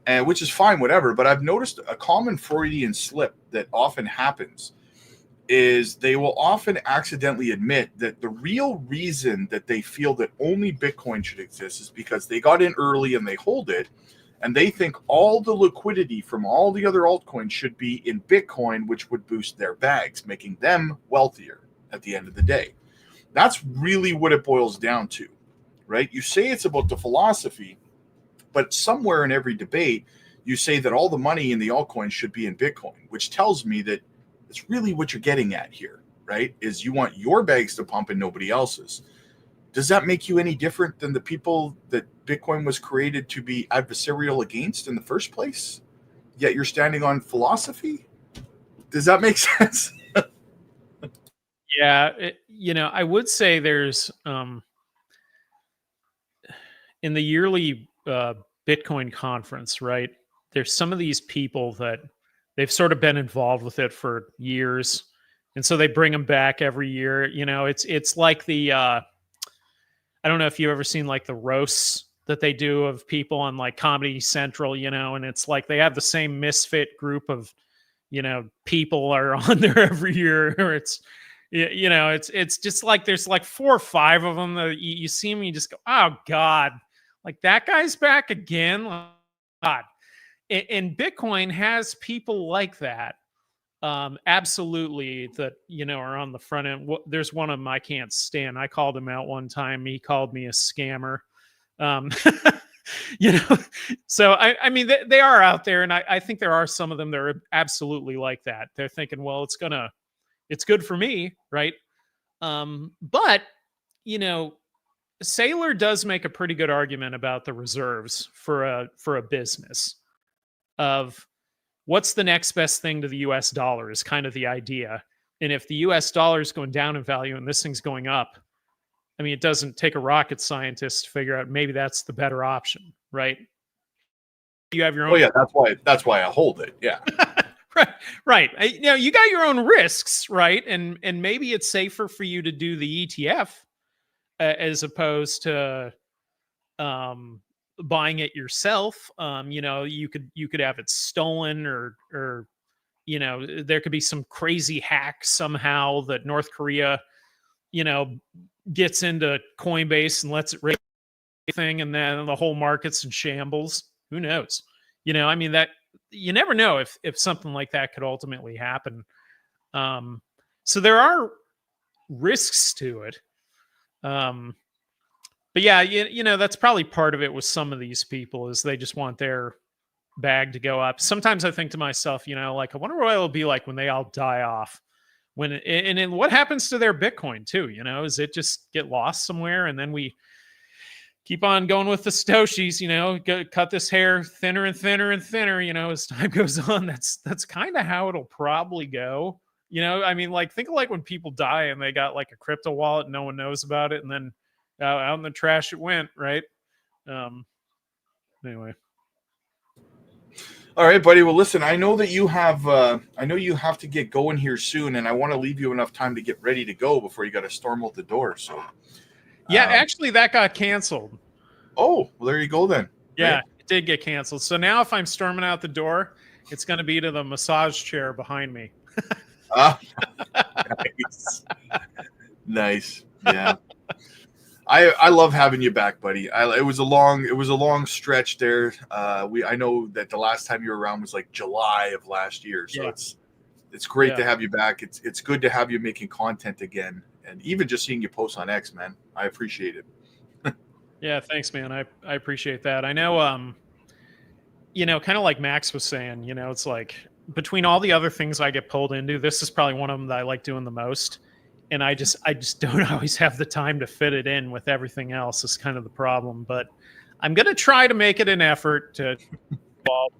And which is fine, whatever. But I've noticed a common Freudian slip that often happens is they will often accidentally admit that the real reason that they feel that only Bitcoin should exist is because they got in early and they hold it, and they think all the liquidity from all the other altcoins should be in Bitcoin, which would boost their bags, making them wealthier at the end of the day. That's really what it boils down to, right? You say it's about the philosophy, but somewhere in every debate, you say that all the money in the altcoins should be in Bitcoin, which tells me that it's really what you're getting at here, right? Is you want your bags to pump and nobody else's. Does that make you any different than the people that Bitcoin was created to be adversarial against in the first place? Yet you're standing on philosophy? Does that make sense? Yeah, I would say there's in the yearly Bitcoin conference, right? There's some of these people that they've sort of been involved with it for years, and so they bring them back every year. It's like the I don't know if you've ever seen like the roasts that they do of people on like Comedy Central, and it's like they have the same misfit group of people are on there every year, or it's just like there's like 4 or 5 of them that you see them, you just go, oh God, like that guy's back again. God. And Bitcoin has people like that, absolutely, that are on the front end. There's one of them I can't stand. I called him out one time. He called me a scammer. So I mean they are out there, and I think there are some of them that are absolutely like that. They're thinking, well, it's good for me, right? But you know, Saylor does make a pretty good argument about the reserves for a business of what's the next best thing to the US dollar is kind of the idea. And if the US dollar is going down in value and this thing's going up, I mean, it doesn't take a rocket scientist to figure out maybe that's the better option, right? You have your own. Oh yeah, that's why I hold it. Yeah. Right. You know, you got your own risks, right? And maybe it's safer for you to do the ETF as opposed to buying it yourself. You know, you could have it stolen or you know, there could be some crazy hack somehow that North Korea, you know, gets into Coinbase and lets it raise thing, and then the whole market's in shambles. Who knows? You know, I mean, that you never know if something like that could ultimately happen. So there are risks to it. But yeah, you know, that's probably part of it with some of these people is they just want their bag to go up. Sometimes I think to myself, you know, like, I wonder what it'll be like when they all die off. And what happens to their Bitcoin too? You know, is it just get lost somewhere and then we keep on going with the Satoshis, you know, cut this hair thinner and thinner and thinner, you know, as time goes on. That's kind of how it'll probably go. You know, I mean, like, think of like when people die and they got like a crypto wallet and no one knows about it, and then out in the trash it went, right? Anyway. All right, buddy. Well, listen, I know that you have to get going here soon, and I want to leave you enough time to get ready to go before you got to storm out the door. So, yeah, actually, that got canceled. Oh, well, there you go then. Yeah, right? It did get canceled. So now, if I'm storming out the door, it's going to be to the massage chair behind me. Nice. Nice. Yeah. I love having you back, buddy. It was a long stretch there. I know that the last time you were around was like July of last year. So Yeah. it's great to have you back. It's good to have you making content again. And even just seeing you post on X, man, I appreciate it. Yeah, thanks, man. I appreciate that. I know, you know, kind of like Max was saying, you know, it's like between all the other things I get pulled into, this is probably one of them that I like doing the most. And I just don't always have the time to fit it in with everything else is kind of the problem. But I'm going to try to make it an effort to involve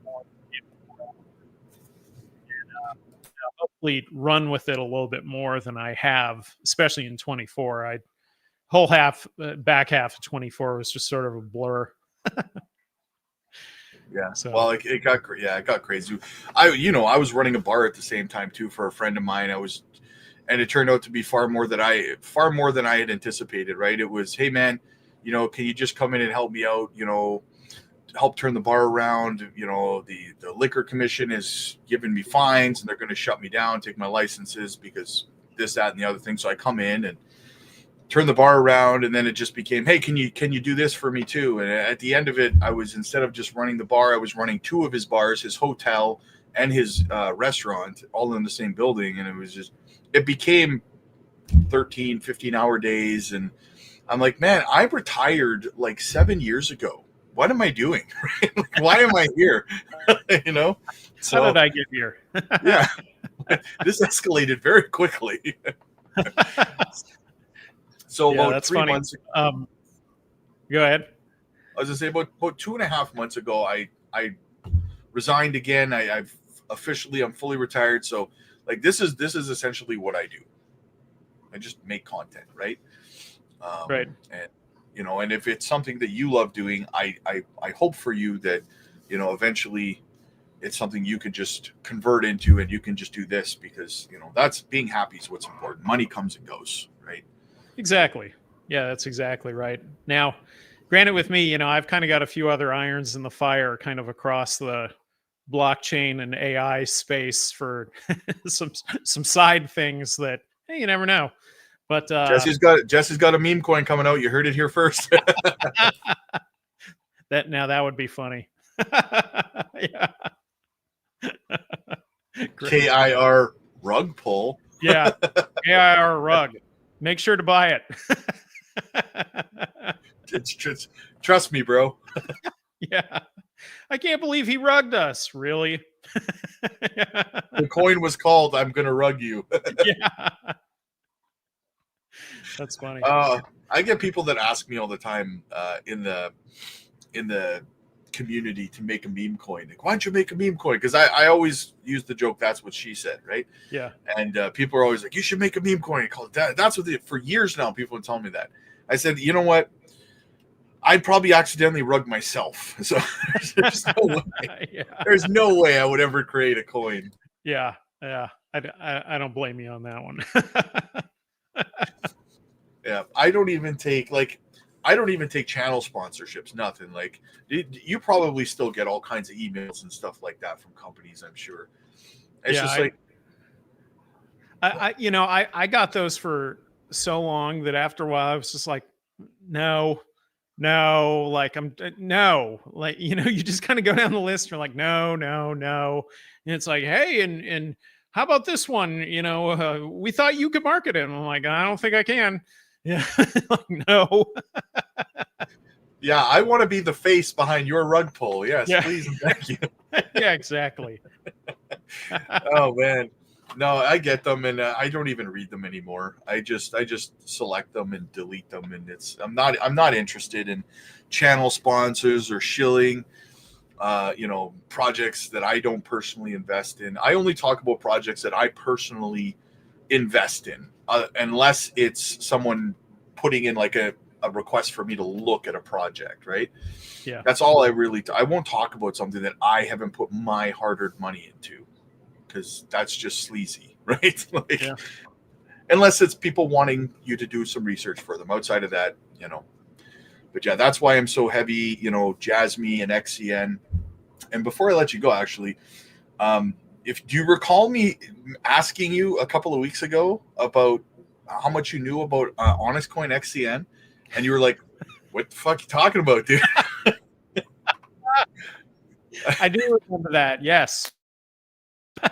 more and hopefully run with it a little bit more than I have, especially in 24. Back half of 24 was just sort of a blur. Yeah. So. Well, it got crazy. I was running a bar at the same time too for a friend of mine. And it turned out to be far more than I had anticipated. Right? It was, hey man, you know, can you just come in and help me out? You know, help turn the bar around. You know, the liquor commission is giving me fines and they're going to shut me down, take my licenses because this, that, and the other thing. So I come in and turn the bar around, and then it just became, hey, can you do this for me too? And at the end of it, I was, instead of just running the bar, I was running two of his bars, his hotel and his restaurant, all in the same building. And it became 13, 15-hour days. And I'm like, man, I retired like 7 years ago. What am I doing? Like, why am I here? You know? So, how did I get here? Yeah. This escalated very quickly. So yeah, about that's 3 funny. months Go ahead. I was gonna say about 2.5 months ago, I resigned again. I'm fully retired. So like this is essentially what I do. I just make content, right? Right. And you know, and if it's something that you love doing, I hope for you that, you know, eventually it's something you could just convert into and you can just do this because, you know, that's being happy is what's important. Money comes and goes, right? Exactly. Yeah, that's exactly right. Now, granted, with me, you know, I've kind of got a few other irons in the fire kind of across the blockchain and AI space for some side things that, hey, you never know. But Jesse's got a meme coin coming out. You heard it here first. that would be funny. Yeah. KIR rug pull. Yeah. KIR rug. Make sure to buy it. Trust me, bro. Yeah. I can't believe he rugged us. Really? The coin was called I'm gonna rug you. Yeah. That's funny. I get people that ask me all the time in the community to make a meme coin. Like, why don't you make a meme coin? Because I always use the joke, that's what she said, right? Yeah. And people are always like, you should make a meme coin. That's what for years now, people have told me that. I said, you know what? I'd probably accidentally rug myself. So there's no way. Yeah. There's no way I would ever create a coin. Yeah. I don't blame you on that one. Yeah, I don't even take channel sponsorships, nothing. Like, you probably still get all kinds of emails and stuff like that from companies, I'm sure. It's just like, I got those for so long that after a while I was just like, no, like you just kind of go down the list and you're like, no. And it's like, hey, and how about this one? We thought you could market it. And I'm like, I don't think I can. Yeah. Like, no. Yeah, I want to be the face behind your rug pull. Yes, yeah. Please and thank you. Yeah, exactly. Oh man, no, I get them, and I don't even read them anymore. I just select them and delete them, and I'm not interested in channel sponsors or shilling. Projects that I don't personally invest in. I only talk about projects that I personally invest in, unless it's someone putting in like a request for me to look at a project, right? Yeah. That's all I won't talk about something that I haven't put my hard-earned money into, because that's just sleazy, right? Like, yeah. Unless it's people wanting you to do some research for them. Outside of that, But yeah, that's why I'm so heavy, JASMY and XCN. And before I let you go, actually, do you recall me asking you a couple of weeks ago about how much you knew about Honest Coin XCN? And you were like, what the fuck are you talking about, dude? I do remember that. Yes.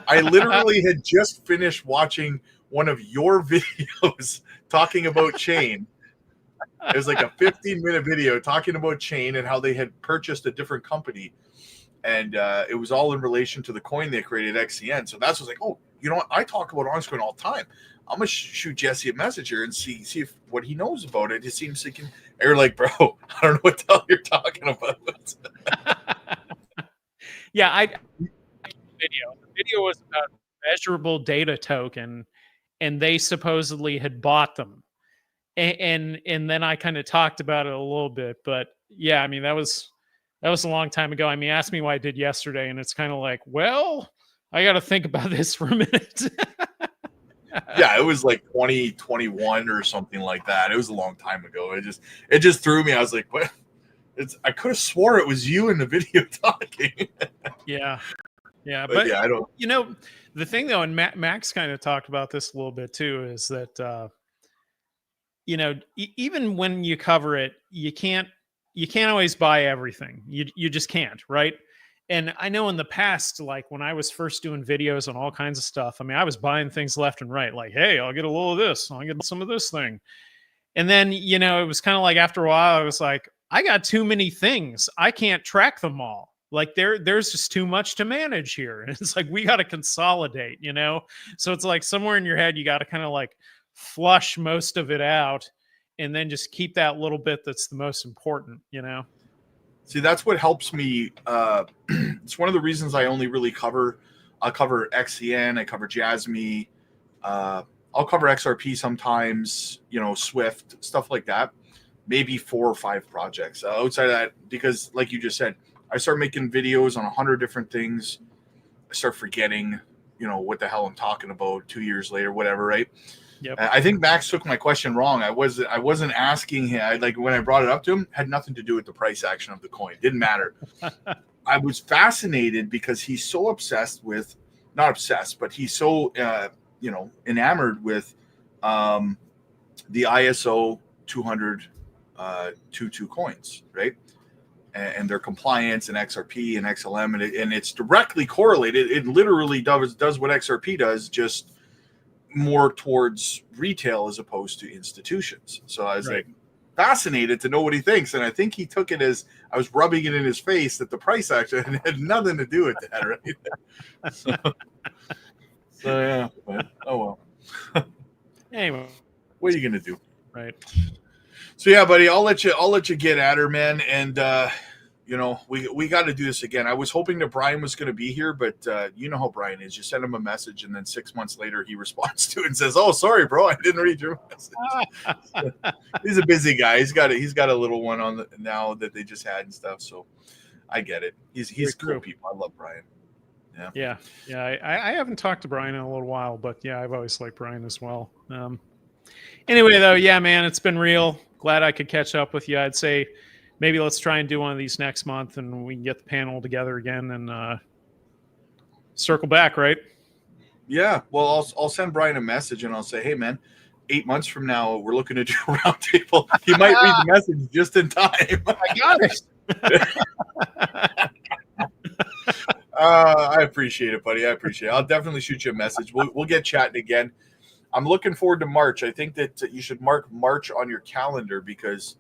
I literally had just finished watching one of your videos talking about Chain. It was like a 15-minute video talking about Chain and how they had purchased a different company. And it was all in relation to the coin they created, XCN. So that's was like, oh, you know what? I talk about Honest Coin all the time. I'm going to shoot Jesse a message here and see if what he knows about it. It seems he can. You're like, bro, I don't know what the hell you're talking about. Yeah, the video was about measurable data token, and they supposedly had bought them. And then I kind of talked about it a little bit, but yeah, I mean, that was a long time ago. I mean, ask me why I did yesterday, and it's kind of like, well, I got to think about this for a minute. Yeah, it was like 2021 or something like that. It was a long time ago. It just threw me. I was like, what? I could have swore it was you in the video talking. Yeah. But yeah, I don't. The thing though, and Max kind of talked about this a little bit too, is that even when you cover it, you can't always buy everything. You just can't, right? And I know in the past, like when I was first doing videos on all kinds of stuff, I mean, I was buying things left and right. Like, hey, I'll get a little of this. I'll get some of this thing. And then, it was kind of like after a while, I was like, I got too many things. I can't track them all. Like there's just too much to manage here. And it's like, we got to consolidate, So it's like somewhere in your head, you got to kind of like flush most of it out and then just keep that little bit that's the most important, See, that's what helps me. It's one of the reasons I only really cover XCN, I cover JASMY, I'll cover XRP sometimes, Swift, stuff like that. Maybe 4 or 5 projects outside of that, because like you just said, I start making videos on 100 different things. I start forgetting, what the hell I'm talking about 2 years later, whatever, right? Yep. I think Max took my question wrong. I wasn't asking him. When I brought it up to him, had nothing to do with the price action of the coin. Didn't matter. I was fascinated because he's so obsessed with, not obsessed, but he's so enamored with the ISO 200 22 coins, right? And their compliance and XRP and XLM, and it's directly correlated. It literally does what XRP does, just more towards retail as opposed to institutions. So I was like fascinated to know what he thinks, and I think he took it as I was rubbing it in his face that the price action had nothing to do with that, right? So yeah, but, oh well. Anyway, what are you gonna do? Right. So yeah, buddy, I'll let you get at her, man. And you know, we got to do this again. I was hoping that Brian was going to be here, but you know how Brian is. You send him a message, and then 6 months later, he responds to it and says, "Oh, sorry, bro, I didn't read your message." He's a busy guy. He's got a little one on now that they just had and stuff. So I get it. He's cool people. I love Brian. Yeah. I haven't talked to Brian in a little while, but yeah, I've always liked Brian as well. Anyway, though, yeah, man, it's been real. Glad I could catch up with you. I'd say maybe let's try and do one of these next month, and we can get the panel together again and circle back, right? Yeah. Well, I'll send Brian a message and I'll say, hey, man, 8 months from now, we're looking to do a roundtable. He might read the message just in time. I got it. I appreciate it, buddy. I appreciate it. I'll definitely shoot you a message. We'll get chatting again. I'm looking forward to March. I think that you should mark March on your calendar because,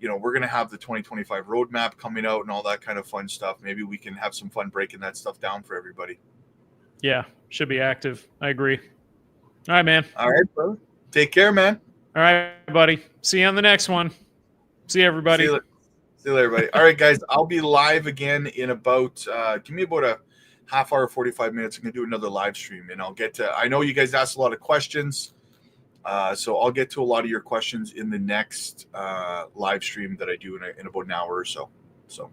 you know, we're going to have the 2025 roadmap coming out and all that kind of fun stuff. Maybe we can have some fun breaking that stuff down for everybody. Yeah, should be active. I agree. All right, man. All right, brother. Take care, man. All right, buddy. See you on the next one. See you, everybody. See you later, buddy. All right, guys. I'll be live again in about, give me about a half hour, 45 minutes. I'm going to do another live stream, and I'll get to, I know you guys asked a lot of questions, so I'll get to a lot of your questions in the next live stream that I do in about an hour or so. So